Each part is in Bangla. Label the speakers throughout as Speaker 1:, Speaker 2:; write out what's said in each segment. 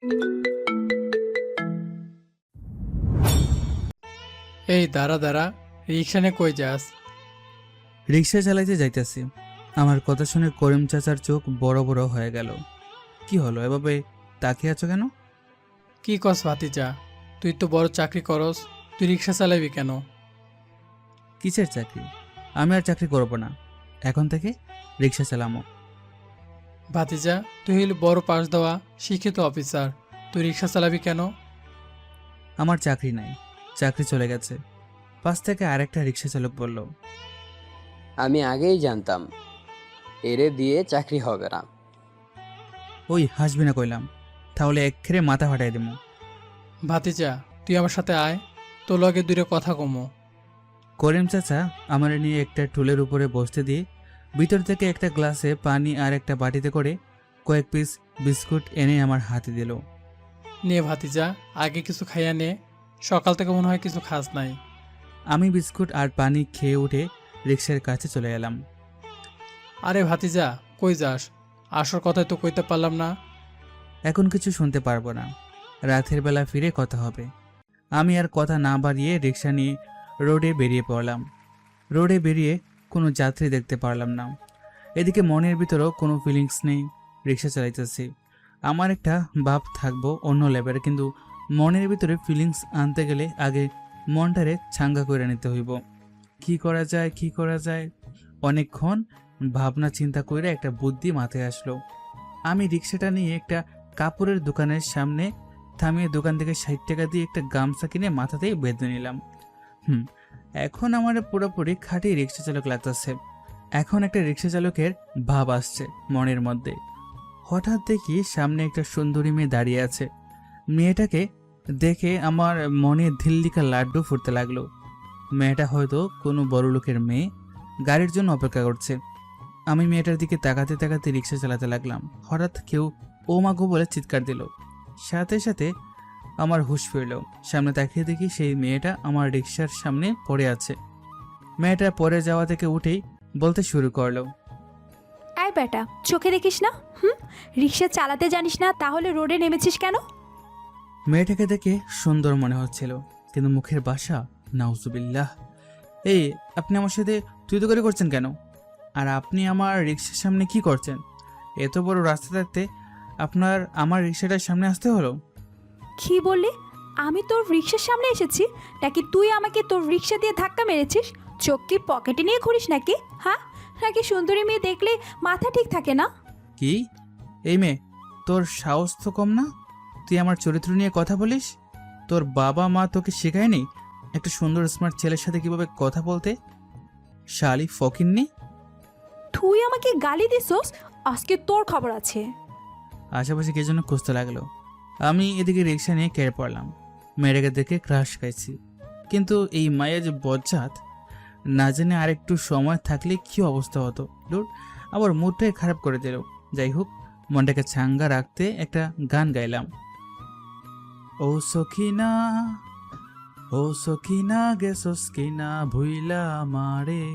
Speaker 1: এই দাঁড়া দাঁড়া, রিক্সা নিয়ে কই যাস?
Speaker 2: রিক্সা চালাইতে যাইতেছি। আমার কথা শুনে করিম চাচার চোখ বড় বড় হয়ে গেল। কি হলো, এভাবে তাকিয়ে আছো কেন?
Speaker 1: কি কস ভাতিজা, তুই তো বড় চাকরি করস, তুই রিক্সা চালাবি কেন?
Speaker 2: কিসের চাকরি? আমি আর চাকরি করব না, এখন থেকে রিক্সা চালামো।
Speaker 1: ভাতিজা, তুই হইলি বড় পাশ দেওয়া শিক্ষিত অফিসার, তুই রিক্সা চালাবি কেন?
Speaker 2: আমার চাকরি নাই, চাকরি চলে গেছে। পাশ থেকে আরেকটা রিক্সা চালক বলল,
Speaker 3: আমি আগেই জানতাম এরে দিয়ে চাকরি হবে না।
Speaker 2: ওই হাসবি না কইলাম, তাহলে এক্ষেরে মাথা ফাটাই দেবো।
Speaker 1: ভাতিজা, তুই আমার সাথে আয়, তোর লগে দূরে কথা কমো।
Speaker 2: করিম চাচা আমার নিয়ে একটা টুলের উপরে বসতে দিয়ে ভিতর থেকে একটা গ্লাসে পানি আর একটা বাটিতে করে কয়েক পিস বিস্কুট এনে আমার হাতে দিল।
Speaker 1: নে ভাতিজা, আগে কিছু খাইয়া নে, সকাল থেকে মনে হয় কিছু খাস নাই।
Speaker 2: আমি বিস্কুট আর পানি খেয়ে উঠে রিক্সার কাছে চলে এলাম।
Speaker 1: আরে ভাতিজা, কই যাস? আসর কথাই তো কইতে পারলাম না।
Speaker 2: এখন কিছু শুনতে পারবো না, রাতের বেলা ফিরে কথা হবে। আমি আর কথা না বাড়িয়ে রিক্সা নিয়ে রোডে বেরিয়ে পড়লাম। রোডে বেরিয়ে কোনো যাত্রী দেখতে পারলাম না। এদিকে মনের ভিতরেও কোনো ফিলিংস নেই। রিক্সা চালাইতেছি, আমার একটা ভাব থাকবো অন্য লেভেলে, কিন্তু মনের ভিতরে ফিলিংস আনতে গেলে আগে মনটারে ছাঙ্গা করে নিতে হইব। কি করা যায়, কি করা যায়, অনেকক্ষণ ভাবনা চিন্তা করে একটা বুদ্ধি মাথায় আসলো। আমি রিক্সাটা নিয়ে একটা কাপড়ের দোকানের সামনে থামিয়ে দোকান থেকে 60 টাকা দিয়ে একটা গামছা কিনে মাথাতেই বেঁধে নিলাম। এখন আমার পুরোপুরি খাঁটি রিক্সা চালক লাগতেছে। এখন একটা রিক্সা চালকের ভাব আসছে মনের মধ্যে। হঠাৎ দেখি সামনে একটা সুন্দরী মেয়ে দাঁড়িয়ে আছে। মেয়েটাকে দেখে আমার মনে ধিল্লিকা লাড্ডু ফুটতে লাগলো। মেয়েটা হয়তো কোনো বড় লোকের মেয়ে, গাড়ির জন্য অপেক্ষা করছে। আমি মেয়েটার দিকে তাকাতে তাকাতে রিক্সা চালাতে লাগলাম। হঠাৎ কেউ ও মা গো বলে চিৎকার দিল। সাথে সাথে আমার হুঁশ ফিরল। সামনে তাকিয়ে দেখি সেই মেয়েটা আমার রিক্সার সামনে পড়ে আছে। মেয়েটা পড়ে যাওয়া থেকে উঠেই বলতে শুরু করলো,
Speaker 4: আয় বেটা, চোখে দেখিস না? রিক্সা চালাতে জানিস না, তাহলে রোডে নেমেছিস কেন?
Speaker 2: মেয়েটাকে দেখে সুন্দর মনে হচ্ছিল, কিন্তু মুখের ভাষা নাউজুবিল্লাহ। এই, আপনি আমার সাথে তুই তো করে করছেন কেন? আর আপনি আমার রিক্সার সামনে কি করছেন? এত বড় রাস্তা থাকতে আপনার আমার রিক্সাটার সামনে আসতে হলো?
Speaker 4: কি বললি? আমি তোর রিক্সার সামনে এসেছি নাকি তুই আমাকে তোর রিক্সা দিয়ে ধাক্কা মেরেছিস? চোখ কি পকেটে নিয়ে ঘুরিস নাকি? হ্যাঁ, নাকি সুন্দরী মেয়ে দেখলে মাথা ঠিক থাকে না?
Speaker 2: কি? এই মেয়ে, তোর সাহস তো কম না? তুই আমার চরিত্র নিয়ে কথা বলিস? তোর বাবা মা তোকে শেখায়নি একটা সুন্দর স্মার্ট ছেলের সাথে কিভাবে কথা বলতে? শালি ফকিন্নি।
Speaker 4: তুই আমাকে গালি দিছস, আজকে তোর খবর আছে।
Speaker 2: আশেপাশে কে যেন খুঁজতে লাগলো। আমি এদিকে রিক্সা নিয়ে কেড়ে পড়লাম। মেয়েটাকে দেখে ক্রাশ খাইছি, কিন্তু এই মায়া যে বজ্জাত, না জেনে আরেকটু সময় থাকলে কি অবস্থা হতো। ডুড, আবার মুডটাই খারাপ করে দিল। যাই হোক, মনটাকে ছাঙ্গা রাখতে একটা গান গাইলাম। ও সখিনা, ও সখিনা গেছস কিনা ভুইলা আমারে,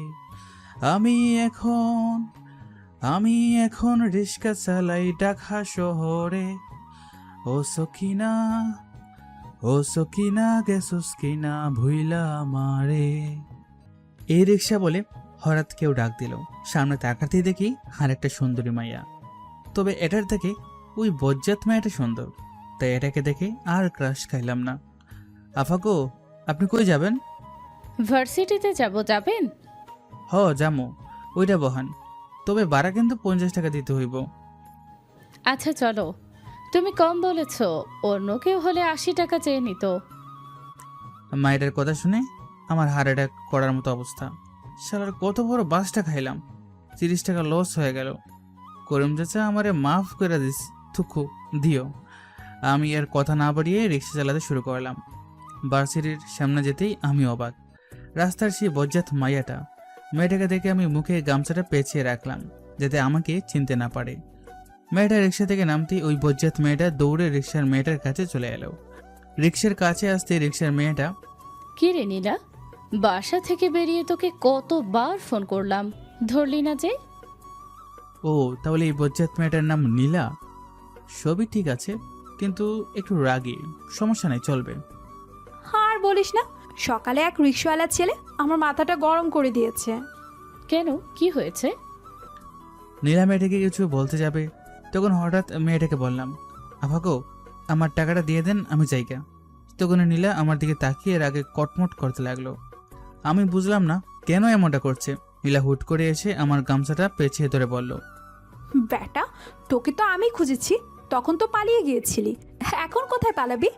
Speaker 2: আমি এখন আমি এখন রিক্সা চালাই ঢাকা শহরে। ও সখিনা, ও সখিনা গেছস কিনা ভুইলা আমারে। এই রিক্সা বলে হঠাৎ কেউ ডাক দিল। সামনে তাকাতেই দেখি আর একটা সুন্দরী মাইয়া। তবে এটার থেকে ওই বজ্জাত মায়াটা সুন্দর, তাই এটাকে দেখে আর ক্রাশ খাইলাম না। আফাগো, আপনি কই যাবেন?
Speaker 5: ভার্সিটিতে যাব, যাবেন?
Speaker 2: হ, জামো, ওইটা বহান। তবে ভাড়া কিন্তু 50 টাকা দিতে হইব।
Speaker 5: আচ্ছা চলো। তুমি কম বলেছ, অন্য কেউ হলে 80 টাকা চেয়ে নিত।
Speaker 2: মায়ের কথা শুনে আমার হার্ট অ্যাটাক করার মতো অবস্থা। শালার কত বড় বাসটা খাইলাম, 30 টাকা লস হয়ে গেল। করিম চাচা আমারে মাফ করে দিস, থুকু দিও। আমি এর কথা না বাড়িয়ে রিক্সা চালাতে শুরু করলাম। ভার্সিটির সামনে যেতেই আমি অবাক। রাস্তার সেই বজ্জাত মাইয়াটা। মেয়েটাকে দেখে আমি মুখে গামছাটা পেঁচিয়ে রাখলাম যাতে আমাকে চিনতে না পারে। মেয়েটা রিক্সা থেকে নামতেই ওই বজ্জাত মেয়েটা দৌড়ে রিক্সার মেয়েটার কাছে চলে এলো। রিক্সার কাছে আসতে রিক্সার মেয়েটা,
Speaker 5: কি রে নীলা, বাসা থেকে বেরিয়ে তোকে কতবার ফোন করলাম, ধরলি না যে?
Speaker 2: ও তাহলে এই বজ্জাত মেয়েটার নাম নীলা। সবই ঠিক আছে, কিন্তু একটু রাগী। সমস্যা নেই, চলবে।
Speaker 4: আর বলিস না, সকালে এক রিক্সাওয়ালা ছেলে আমার মাথাটা গরম করে দিয়েছে।
Speaker 5: কেন, কি হয়েছে?
Speaker 2: নীলা মেয়েটাকে কিছু বলতে যাবে, তখন হঠাৎ মেয়েটাকে বললাম, আফাকো আমার টাকাটা দিয়ে দেন, আমি যাইগা। তখন নীলা আমার দিকে তাকিয়ে এর আগে কটমট করতে লাগলো। আমি বুঝলাম না কেন এমনটা করছে। নীলা হুট করে এসে আমার গামছাটা পেঁচিয়ে ধরে বলল,
Speaker 4: বেটা, তোকে তো আমি খুঁজেছি, তখন তো পালিয়ে গিয়েছিলি, এখন কোথায় পালাবি?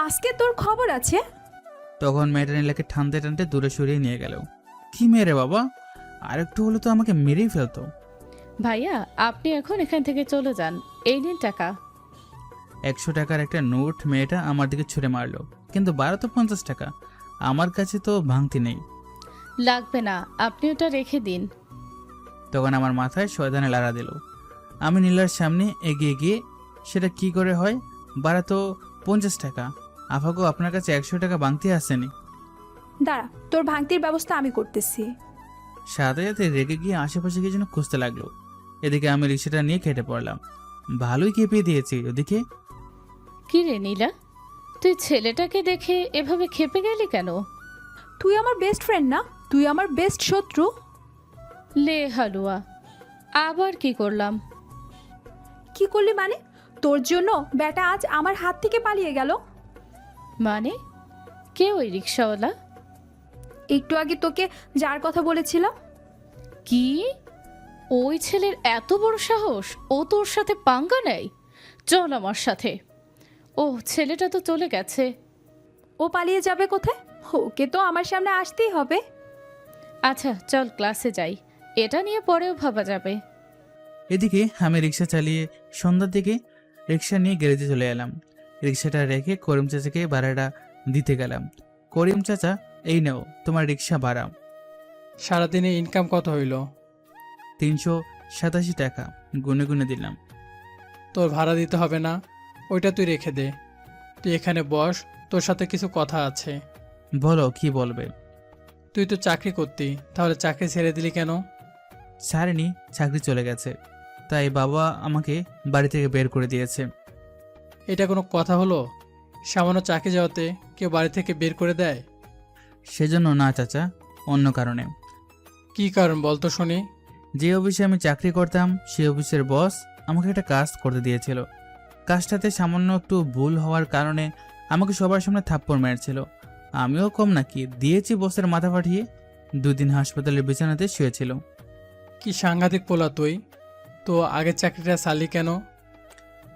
Speaker 4: আজকে তোর খবর আছে।
Speaker 2: তখন মেয়েটা নীলাকে টানতে টানতে দূরে সরিয়ে নিয়ে গেল। কি মেরে বাবা, আরেকটু হলে তো আমাকে মেরেই ফেলতো।
Speaker 5: ভাইয়া, আপনি এখন এখান থেকে চলে যান, এই নিন টাকা।
Speaker 2: 100 টাকার একটা নোট মেয়েটা আমার দিকে ছুঁড়ে মারলো, কিন্তু 1250 টাকা আমার কাছে তো ভাঙতি নেই।
Speaker 5: লাগবে না, আপনি ওটা রেখে দিন।
Speaker 2: তখন আমার মাথায় শয়তানে লাড়া দিল। আমি নীলার সামনে এগিয়ে গিয়ে, সেটা কি করে হয়, 1250 টাকা। আফাগো আপনার কাছে 100 টাকা ভাঙতি আসেনি?
Speaker 4: দাঁড়া, তোর ভাঙতির ব্যবস্থা আমি করতেছি।
Speaker 2: সাথে সাথে রেগে গিয়ে আশেপাশে কি যেন খুঁজতে লাগলো। এদিকে আমি রিক্সাটা নিয়ে কেটে পড়লাম। ভালোই কেঁপিয়ে দিয়েছি ওদিকে।
Speaker 5: কি রে নীলা, তুই ছেলেটাকে দেখে এভাবে খেপে গেলি কেন?
Speaker 4: তুই আমার বেস্ট ফ্রেন্ড না, তুই আমার বেস্ট শত্রু।
Speaker 5: লে হালুয়া, আবার কি করলাম?
Speaker 4: কি করলি মানে? তোর জন্য বেটা আজ আমার হাত থেকে পালিয়ে গেল।
Speaker 5: মানে কে ওই রিক্সাওয়ালা?
Speaker 4: একটু আগে তোকে যার কথা বলেছিলাম।
Speaker 5: কি? ওই ছেলের এত বড় সাহস, ও তোর সাথে পাঙ্গা নেয়? চল আমার সাথে। ও ছেলেটা তো চলে গেছে।
Speaker 4: ও পালিয়ে যাবে কোথায়? ওকে তো আমার সামনে আসতেই হবে।
Speaker 5: আচ্ছা চল ক্লাসে যাই, এটা নিয়ে পরেও ভাবা যাবে।
Speaker 2: এদিকে আমি রিক্সা চালিয়ে সন্ধ্যার দিকে রিক্সা নিয়ে গ্যারেজে চলে এলাম। রিক্সাটা রেখে করিম চাচাকে ভাড়াটা দিতে গেলাম। করিম চাচা, এই নাও তোমার রিক্সা ভাড়া।
Speaker 1: সারাদিনে ইনকাম কত হইল?
Speaker 2: 387 টাকা গুনে গুনে দিলাম।
Speaker 1: তোর ভাড়া দিতে হবে না, ওইটা তুই রেখে দে। তুই এখানে বস, তোর সাথে কিছু কথা আছে।
Speaker 2: বলো, কি বলবে?
Speaker 1: তুই তো চাকরি করতি, তাহলে চাকরি ছেড়ে দিলি কেন?
Speaker 2: ছাড়েনি, চাকরি চলে গেছে, তাই বাবা আমাকে বাড়ি থেকে বের করে দিয়েছে।
Speaker 1: এটা কোনো কথা হলো? সামান্য চাকরি যাওয়াতে কেউ বাড়ি থেকে বের করে দেয়?
Speaker 2: সেজন্য না চাচা, অন্য কারণে।
Speaker 1: কি কারণ বলতো শুনি।
Speaker 2: যে অফিসে আমি চাকরি করতাম সেই অফিসের বস আমাকে একটা কাজ করতে দিয়েছিল। কাজটাতে সামান্য একটু ভুল হওয়ার কারণে আমাকে সবার সামনে থাপ্পড় মেরেছিল। আমিও কম নাকি, দিয়েছি বসের মাথা ফাটিয়ে। 2 দিন হাসপাতালের বিছানাতে শুয়েছিল।
Speaker 1: কি সাংঘাতিক পোলা তুই! তো আগের চাকরিটা সালি কেন?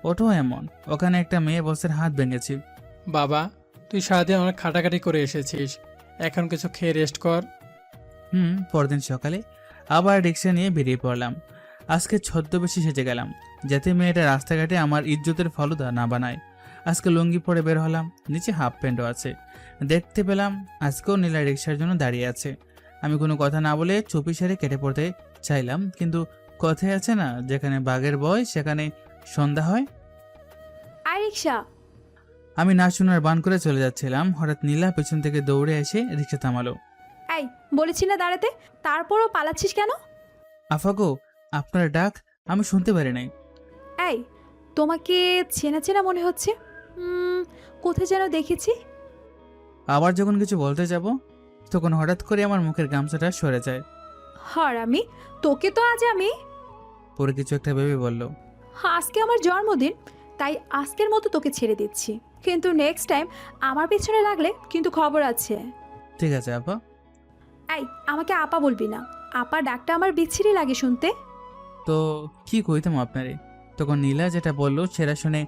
Speaker 2: ওটাও এমন, ওখানে একটা মেয়ে বসের হাত ভেঙেছি।
Speaker 1: বাবা, তুই সারাদিন অনেক খাটাখাটি করে এসেছিস, এখন কিছু খেয়ে রেস্ট কর।
Speaker 2: পরদিন সকালে আবার রিক্সা নিয়ে বেরিয়ে পড়লাম। আজকে ছদ্মবেশী সেজে গেলাম, যাতে মেয়েটা রাস্তাঘাটে আমার ইজ্জতের ফালুদা না বানায়। আজকে লুঙ্গি পরে বের হলাম, নিচে হাফ প্যান্টও আছে। দেখতে পেলাম আজকেও নীলা রিক্সার জন্য দাঁড়িয়ে আছে। আমি কোনো কথা না বলে চুপি সারে কেটে পড়তে চাইলাম, কিন্তু কথায় আছে না, যেখানে বাঘের ভয় সেখানে সন্ধ্যা হয়।
Speaker 4: আর রিক্সা।
Speaker 2: আমি না শোনার বান করে চলে যাচ্ছিলাম, হঠাৎ নীলা পেছন থেকে দৌড়ে এসে রিক্সা থামালো।
Speaker 4: এই, বলেছি না দাঁড়াতে, তারপরও পালাচ্ছিস কেন?
Speaker 2: আফাগো, আপনার ডাক আমি শুনতে পারি নাই।
Speaker 4: এই, তোমাকে চেনা চেনা মনে হচ্ছে। কোথায় যেন দেখেছি।
Speaker 2: আবার যখন কিছু বলতে যাব, তখন হঠাৎ করে আমার মুখের গামছাটা সরে যায়।
Speaker 4: আমি তোকে তো আজ আমি।
Speaker 2: পরে কিছু একটা ভেবে বলল,
Speaker 4: আজকে আমার জন্মদিন, তাই আজকের মতো তোকে ছেড়ে দিচ্ছি, কিন্তু নেক্সট টাইম আমার পেছনে লাগলে কিন্তু খবর আছে।
Speaker 2: ঠিক আছে আপা।
Speaker 4: এই, আমাকে আপা বলবি না, আপা ডাকটা আমার বিচ্ছিরি লাগে শুনতে।
Speaker 2: তো কি কইতাম আপনারে? তখন নীলা যেটা বললো সেটা শুনে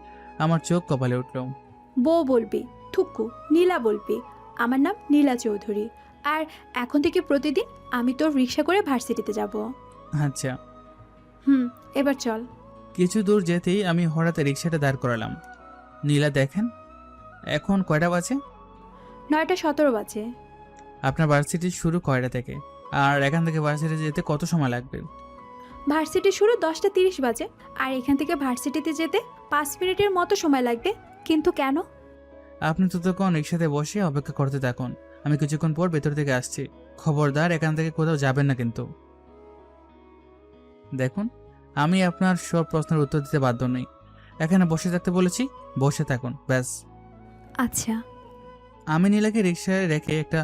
Speaker 2: আমার চোখ কপালে উঠল।
Speaker 4: বউ বলবি, থুকু, নীলা বলবি। আমার নাম নীলা চৌধুরী, আর এখন থেকে প্রতিদিন আমি তোর রিক্সা করে ভার্সিটিতে যাব।
Speaker 2: আচ্ছা।
Speaker 4: এবার চল।
Speaker 2: কিছু দূর যেতেই আমি হঠাৎ রিক্সাটা দাঁড় করালাম। নীলা দেখেন, এখন কয়টা বাজে?
Speaker 4: 9:17 বাজে।
Speaker 2: আপনার ভার্সিটি শুরু কয়টা থেকে, আর এখান থেকে ভার্সিটি যেতে কত সময় লাগবে?
Speaker 4: ভার্সিটি শুরু 10:30 বাজে, আর এখান থেকে ভার্সিটিতে যেতে 5 মিনিটের মতো সময় লাগবে। কিন্তু কেন?
Speaker 2: আপনি ততক্ষণ রিক্সাতে বসে অপেক্ষা করতে থাকুন, আমি কিছুক্ষণ পর ভেতর থেকে আসছি। খবরদার এখান থেকে কোথাও যাবেন না কিন্তু। দেখুন, আমি আপনার সব প্রশ্নের উত্তর দিতে বাধ্য নই, এখানে বসে থাকতে বলেছি, বসে থাকুন ব্যাস।
Speaker 4: আচ্ছা।
Speaker 2: আমি নীলাকে রিক্সায় রেখে একটা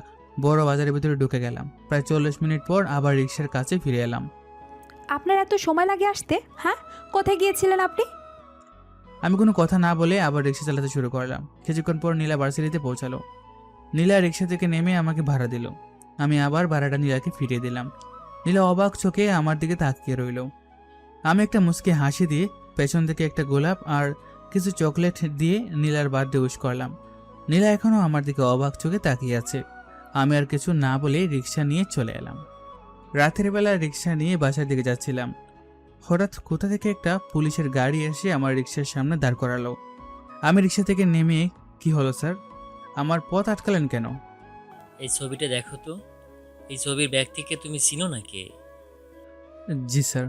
Speaker 2: বড় বাজারের ভিতরে ঢুকে গেলাম। প্রায় 40 মিনিট পর আবার রিক্সার কাছে ফিরে এলাম।
Speaker 4: আপনার এত সময় লাগে আসতে? হ্যাঁ, কোথায় গিয়েছিলেন আপনি?
Speaker 2: আমি কোনো কথা না বলে আবার রিক্সা চালাতে শুরু করলাম। কিছুক্ষণ পর নীলা ভার্সিটিতে পৌঁছালো। নীলা রিক্সা থেকে নেমে আমাকে ভাড়া দিল। আমি আবার ভাড়াটা নীলাকে ফিরিয়ে দিলাম। নীলা অবাক চোখে আমার দিকে তাকিয়ে রইল। আমি একটা মুচকি হাসি দিয়ে পেছন থেকে একটা গোলাপ আর কিছু চকলেট দিয়ে নীলার বার্থডে উইশ করলাম। নীলা এখনও আমার দিকে অবাক চোখে তাকিয়ে আছে। আমি আর কিছু না বলে রিক্সা নিয়ে চলে এলাম। রাতের বেলা রিক্সা নিয়ে বাসার দিকে যাচ্ছিলাম। হঠাৎ কোথা থেকে একটা পুলিশের গাড়ি এসে আমার রিক্সার সামনে দাঁড় করালো। আমি রিক্সা থেকে নেমে, কি হলো স্যার, আমার পথ আটকালেন কেন?
Speaker 6: এই ছবিটা দেখো তো, এই ছবির ব্যক্তিকে তুমি চিনো নাকি?
Speaker 2: জি স্যার,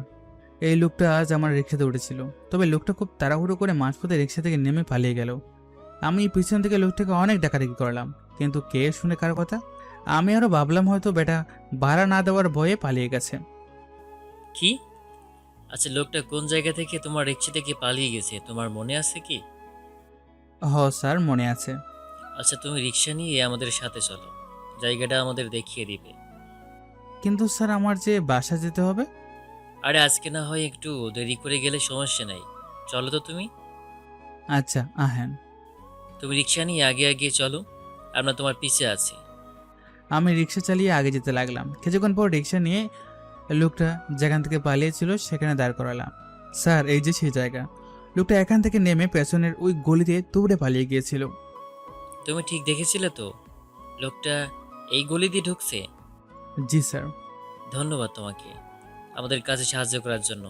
Speaker 2: এই লোকটা আজ আমার রিক্সাতে উঠেছিল। তবে লোকটা খুব তাড়াহুড়ো করে মাঝপথে রিক্সা থেকে নেমে পালিয়ে গেল। আমি পিছন থেকে লোকটাকে অনেক ডাকাডাকি করলাম, কিন্তু কে শুনে কারো কথা? আমি আরও ভাবলাম হয়তো বেটা ভাড়া না দেওয়ার ভয়ে পালিয়ে গেছে।
Speaker 6: কি? আচ্ছা, লোকটা কোন জায়গা থেকে তোমার রিক্সা থেকে পালিয়ে গেছে তোমার মনে আছে কি?
Speaker 2: হ স্যার, মনে আছে।
Speaker 6: আচ্ছা, তুমি রিক্সা নিয়ে আমাদের সাথে চলো, জায়গাটা আমাদের দেখিয়ে দিবে।
Speaker 2: কিন্তু স্যার আমার যে বাসা যেতে হবে।
Speaker 6: আরে আজকে না হয় একটু দেরি করে গেলে সমস্যা নাই, চলো তো তুমি।
Speaker 2: আচ্ছা আহেন।
Speaker 6: তুমি রিক্সা নিয়ে আগে আগে চলো, আমরা তোমার পিছে আছি।
Speaker 2: আমি রিক্সা চালিয়ে আগে যেতে লাগলাম। কিছুক্ষণ পর রিক্সা নিয়ে লোকটা যেখান থেকে পালিয়েছিল সেখানে দাঁড় করালাম। স্যার, এই যে সেই জায়গা। লোকটা এখান থেকে নেমে পেছনের ওই গলিতে দৌড়ে পালিয়ে গিয়েছিল।
Speaker 6: তুমি ঠিক দেখেছিলে তো, লোকটা এই গলি দিয়ে ঢুকছে?
Speaker 2: জি স্যার।
Speaker 6: ধন্যবাদ তোমাকে আমাদের কাছে সাহায্য করার জন্য।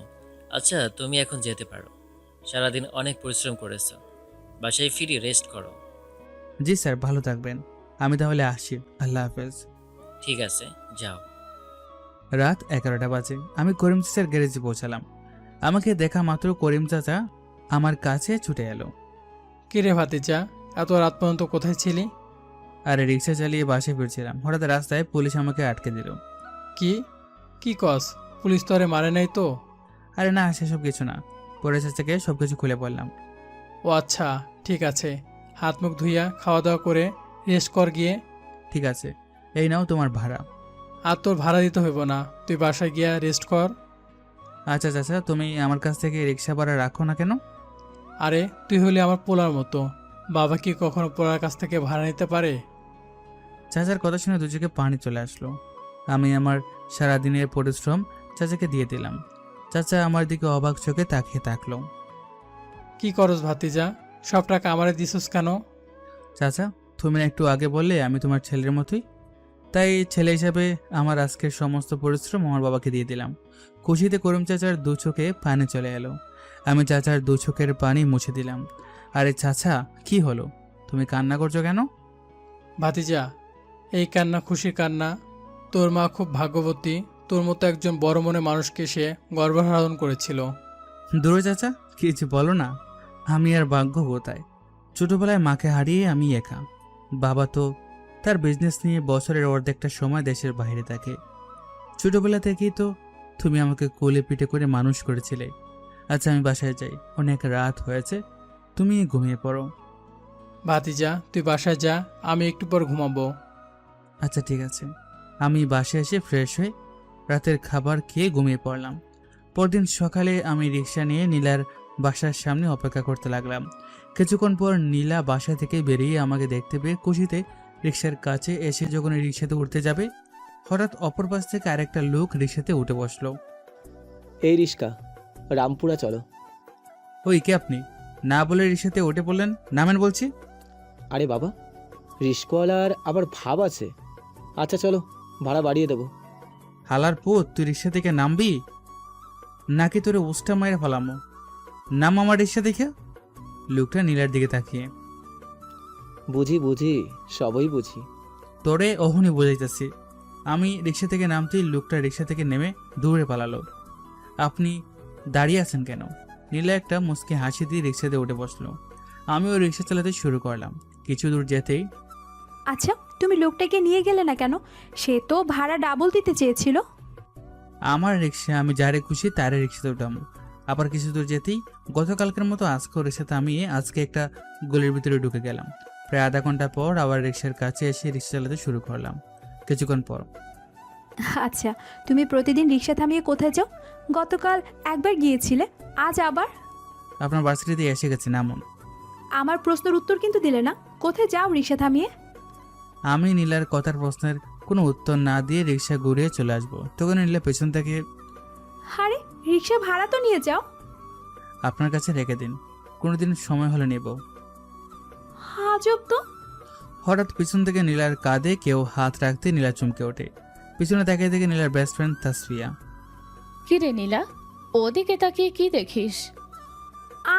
Speaker 6: আচ্ছা, তুমি এখন যেতে পারো, সারাদিন অনেক পরিশ্রম করেছো, বাসায় ফিরে রেস্ট করো।
Speaker 2: জি স্যার, ভালো থাকবেন। আমি তাহলে আসি, আল্লাহ হাফেজ।
Speaker 6: ঠিক আছে, যাও।
Speaker 2: রাত 11টা বাজে। আমি করিম চাচার গ্যারেজে পৌঁছালাম। আমাকে দেখা মাত্র করিম চাচা আমার কাছে ছুটে এলো।
Speaker 1: কিরে ভাতিজা, এত রাত পর্যন্ত কোথায় ছিলি?
Speaker 2: আরে রিক্সা চালিয়ে বাসে ফিরছিলাম, হঠাৎ রাস্তায় পুলিশ আমাকে আটকে দিল।
Speaker 1: কি কি কস? পুলিশ তো আরে মারে নাই তো?
Speaker 2: আরে না, সেসব কিছু না। পরে চাচাকে সবকিছু খুলে বললাম।
Speaker 1: ও আচ্ছা, ঠিক আছে। হাত মুখ ধুইয়া খাওয়া দাওয়া করে রেস্ট কর গিয়ে।
Speaker 2: ঠিক আছে, এই নাও তোমার ভাড়া।
Speaker 1: আর তোর ভাড়া দিতে হইব না, তুই বাসায় গিয়া রেস্ট কর।
Speaker 2: আচ্ছা চাচা, তুমি আমার কাছ থেকে রিক্সা ভাড়া রাখো না কেন?
Speaker 1: আরে তুই হলে আমার পোলার মতো, বাবা কি কখনো পোলার কাছ থেকে ভাড়া নিতে পারে?
Speaker 2: চাচার কথা শুনে দু চোখে পানি চলে আসলো। আমি আমার সারাদিনের পরিশ্রম চাচাকে দিয়ে দিলাম। চাচা আমার দিকে অবাক চোখে তাকিয়ে থাকলো।
Speaker 1: কি করস ভাতিজা, সব টাকা আমারে দিছস কেন?
Speaker 2: চাচা, তুমি একটু আগে বললে আমি তোমার ছেলের মতোই, তাই ছেলে হিসাবে আমার আজকের সমস্ত পরিশ্রম আমার বাবাকে দিয়ে দিলাম। খুশিতে করিম চাচার দু চোখে পানি চলে এলো। আমি চাচার দু চোখের পানি মুছে দিলাম। আরে চাচা, কি হলো, তুমি কান্না করছো কেন?
Speaker 1: ভাতিজা, এই কান্না খুশির কান্না। তোর মা খুব ভাগ্যবতী, তোর মতো একজন বড় মনে মানুষকে সে গর্ভধারণ করেছিল।
Speaker 2: দূরে চাচা, কিছু বলো না। আমি আর ভাগ্য কোথায়? ছোটবেলায় মাকে হারিয়ে আমি একা। বাবা তো তার বিজনেস নিয়ে বছরের অর্ধেকটা সময় দেশের বাইরে থাকে। ছোটবেলা থেকেই তো তুমি আমাকে কোলে পিঠে করে মানুষ করেছিলে। আচ্ছা, আমি বাসায় যাই, অনেক রাত হয়েছে, তুমি ঘুমিয়ে পড়ো।
Speaker 1: ভাতিজা, তুই বাসায় যা, আমি একটু পর ঘুমাবো।
Speaker 2: আচ্ছা ঠিক আছে। আমি বাসায় এসে ফ্রেশ হয়ে রাতের খাবার খেয়ে ঘুমিয়ে পড়লাম। পরদিন সকালে আমি রিক্সা নিয়ে নীলার বাসার সামনে অপেক্ষা করতে লাগলাম। কিছুক্ষণ পর নীলা বাসা থেকে বেরিয়ে আমাকে দেখতে পেয়ে খুশিতে রিক্সার কাছে এসে যখন রিক্সাতে উঠতে যাবে, হঠাৎ অপর পাশ থেকে আরেকটা লোক রিক্সাতে উঠে বসলো।
Speaker 7: এই রিস্কা, রামপুরা চলো।
Speaker 2: ওই কে আপনি? না বলে রিক্সাতে উঠে পড়লেন, নামেন বলছি।
Speaker 7: আরে বাবা, রিস্কওয়ালার আবার ভাব আছে। আচ্ছা চলো, ভাড়া বাড়িয়ে দেবো।
Speaker 2: হালার পুত, তুই রিক্সা থেকে নামবি নাকি তোরে উস্টা মায়ের ফেলামো? নাম আমার রিক্সা দেখে। লোকটা নীলার দিকে তাকিয়ে,
Speaker 7: বুঝি বুঝি, সবই বুঝি।
Speaker 2: তোরে অহনি বোঝাইতেছি। আমি রিক্সা থেকে নামতেই লোকটা রিক্সা থেকে নেমে দৌড়ে পালালো। আপনি দাঁড়িয়ে আছেন কেন? নীলা একটা মুচকি হাসি দিয়ে রিক্সাতে উঠে বসলো। আমিও রিক্সা চালাতে শুরু করলাম। কিছু দূর যেতেই,
Speaker 4: আচ্ছা, তুমি লোকটাকে নিয়ে গেলে না কেন? সে তো ভাড়া ডাবল দিতে চেয়েছিল।
Speaker 2: আমার রিক্সা, আমি যারে খুশি তারে রিক্সাতে উঠাম। আবার কিছু দূর যেতেই গতকালকের মতো আজকেও রিক্সা থামিয়ে আজকে একটা গলির ভিতরে ঢুকে গেলাম। প্রায় আধা ঘন্টা পর আবার রিক্সার কাছে এসে রিক্সা চালাতে শুরু করলাম। কিছুক্ষণ পর
Speaker 4: আচ্ছা, তুমি প্রতিদিন রিক্সা থামিয়ে কোথায় যাও? গতকাল একবার গিয়েছিলে, আজ আবার?
Speaker 2: আপনার ভার্সিটিতে এসে গেছি, নামুন।
Speaker 4: আমার প্রশ্নের উত্তর কিন্তু দিলে না। কোথায় যাও রিক্সা থামিয়ে?
Speaker 2: আমি নীলার কথার প্রশ্নের কোনো উত্তর না দিয়ে রিক্সা ঘুরিয়ে চলে আসবো, তখন নীলা পেছন থেকে,
Speaker 4: আরে রিক্সা ভাড়া তো নিয়ে যাও।
Speaker 2: আপনার কাছে রেখে দিন, কোনোদিন সময় হলে নেব।
Speaker 4: আজব তো।
Speaker 2: হঠাৎ পিছন থেকে নীলার কাঁধে কেউ হাত রাখতে নীলা চমকে ওঠে। পিছনে তাকিয়ে দেখে নীলার বেস্ট ফ্রেন্ড তাসফিয়া।
Speaker 5: কি রে নীলা, ওদিকে তাকিয়ে কি দেখিস?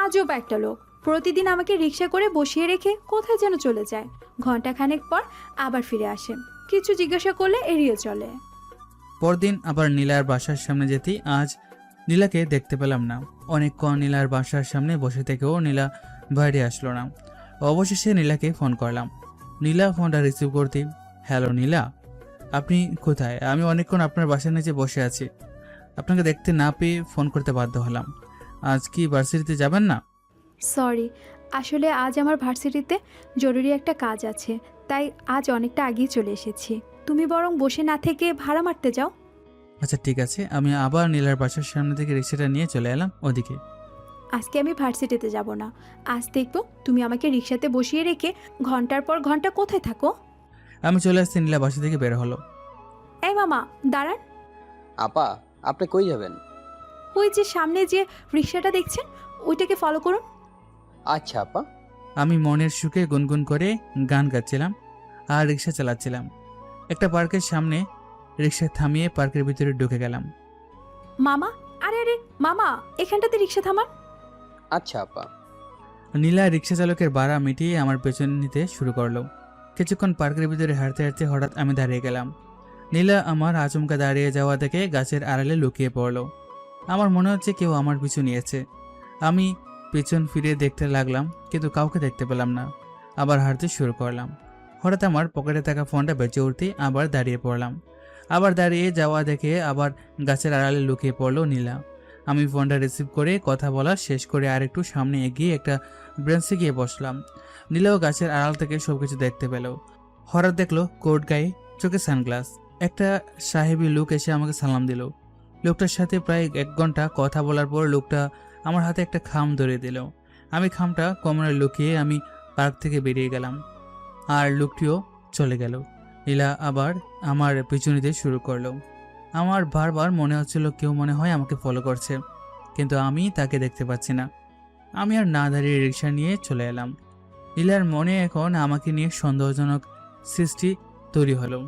Speaker 4: আজব একটা লোক, প্রতিদিন আমাকে রিক্সা করে বসিয়ে রেখে কোথায় যেন চলে যায়। ঘন্টাখানেক পর আবার ফিরে আসে, কিছু জিজ্ঞাসা করলে এড়িয়ে চলে।
Speaker 2: পরদিন আবার নীলার বাসার সামনে যেতেই আজ নীলাকে দেখতে পেলাম না। অনেকক্ষণ নীলার বাসার সামনে বসে থেকেও নীলা বাইরে আসলো না। অবশেষে নীলাকে ফোন করলাম। নীলা ফোনটা রিসিভ করতেই, হ্যালো নীলা, আপনি কোথায়? আমি অনেকক্ষণ আপনার বাসার নিচে বসে আছি, আপনাকে দেখতে না পেয়ে ফোন করতে বাধ্য হলাম। আজ কি ভার্সিটিতে যাবেন না?
Speaker 4: সরি, আসলে আজ আমার ভার্সিটিতে জরুরি একটা কাজ আছে, তাই আজ অনেকটা আগেই চলে এসেছি। তুমি বরং বসে না থেকে ভাড়া মারতে যাও।
Speaker 2: আচ্ছা ঠিক আছে, আমি আবার নীলার বাসার সামনে থেকে রিক্সাটা নিয়ে চলে এলাম ওদিকে।
Speaker 4: আজকে আমি ভার্সিটিতে যাব না। আজ দেখবো তুমি আমাকে রিক্সাতে বসিয়ে রেখে ঘন্টার পর ঘন্টা কোথায় থাকো।
Speaker 2: আমি চলে আসছি, নীলা বাসা থেকে বের হলো।
Speaker 4: এই মামা দাঁড়ান।
Speaker 3: আপা, আপনি কই যাবেন?
Speaker 4: ওই যে সামনে যে রিক্সাটা দেখছেন, ওইটাকে ফলো করুন।
Speaker 3: আচ্ছা আপা।
Speaker 2: আমি মনের সুখে গুনগুন করে গান গাচ্ছিলাম আর রিক্সা চালাচ্ছিলাম। একটা পার্কের সামনে রিক্সা থামিয়ে পার্কের ভিতরে ঢুকে গেলাম।
Speaker 4: মামা, আরে আরে মামা, এখানটাতে রিক্সা থামান।
Speaker 3: আচ্ছা আপা।
Speaker 2: নীলা রিক্সা চালকের ভাড়া মিটিয়ে আমার পেছনে নিতে শুরু করলো। কিছুক্ষণ পার্কের ভিতরে হাঁটতে হাঁটতে হঠাৎ আমি দাঁড়িয়ে গেলাম। নীলা আমার আচমকা দাঁড়িয়ে যাওয়া দেখে গাছের আড়ালে লুকিয়ে পড়লো। আমার মনে হচ্ছে কেউ আমার পিছু নিয়েছে। আমি পেছন ফিরে দেখতে লাগলাম, কিন্তু কাউকে দেখতে পেলাম না। আবার হাঁটতে শুরু করলাম। হঠাৎ আমার পকেটে থাকা ফোনটা বেঁচে উঠতেই আবার দাঁড়িয়ে পড়লাম। আবার দাঁড়িয়ে যাওয়া দেখে আবার গাছের আড়ালে লুকিয়ে পড়লো নীলা। আমি ফোনটা রিসিভ করে কথা বলা শেষ করে আরেকটু সামনে এগিয়ে একটা ব্রেঞ্চে গিয়ে বসলাম। নীলাও গাছের আড়াল থেকে সবকিছু দেখতে পেল। হঠাৎ দেখলো কোট গায়ে, চোখে সানগ্লাস, একটা সাহেবী লোক এসে আমাকে সালাম দিল। লোকটার সাথে প্রায় 1 ঘন্টা কথা বলার পর লোকটা আমার হাতে একটা খাম ধরে দিল। আমি খামটা কোমরে লুকিয়ে আমি পার্ক থেকে বেরিয়ে গেলাম, আর লোকটিও চলে গেল। নীলা আবার আমার পিছু নিতে শুরু করলো। আমার বারবার মনে হচ্ছিল কেউ মনে হয় আমাকে ফলো করছে, কিন্তু আমি তাকে দেখতে পাচ্ছি না। আমি আর না দাঁড়িয়ে রিক্সা নিয়ে চলে এলাম। নীলার মনে এখন আমাকে নিয়ে সন্দেহজনক সৃষ্টি তৈরি হলো।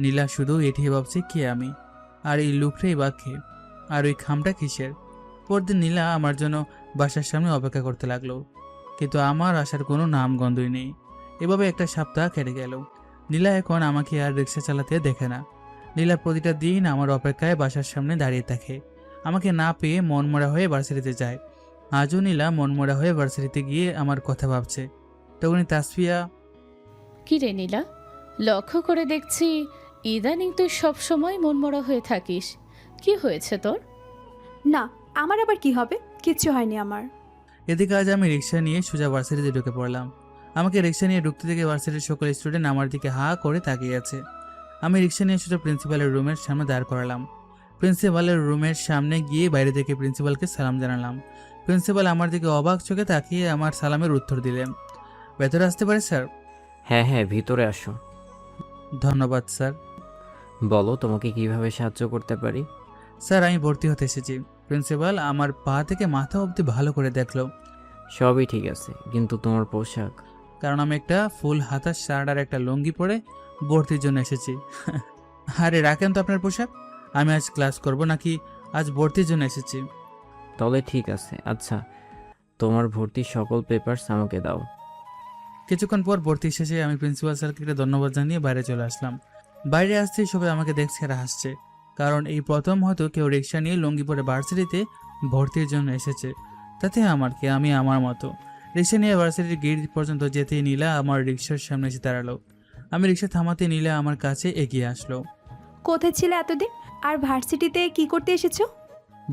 Speaker 2: নীলা শুধু এটি ভাবছে কে আমি, আর এই লোকটাই বা কে, আর ওই খামটা কিসের। পরদিন নীলা আমার জন্য বাসার সামনে অপেক্ষা করতে লাগলো, কিন্তু আমার আসার কোনো নামগন্ধই নেই। এভাবে একটা সপ্তাহ কেটে গেল। নীলা এখন আমাকে আর রিক্সা চালাতে দেখে না। নীলা প্রতিটা দিন আমার অপেক্ষায় বাসার সামনে দাঁড়িয়ে থাকে। আমাকে না পেয়ে মনমরা হয়ে ভার্সিটিতে যায়। আজও নীলা মনমরা হয়ে ভার্সিটিতে গিয়ে আমার কথা ভাবছে। তখনই তাসফিয়া,
Speaker 5: কি রে নীলা, লক্ষ্য করে দেখছি ইদানিং তুই সবসময় মনমরা হয়ে থাকিস, কি হয়েছে তোর?
Speaker 4: না, আমার আবার কি হবে? কিচ্ছু হয়নি আমার।
Speaker 2: এদিকে আজ আমি রিক্সা নিয়ে সোজা ভার্সিটিতে ঢুকে পড়লাম। আমাকে রিক্সা নিয়ে ঢুকতে থেকে ভার্সিটির সকল স্টুডেন্ট আমার দিকে হা করে তাকিয়ে আছে। আমি রিক্সা নিয়ে সোজা প্রিন্সিপালের রুমের সামনে দাঁড় করালাম। প্রিন্সিপালের রুমের সামনে গিয়ে বাইরে থেকে প্রিন্সিপালকে সালাম জানালাম। প্রিন্সিপাল আমার দিকে অবাক চোখে তাকিয়ে আমার সালামের উত্তর দিলেন। ভেতরে আসতে পারে স্যার?
Speaker 8: হ্যাঁ হ্যাঁ, ভিতরে আসো।
Speaker 2: ধন্যবাদ স্যার।
Speaker 8: বলো তোমাকে কিভাবে সাহায্য করতে পারি?
Speaker 2: স্যার, আমি ভর্তি হতে এসেছি। প্রিন্সিপাল আমার পা থেকে মাথা অবধি ভালো করে দেখলো।
Speaker 8: সবই ঠিক আছে, কিন্তু তোমার পোশাক।
Speaker 2: কারণ আমি একটা ফুল হাতা শার্ট আর একটা লুঙ্গি পরে ভর্তির জন্য এসেছি। আরে রাখেন তো আপনার পোশাক। আমি আজ ক্লাস করব নাকি আজ ভর্তির জন্য এসেছি?
Speaker 8: তাহলে ঠিক আছে। আচ্ছা, তোমার ভর্তির সকল পেপারস আমাকে দাও।
Speaker 2: কিছুক্ষণ পর ভর্তি শেষে আমি প্রিন্সিপাল স্যারকে একটা ধন্যবাদ জানিয়ে বাইরে চলে আসলাম। বাইরে আসতেই সবাই আমাকে দেখছে আর হাসছে, কারণ এই প্রথম হয়তো কেউ রিক্সা নিয়ে লুঙ্গি পরে ভার্সিটিতে ভর্তির জন্য এসেছে। তাতে আমার কি, আমি আমার মতো। রিক্সা নিয়ে ভার্সিটির গেট পর্যন্ত যেতেই নীলা আমার রিক্সার সামনে এসে দাঁড়ালো। আমি রিক্সা থামাতে নীলা আমার কাছে এগিয়ে আসলো।
Speaker 4: কোথায় ছিলে এতদিন? আর ভার্সিটিতে কি করতে এসেছো?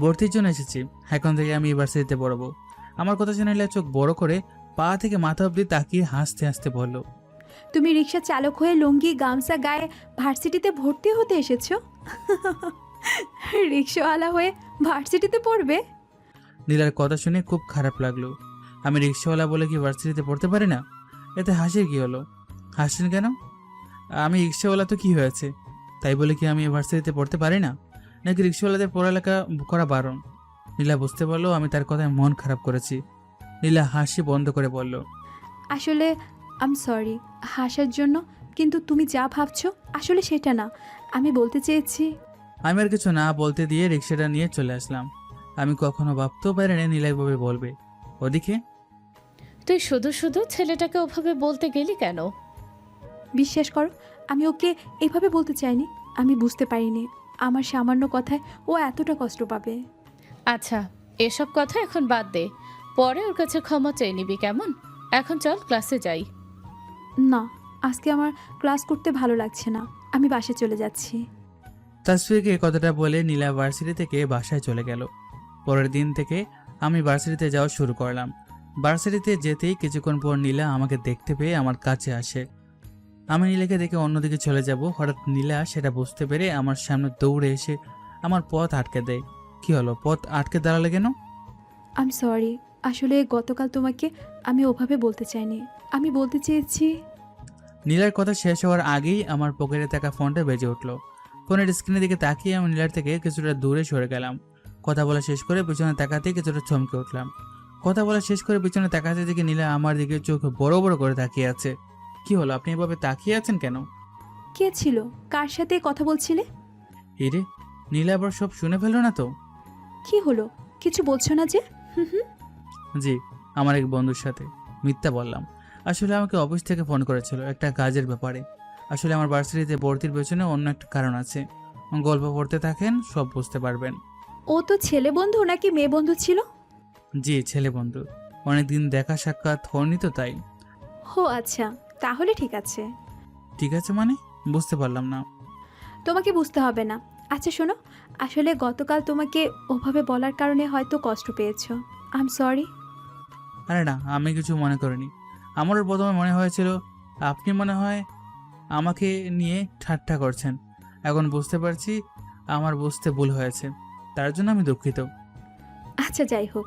Speaker 2: ভর্তির জন্য এসেছি। এখন থেকে আমি ইউনিভার্সিটিতে পড়বো। আমার কথা শুনে নীলা চোখ বড় করে পা থেকে মাথা অবধি তাকিয়ে হাসতে হাসতে বলল,
Speaker 4: তুমি রিক্সা চালক হয়ে লুঙ্গি গামছা গায়ে ভার্সিটিতে ভর্তি হতে এসেছো? রিক্সাওয়ালা হয়ে ভার্সিটিতে পড়বে?
Speaker 2: নীলার কথা শুনে খুব খারাপ লাগলো। আমি রিক্সাওয়ালা বলে কি ভার্সিটিতে পড়তে পারি না? এতে হাসির কি হলো? হাসছেন কেন? আমি রিক্সাওয়ালা তো কি হয়েছে? তাই বলে কি আমি ভার্সিটিতে পড়তে পারি না? নাকি রিক্সাওয়ালাদের পড়ালেখা করা বারণ? নীলা বুঝতে পারলো আমি তার কথায় মন খারাপ করেছি। নীলা হাসি বন্ধ করে বলল,
Speaker 4: আসলে আম সরি হাসার জন্য, কিন্তু তুমি যা ভাবছো আসলে সেটা না। আমি বলতে চেয়েছি,
Speaker 2: আমি আর কিছু না বলতে দিয়ে রিক্সাটা নিয়ে চলে আসলাম। আমি কখনো ভাবতেও পারিনি নীলা এভাবে বলবে। ওদিকে
Speaker 5: তুই শুধু শুধু ছেলেটাকে ওভাবে বলতে গেলি কেন?
Speaker 4: বিশ্বাস করো আমি ওকে এভাবে বলতে চাইনি। আমি বুঝতে পারিনি আমার সামান্য কথায় ও এতটা কষ্ট পাবে।
Speaker 5: আচ্ছা, এসব কথা এখন বাদ দে, পরে ওর কাছে ক্ষমা চেয়ে নিবি, কেমন? এখন চল ক্লাসে যাই।
Speaker 4: না, আজকে আমার ক্লাস করতে ভালো লাগছে না, আমি বাসে চলে যাচ্ছি।
Speaker 2: তাসফিয়াকে কথাটা বলে নীলা ভার্সিটি থেকে বাসায় চলে গেল। পরের দিন থেকে আমি ভার্সিটিতে যাওয়া শুরু করলাম। ভার্সিটিতে যেতেই কিছুক্ষণ পর নীলা আমাকে দেখতে পেয়ে আমার কাছে আসে। আমি নীলাকে দেখে অন্যদিকে চলে যাব, হঠাৎ নীলা সেটা বুঝতে পেরে আমার সামনে দৌড়ে এসে আমার পথ আটকে দেয়। কি হলো, পথ আটকে দাঁড়ালে কেন?
Speaker 4: আই এম সরি, আসলে গতকাল তোমাকে আমি ওভাবে বলতে চাইনি। আমি বলতে চেয়েছি।
Speaker 2: নীলার কথা শেষ হওয়ার আগেই আমার পকেটে থাকা ফোনটা বেজে উঠলো। ফোনের স্ক্রিনের দিকে তাকিয়ে আমি নীলার থেকে কিছুটা দূরে সরে গেলাম। কথা বলা শেষ করে পিছনে তাকাতেই কিছুটা চমকে উঠলাম। কথা বলা শেষ করে পিছনে তাকাতে দেখে নীলা আমার দিকে চোখ বড় বড় করে তাকিয়ে আছে। কি হলো, আপনি এভাবে তাকিয়ে আছেন কেন?
Speaker 4: কে ছিল? কার সাথে কথা বলছিলে?
Speaker 2: এরে, নীলা আবার সব শুনে ফেললো না তো?
Speaker 4: কি হলো, কিছু বলছো না যে?
Speaker 2: জি, আমার এক বন্ধুর সাথে। মিথ্যা বললাম। আসলে আমাকে অফিস থেকে ফোন করেছিল একটা কাজের ব্যাপারে। আসলে আমার ভার্সিটিতে ভর্তির পেছনে অন্য একটা কারণ আছে। গল্প পড়তে থাকেন, সব বুঝতে পারবেন।
Speaker 4: ও তো ছেলে বন্ধু নাকি মেয়ে বন্ধু ছিল?
Speaker 2: জি, ছেলে বন্ধু। অনেকদিন দেখা সাক্ষাৎ হয়নি তো তাই।
Speaker 4: ও আচ্ছা, তাহলে ঠিক আছে।
Speaker 2: ঠিক আছে মানে? বুঝতে পারলাম না।
Speaker 4: তোমাকে বুঝতে হবে না। আচ্ছা শোনো, আসলে গতকাল তোমাকে ওভাবে বলার কারণে হয়তো কষ্ট পেয়েছো। I am sorry.
Speaker 2: আরে না, আমি কিছু মনে করিনি। আমারও প্রথমে মনে হয়েছিল আপনি মনে হয় আমাকে নিয়ে ঠাট্টা করছেন। এখন বুঝতে পারছি আমার বুঝতে ভুল হয়েছে, তার জন্য আমি দুঃখিত।
Speaker 4: আচ্ছা যাই হোক,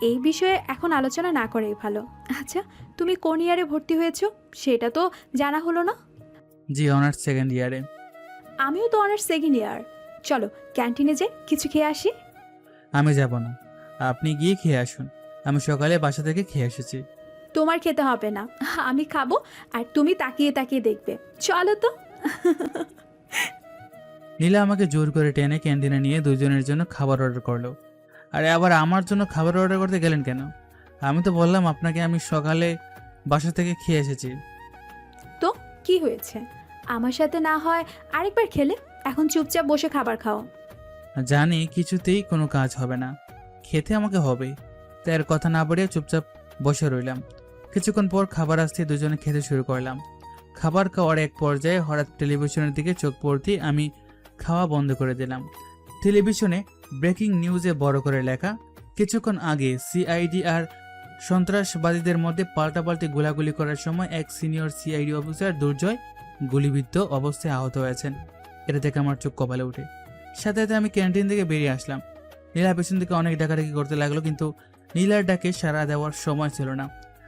Speaker 4: এই বিষয়ে এখন আলোচনা না করেই ভালো। আচ্ছা, তুমি কোন ইয়ারে ভর্তি হয়েছো সেটা তো জানা হলো না।
Speaker 2: জি, অনার্স সেকেন্ড ইয়ারে।
Speaker 4: আমিও তো অনার্স সেকেন্ড ইয়ার। চলো ক্যান্টিনে যাই, কিছু খেয়ে আসি।
Speaker 2: আমি যাব না, আপনি গিয়ে খেয়ে আসুন। আমি সকালে বাসা থেকে খেয়ে এসেছি।
Speaker 4: তোমার খেতে হবে না, আমি খাবো। আর তুমি তাকিয়ে তাকিয়ে দেখবে। চলো তো।
Speaker 2: নীলা আমাকে জোর করে টেনে ক্যান্টিনে নিয়ে দুজনের জন্য খাবার অর্ডার করলো। আরে আবার আমার জন্য খাবার অর্ডার করতে গেলেন কেন? আমি তো বললাম আপনাকে আমি সকালে বাসা থেকে খেয়ে এসেছি।
Speaker 4: তো কি হয়েছে? আমার সাথে না হয় আরেকবার খেলে। এখন চুপচাপ বসে খাবার খাও।
Speaker 2: জানি কিছুতেই কোনো কাজ হবে না, খেতে আমাকে হবে। তাই আর কথা না বাড়িয়ে চুপচাপ বসে রইলাম। কিছুক্ষণ পর খাবার আসতে দুজনে খেতে শুরু করলাম। খাবার খাওয়ার এক পর্যায়ে হঠাৎ টেলিভিশনের দিকে চোখ পড়তেই আমি খাওয়া বন্ধ করে দিলাম। টেলিভিশনে ব্রেকিং নিউজে বড় করে লেখা, কিছুক্ষণ আগে সিআইডি আর সন্ত্রাসবাদীদের মধ্যে পাল্টাপাল্টি গোলাগুলি করার সময় এক সিনিয়র সিআইডি অফিসার দুর্জয় গুলিবিদ্ধ অবস্থায় আহত হয়েছেন। এটা থেকে আমার চোখ কপালে উঠে। সাথে সাথে আমি ক্যান্টিন থেকে বেরিয়ে আসলাম। নীলা পেছন থেকে অনেক ডাকাডাকি করতে লাগলো, কিন্তু নীলার ডাকে সাড়া দেওয়ার সময় ছিল না।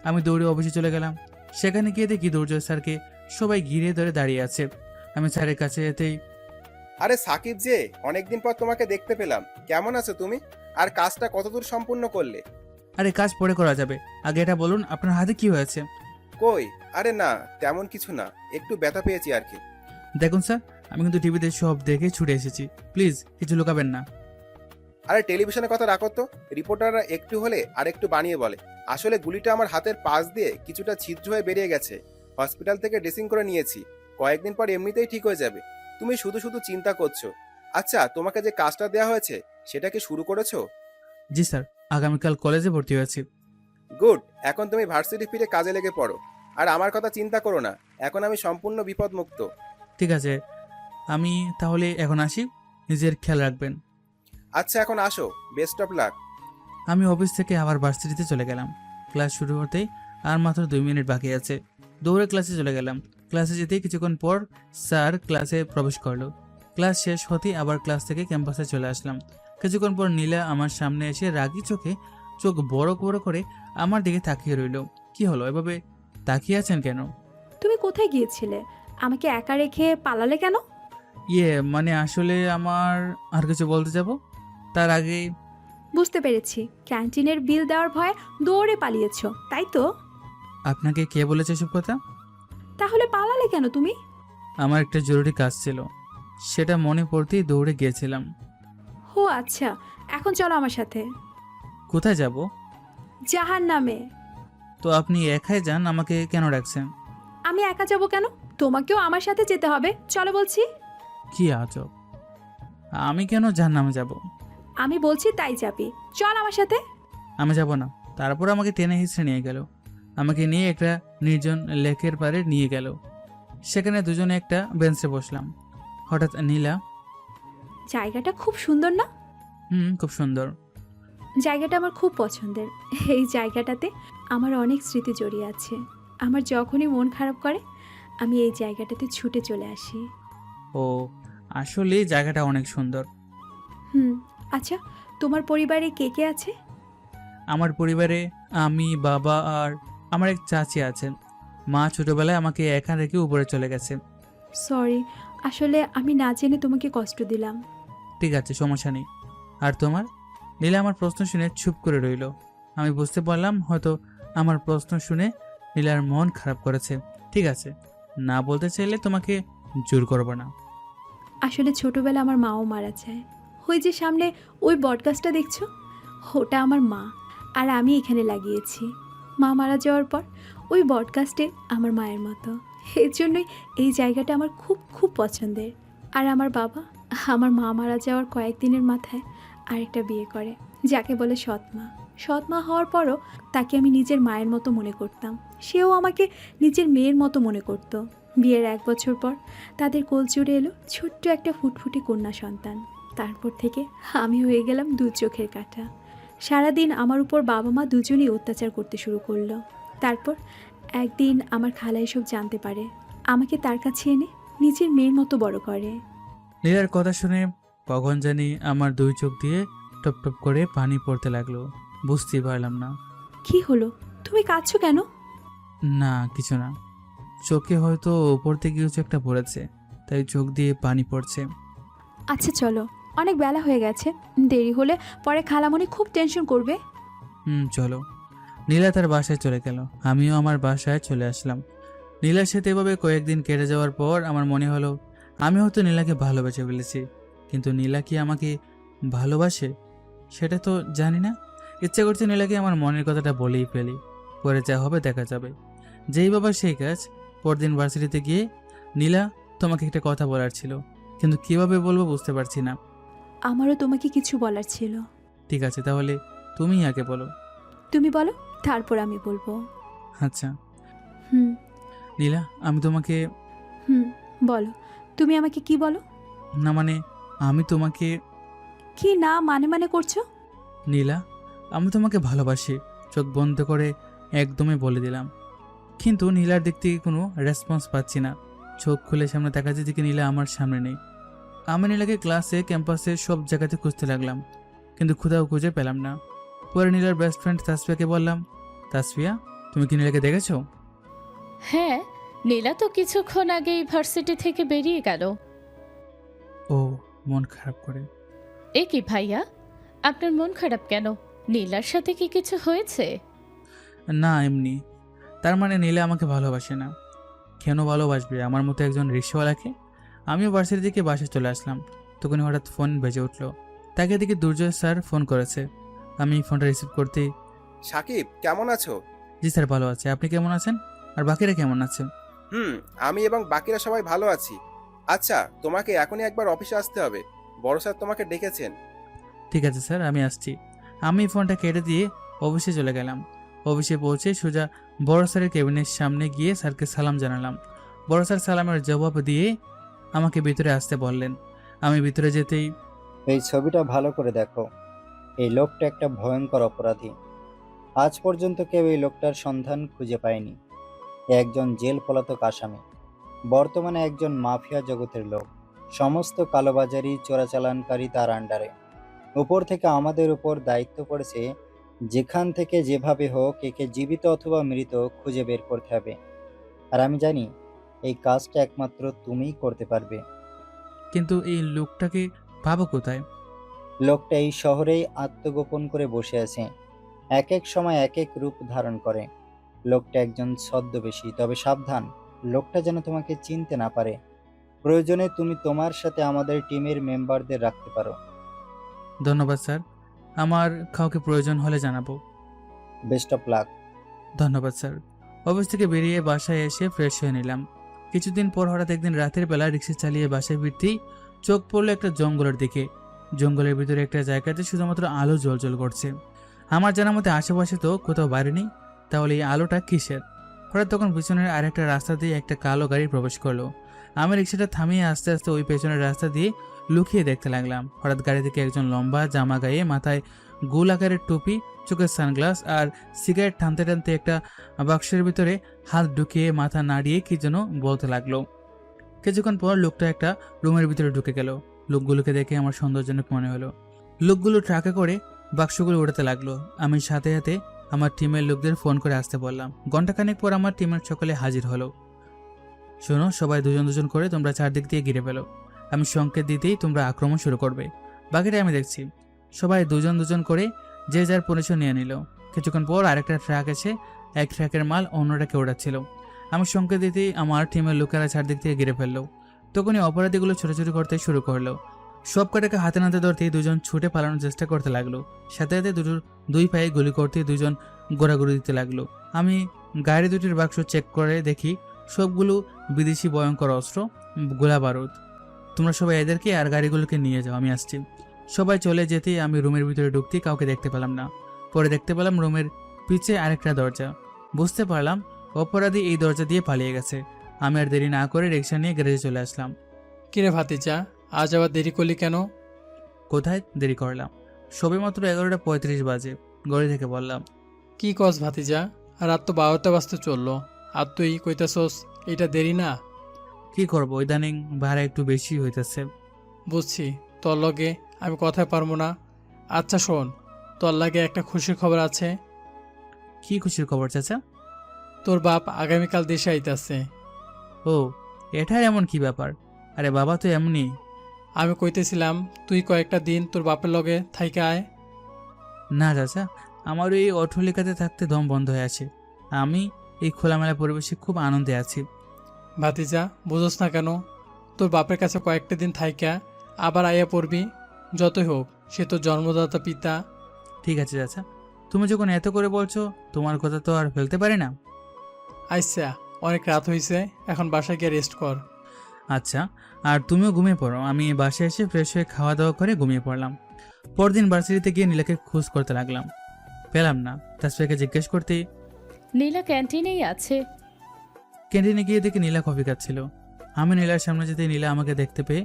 Speaker 2: আমি দৌড়ে অফিসে চলে গেলাম। সেখানে গিয়ে দেখি দুর্জয় স্যারকে সবাই ঘিরে ধরে দাঁড়িয়ে আছে। আমি স্যারের কাছে যেতেই,
Speaker 9: আরে সাকিব যে, অনেকদিন পর তোমাকে দেখতে পেলাম। কেমন আছো তুমি? আর কাজটা কতদূর সম্পূর্ণ করলে?
Speaker 2: আরে কাজ পরে করা যাবে, আগে এটা বলুন আপনার হাতে কি হয়েছে?
Speaker 9: কই, আরে না, তেমন কিছু না, একটু ব্যথা পেয়েছি আর কি।
Speaker 2: দেখুন স্যার, আমি কিন্তু টিভিতে সব দেখে ছুটে এসেছি, প্লিজ কিছু লুকাবেন না।
Speaker 9: আরে টেলিভিশনের কথা রাখো তো, রিপোর্টাররা একটু হলে আর একটু বানিয়ে বলে। আসলে গুলিটা আমার হাতের পাশ দিয়ে কিছুটা ছিদ্র হয়ে বেরিয়ে গেছে। হসপিটাল থেকে ড্রেসিং করে নিয়েছি, কয়েকদিন পর এমনিতেই ঠিক হয়ে যাবে। তুমি শুধু শুধু চিন্তা করছো। আচ্ছা, তোমাকে যে কাজটা দেওয়া হয়েছে সেটা কি শুরু করেছো?
Speaker 2: জি স্যার, আগামীকাল কলেজে ভর্তি হয়েছি।
Speaker 9: গুড, এখন তুমি ভার্সিটি ফিরে কাজে লেগে পড়ো। আর আমার কথা চিন্তা করো না, এখন আমি সম্পূর্ণ বিপদমুক্ত।
Speaker 2: ঠিক আছে, আমি তাহলে এখন আসি, নিজের খেয়াল রাখবেন।
Speaker 9: আচ্ছা এখন আসো, বেস্ট অফ লাক।
Speaker 2: আমি অফিস থেকে আবার ভার্সিটিতে চলে গেলাম। ক্লাস শুরু হতেই আর মাত্র 2 মিনিট বাকি আছে। দৌড়ে ক্লাসে চলে গেলাম। ক্লাসে যেতেই কিছুক্ষণ পর স্যার ক্লাসে প্রবেশ করলো। ক্লাস শেষ হতেই আবার ক্লাস থেকে ক্যাম্পাসে চলে আসলাম। কিছুক্ষণ পর নীলা আমার সামনে এসে রাগী চোখে চোখ বড় বড় করে আমার দিকে তাকিয়ে রইল। কি হলো, এভাবে তাকিয়ে আছেন কেন?
Speaker 4: তুমি কোথায় গিয়েছিলে? আমাকে একা রেখে পালালে কেন?
Speaker 2: মানে আসলে আমার আর কিছু বলতে যাব তার আগে
Speaker 4: বুঝতে পেরেছি, ক্যান্টিনের বিল দেওয়ার ভয়ে দৌড়ে পালিয়েছো, তাই তো?
Speaker 2: আপনাকে কে বলেছে এসব কথা?
Speaker 4: তাহলে পালালে কেন তুমি?
Speaker 2: আমার একটা জরুরি কাজ ছিল, সেটা মনে পড়তেই দৌড়ে গিয়েছিলাম।
Speaker 4: ও আচ্ছা, এখন চলো আমার সাথে।
Speaker 2: কোথায় যাব?
Speaker 4: জাহান্নামে।
Speaker 2: তো আপনি একাই যান, আমাকে কেন রাখছেন?
Speaker 4: আমি একা যাব কেন? তোমাকেও আমার সাথে যেতে হবে, চলো বলছি।
Speaker 2: কি আজব, আমি কেন জাহান্নামে যাব?
Speaker 4: আমি বলছি তাই যাবি, চল আমার সাথে।
Speaker 2: আমি যাব না। তারপর আমাকে টেনে হিঁচড়ে নিয়ে গেল। আমাকে নিয়ে একটা নির্জন লেকের পাড়ে নিয়ে গেল। সেখানে দুজনে একটা বেঞ্চে বসলাম। হঠাৎ নীলা,
Speaker 4: জায়গাটা খুব সুন্দর না?
Speaker 2: খুব সুন্দর।
Speaker 4: জায়গাটা আমার খুব পছন্দের। এই জায়গাটাতে আমার অনেক স্মৃতি জড়িয়ে আছে। আমার যখনই মন খারাপ করে আমি এই জায়গাটাতে ছুটে চলে আসি।
Speaker 2: ও, আসলে জায়গাটা অনেক সুন্দর।
Speaker 4: আচ্ছা, তোমার পরিবারে কে কে আছে?
Speaker 2: আমার পরিবারে আমি, বাবা আর আমার এক চাচি আছেন। মা ছোটবেলায় আমাকে একা রেখে উপরে চলে গেছে।
Speaker 4: সরি, আসলে আমি না জেনে তোমাকে কষ্ট দিলাম।
Speaker 2: ঠিক আছে, সমস্যা নেই। আর তোমার? নীলা আমার প্রশ্ন শুনে চুপ করে রইল। আমি বুঝতে পারলাম হয়তো আমার প্রশ্ন শুনে নীলার মন খারাপ করেছে। ঠিক আছে, না বলতে চাইলে তোমাকে জোর করবো না।
Speaker 4: আসলে ছোটবেলা আমার মাও মারা যায়। ওই যে সামনে ওই বটগাছটা দেখছো, ওটা আমার মা, আর আমি এখানে লাগিয়েছি। মা মারা যাওয়ার পর ওই বটগাছটে আমার মায়ের মতো। এর জন্যই এই জায়গাটা আমার খুব খুব পছন্দের। আর আমার বাবা আমার মা মারা যাওয়ার কয়েকদিনের মাথায় আরেকটা বিয়ে করে, যাকে বলে সৎমা। সৎমা হওয়ার পরও তাকে আমি নিজের মায়ের মতো মনে করতাম, সেও আমাকে নিজের মেয়ের মতো মনে করত। বিয়ের 1 বছর পর তাদের কোল জুড়ে এলো ছোট্ট একটা ফুটফুটে কন্যা সন্তান। তারপর থেকে আমি হয়ে গেলাম 2 চোখের কাঁটা। সারাদিন আমার উপর বাবা মা দুজনেই অত্যাচার করতে শুরু করলো। তারপর একদিন আমার খালা এসব জানতে পারে, আমাকে তার কাছে এনে নিজের মেয়ের মতো বড় করে।
Speaker 2: নীলার কথা শুনে কখন জানি আমার 2 চোখ দিয়ে টপ টপ করে পানি পড়তে লাগলো। বুঝতেই পারলাম না।
Speaker 4: কি হলো, তুমি কাঁদছো কেন?
Speaker 2: না, কিছু না। চোখে হয়তো উপর থেকে কিছু একটা পড়েছে, তাই চোখ দিয়ে পানি পড়ছে।
Speaker 4: আচ্ছা চলো, অনেক বেলা হয়ে গেছে, দেরি হলে পরে খালামণি খুব টেনশন করবে।
Speaker 2: চলো। নীলা তার বাসায় চলে গেল, আমিও আমার বাসায় চলে আসলাম। নীলার সাথে এভাবে কয়েকদিন কেটে যাওয়ার পর আমার মনে হলো আমি হয়তো নীলাকে ভালোবেসে ফেলেছি। কিন্তু নীলা কি আমাকে ভালোবাসে সেটা তো জানি না। ইচ্ছা করছে নীলাকে আমার মনের কথাটা বলেই ফেলি, পরে যা হবে দেখা যাবে। যেই বাবা সেই কাজ। পরদিন ভার্সিটিতে গিয়ে, নীলা, তোমাকে একটা কথা বলার ছিল, কিন্তু কিভাবে বলবো বুঝতে পারছি না।
Speaker 4: আমারও তোমাকে কিছু বলার ছিল।
Speaker 2: ঠিক আছে, তাহলে তুমিই আগে বলো।
Speaker 4: তুমি বলো, তারপর আমি বলবো।
Speaker 2: আচ্ছা।
Speaker 4: হুম
Speaker 2: নীলা, আমি তোমাকে
Speaker 4: বলো, তুমি আমাকে কি বলো?
Speaker 2: না মানে, আমি তোমাকে
Speaker 4: কি না মানে করছো?
Speaker 2: নীলা, আমি তোমাকে ভালোবাসি, চোখ বন্ধ করে একদমই বলে দিলাম। কিন্তু নীলার দিক থেকে কোনো রেসপন্স পাচ্ছি না। চোখ খুলে সামনে তাকাচ্ছি, দিকে নীলা আমার সামনে নেই। আমি নীলাকে ক্লাসে, ক্যাম্পাসে সব জায়গাতে খুঁজতে লাগলাম, কিন্তু কোথাও খুঁজে পেলাম না। পরে নীলার বেস্ট ফ্রেন্ড তাসফিয়াকে বললাম, তাসফিয়া, তুমি কি নীলাকে দেখেছো?
Speaker 5: হ্যাঁ, নীলা তো কিছুক্ষণ আগেই ভার্সিটি থেকে বেরিয়ে গেল।
Speaker 2: ও, মন খারাপ করে?
Speaker 5: এ কি ভাইয়া, আপনার মন খারাপ কেন? নীলার সাথে কি কিছু হয়েছে?
Speaker 2: না, এমনি। তার মানে নীলা আমাকে ভালোবাসে না? কেন ভালোবাসবে আমার মতো একজন রিক্সাওয়ালাকে? আমিও ভার্সিটি থেকে বাসায় চলে আসলাম। তখন হঠাৎ ফোন বেজে উঠলো। তাকে দেখে দুর্জয় স্যার ফোন করেছে। আমি ফোনটা রিসিভ করতেই,
Speaker 9: সাকিব, কেমন আছো?
Speaker 2: জি স্যার, ভালো আছে। আপনি কেমন আছেন? আর বাকিরা কেমন আছে?
Speaker 9: আমি এবং বাকিরা সবাই ভালো আছি। আচ্ছা, তোমাকে এখনই একবার অফিসে আসতে হবে, বড় স্যার তোমাকে ডেকেছেন।
Speaker 2: ঠিক আছে স্যার, আমি আসছি। আমি ফোনটা কেটে দিয়ে অফিসে চলে গেলাম। অফিসে পৌঁছে সোজা বড় স্যারের কেবিনের সামনে গিয়ে স্যারকে সালাম জানালাম। বড় স্যার সালামের জবাব দিয়ে আমাকে ভিতরে আসতে বললেন। আমি ভিতরে যেতেই
Speaker 10: এই ছবিটা ভালো করে দেখো। এই লোকটা একটা ভয়ঙ্কর অপরাধী। আজ পর্যন্ত কেউ এই লোকটার সন্ধান খুঁজে পায়নি। এ একজন জেল পলাতক আসামি, বর্তমানে একজন মাফিয়া জগতের লোক। সমস্ত কালোবাজারি চোরাচালানকারী তার আন্ডারে। উপর থেকে আমাদের উপর দায়িত্ব পড়েছে যেখান থেকে যেভাবে হোক একে জীবিত অথবা মৃত খুঁজে বের করতে হবে। আর আমি জানি এই কাজটা একমাত্র তুমিই করতে পারবে।
Speaker 2: কিন্তু এই লোকটাকে পাবো কোথায়?
Speaker 10: লোকটা এই শহরেই আত্মগোপন করে বসে আছে। এক এক সময় এক এক রূপ ধারণ করে। লোকটা একজন ছদ্মবেশী, তবে সাবধান, লোকটা যেন তোমাকে চিনতে না পারে। প্রয়োজনে তুমি তোমার সাথে আমাদের টিমের মেম্বারদের রাখতে পারো।
Speaker 2: ধন্যবাদ স্যার, আমার কাউকে প্রয়োজন হলে জানাবো।
Speaker 10: Best of luck.
Speaker 2: ধন্যবাদ স্যার। অফিস থেকে বেরিয়ে বাসায় এসে ফ্রেশ হয়ে নিলাম। কিছুদিন পর হঠাৎ একদিন রাতের বেলা রিক্সা চালিয়ে বাসায় ফিরতেই চোখ পড়লো একটা জঙ্গলের দিকে। জঙ্গলের ভিতরে একটা জায়গাতে শুধুমাত্র আলো জ্বলজ্বল করছে। আমার জানার মতে আশেপাশে তো কোথাও বাইরে নেই, তাহলে এই আলোটা কিসের? হঠাৎ তখন পিছনের আরেকটা রাস্তা দিয়ে একটা কালো গাড়ি প্রবেশ করলো। আমি রিক্সাটা থামিয়ে আস্তে আস্তে ওই পেছনের রাস্তা দিয়ে লুকিয়ে দেখতে লাগলাম। হঠাৎ গাড়ি থেকে একজন লম্বা জামা গায়ে, মাথায় গোল আকারের টুপি, চোখের সানগ্লাস আর সিগারেট টানতে টানতে একটা বাক্সের ভিতরে হাত ঢুকিয়ে মাথা নাড়িয়ে কি যেন বলতে লাগলো। কিছুক্ষণ পর লোকটা একটা রুমের ভিতরে ঢুকে গেল। লোকগুলোকে দেখে আমার সন্দেহজনক মনে হলো। লোকগুলো ট্রাকে করে বাক্সগুলো উড়াতে লাগলো। আমি সাথে সাথে আমার টিমের লোকদের ফোন করে আসতে বললাম। ঘন্টাখানেক পর আমার টিমের সকলে হাজির হলো। শোনো, সবাই দুজন দুজন করে তোমরা চারদিক দিয়ে ঘিরে ফেলো। আমি সংকেত দিতেই তোমরা আক্রমণ শুরু করবে। বাকিটা আমি দেখছি। সবাই দুজন দুজন করে যে যার পরিচয় নিয়ে নিল। কিছুক্ষণ পর আরেকটা ট্রাক এসে এক ট্রাকের মাল অন্যটাকে ওড়াচ্ছিল। আমি সংকেত দিতেই আমার টিমের লোকেরা চারদিক থেকে ঘিরে ফেললো। তখনই অপরাধীগুলো ছোটাছুটি করতে শুরু করলো। সব কটাকে হাতে নাতে ধরতেই দুজন ছুটে পালানোর চেষ্টা করতে লাগলো। সাথে সাথে দুই পায়ে গুলি করতে দুজন গোড়াগুড়ি দিতে লাগলো। আমি গাড়ি দুটির বাক্স চেক করে দেখি সবগুলো বিদেশি ভয়ঙ্কর অস্ত্র, গোলা বারুদ। তোমরা সবাই এদেরকে আর গাড়িগুলোকে নিয়ে যাও, আমি আসছি। সবাই চলে যেতেই আমি রুমের ভিতরে ঢুকতেই কাউকে দেখতে পেলাম না। পরে দেখতে পেলাম রুমের পিছে আরেকটা দরজা। বুঝতে পারলাম অপরাধী এই দরজা দিয়ে পালিয়ে গেছে। আমি আর দেরি না করে রিক্সা নিয়ে গ্যারেজে চলে আসলাম।
Speaker 1: কিরে ভাতিজা, আজ আবার দেরি করলি কেন?
Speaker 2: কোথায় দেরি করলাম? সবেমাত্র 11:35 বাজে। গড়ি থেকে বললাম।
Speaker 1: কি কস ভাতিজা, রাত তো 12টা বাজতে চললো, আর তুই কইতাছস এটা দেরি না?
Speaker 2: কি করবো, ইদানিং ভাড়া একটু বেশি হইতেছে।
Speaker 1: বুঝছি, তোর লগে আমি কথায় পারবো না। আচ্ছা শোন, তোর লাগে একটা খুশির খবর আছে।
Speaker 2: কি খুশির খবর চাচা?
Speaker 1: তোর বাপ আগামীকাল দেশে আইতাছে।
Speaker 2: ও, এটার এমন কি ব্যাপার? আরে বাবা তো এমনি।
Speaker 1: আমি কইতেছিলাম তুই কয়েকটা দিন তোর বাপের লগে থাইকা আয়।
Speaker 2: না চাচা, আমার এই অট্টালিকাতে থাকতে দম বন্ধ হয়ে আছে। আমি এই খোলামেলা পরিবেশে খুব আনন্দে আছি।
Speaker 1: ভাতিজা, বুঝোস না কেন? তোর বাপের কাছে কয়েকটা দিন থাইকা আবার আইয়া পড়বি। যতই হোক সে তোর জন্মদাতা পিতা।
Speaker 2: ঠিক আছে চাচা, তুমি যখন এত করে বলছো তোমার কথা তো আর ফেলতে পারি না।
Speaker 1: আচ্ছা, অনেক রাত হয়েছে, এখন বাসায় গিয়ে রেস্ট কর।
Speaker 2: আচ্ছা, আর তুমিও ঘুমিয়ে পড়ো। আমি বাসায় এসে ফ্রেশ হয়ে খাওয়া দাওয়া করে ঘুমিয়ে পড়লাম। পরদিন ভার্সিটিতে গিয়ে নীলাকে খোঁজ করতে লাগলাম। পেলাম না। তাসফিয়াকে জিজ্ঞেস করতেই
Speaker 5: নীলা ক্যান্টিনেই আছে।
Speaker 2: ক্যান্টিনে গিয়ে দেখি নীলা কফি খাচ্ছিল। আমি নীলার সামনে যেতে নীলা আমাকে দেখতে পেয়ে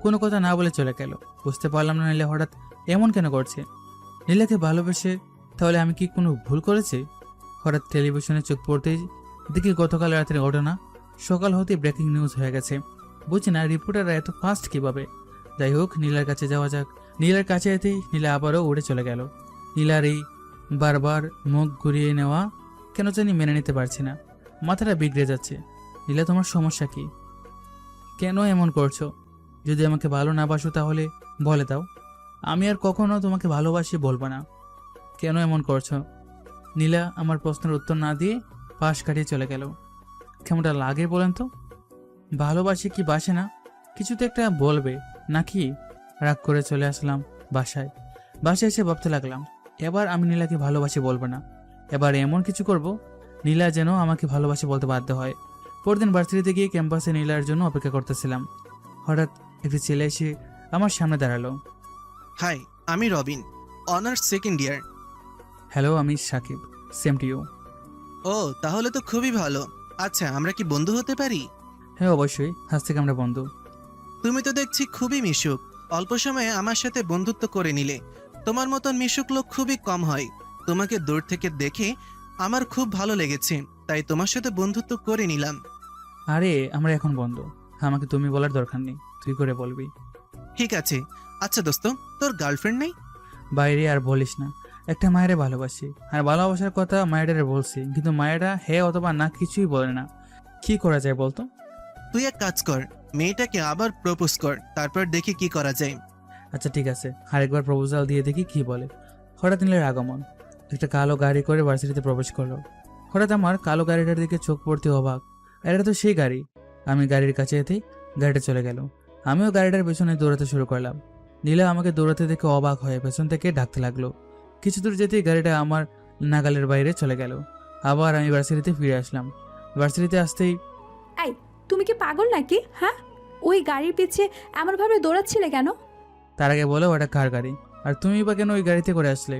Speaker 2: কোনো কথা না বলে চলে গেল। বুঝতে পারলাম না নীলা হঠাৎ এমন কেন করছে। নীলাকে ভালোবেসে তাহলে আমি কি কোনো ভুল করেছি? হঠাৎ টেলিভিশনে চোখ পড়তেই দেখি গতকাল রাতের ঘটনা সকাল হতে ব্রেকিং নিউজ হয়ে গেছে। বুঝি না রিপোর্টাররা এত ফাস্ট কিভাবে। যাই হোক, নীলার কাছে যাওয়া যাক। নীলার কাছে যেতেই নীলা আবারও উড়ে চলে গেল। নীলার এই বারবার মুখ ঘুরিয়ে নেওয়া কেন জানি মেনে নিতে পারছি না। মাথাটা বিগড়ে যাচ্ছে। নীলা, তোমার সমস্যা কি? কেন এমন করছো? যদি আমাকে ভালো না বাসো তাহলে বলে দাও, আমি আর কখনো তোমাকে ভালোবাসি বলবো না। কেন এমন করছো? নীলা আমার প্রশ্নের উত্তর না দিয়ে পাশ কাটিয়ে চলে গেল। কেমনটা লাগে বলেন তো? ভালোবাসি কি বাসে না কিছু তো একটা বলবে নাকি? রাগ করে চলে আসলাম বাসায়। বাসায় এসে ভাবতে লাগলাম, এবার আমি নীলাকে ভালোবাসি বলবো না। এবার এমন কিছু করব নীলা যেন আমাকে ভালোবাসি বলতে বাধ্য হয়। পরদিন ভার্সিটিতে গিয়ে ক্যাম্পাসে নীলার জন্য অপেক্ষা করতেছিলাম। হঠাৎ একটি ছেলে এসে আমার সামনে দাঁড়ালো।
Speaker 11: হাই, আমি Robin, honours second year.
Speaker 2: Hello, আমি সাকিব। Same to you.
Speaker 11: ও, তাহলে তো খুবই ভালো। আচ্ছা, আমরা কি বন্ধু হতে পারি?
Speaker 2: হ্যাঁ অবশ্যই, আজ থেকে আমরা বন্ধু।
Speaker 11: তুমি তো দেখছি খুবই মিশুক। অল্প সময়ে আমার সাথে বন্ধুত্ব করে নিলে। তোমার মতন মিশুক লোক খুবই কম হয়। তোমাকে দূর থেকে দেখে আমার খুব ভালো লেগেছে, তাই তোমার সাথে বন্ধুত্ব করে নিলাম।
Speaker 2: আরে আমরা এখন বন্ধু, আমাকে তুমি বলার দরকার নেই, তুই করে বলবি।
Speaker 11: ঠিক আছে। আচ্ছা দোস্ত, তোর গার্লফ্রেন্ড নেই?
Speaker 2: বাইরে আর বলিস না, একটা মায়েরে ভালোবাসি, আর ভালোবাসার কথা মায়েরারে বলছি, কিন্তু মায়েরা হ্যাঁ অথবা না কিছুই বলে না। কি করা যায় বলতো?
Speaker 11: তুই এক কাজ কর, মেয়েটাকে আবার প্রপোজ কর, তারপর দেখি কি করা যায়।
Speaker 2: আচ্ছা ঠিক আছে, আরেকবার প্রপোজাল দিয়ে দেখি কি বলে। হঠাৎ নীলের আগমন, একটা কালো গাড়ি করে ভার্সিটিতে প্রবেশ করলো। হঠাৎ আমার কালো গাড়িটার দিকে চোখ পড়তে অবাক, এটা তো সেই গাড়ি। আমি গাড়ির কাছে যেতেই গাড়িটা চলে গেল। আমিও গাড়িটার পেছনে দৌড়াতে শুরু করলাম। নীলা আমাকে দৌড়াতে দেখে অবাক হয়ে পেছন থেকে ডাকতে লাগলো। কিছু দূর যেতেই গাড়িটা আমার নাগালের বাইরে চলে গেল। আবার আমি ভার্সিটিতে ফিরে আসলাম। ভার্সিটিতে আসতেই,
Speaker 4: এই, তুমি কি পাগল নাকি? হ্যাঁ, ওই গাড়ির পিছে এমনভাবে দৌড়াচ্ছিলে কেন?
Speaker 2: তার আগে বলো ওটা কার গাড়ি, আর তুমি বা কেন ওই গাড়িতে করে আসলে?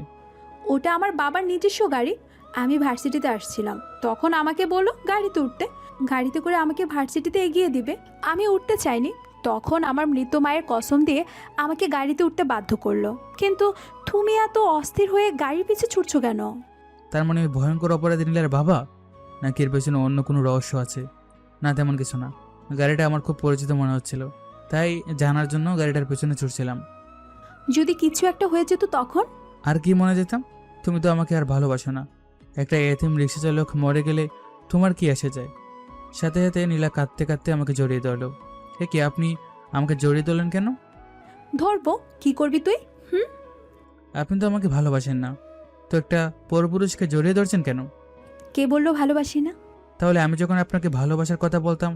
Speaker 4: ওটা আমার বাবার নিজস্ব গাড়ি। আমি ভার্সিটিতে আসছিলাম, তখন আমাকে বললো গাড়িতে উঠতে। গাড়িতে করে আমাকে ভার্সিটিতে এগিয়ে দিবে। আমি উঠতে চাইনি, তখন আমার মৃত মায়ের কসম দিয়ে আমাকে গাড়িতে উঠতে বাধ্য করলো। কিন্তু তুমি এত অস্থির হয়ে গাড়ির পিছে ছুটছো কেন?
Speaker 2: তার মানে ওই ভয়ঙ্কর অপরাধী নীলার বাবা, নাকি এর পেছনে অন্য কোনো রহস্য আছে? না, তেমন কিছু না। গাড়িটা আমার খুব পরিচিত মনে হচ্ছিল, তাই জানার জন্য গাড়িটার পেছনে ছুটছিলাম।
Speaker 4: যদি কিছু একটা হয়ে যেত তখন?
Speaker 2: আর কি মনে যেতাম? তুমি তো আমাকে আর ভালোবাসো না। একটা এতিম রিক্সা চালক মরে গেলে তোমার কি এসে যায়? সাথে সাথে নীলা কাঁদতে কাঁদতে আমাকে জড়িয়ে ধরলো। এ কি, আপনি আমাকে জড়িয়ে ধরলেন কেন?
Speaker 4: ধরবো, কি করবি তুই?
Speaker 2: আপনি তো আমাকে ভালোবাসেন না, তো একটা পরপুরুষকে জড়িয়ে ধরছেন কেন?
Speaker 4: কে বললো ভালোবাসি না?
Speaker 2: তাহলে আমি যখন আপনাকে ভালোবাসার কথা বলতাম,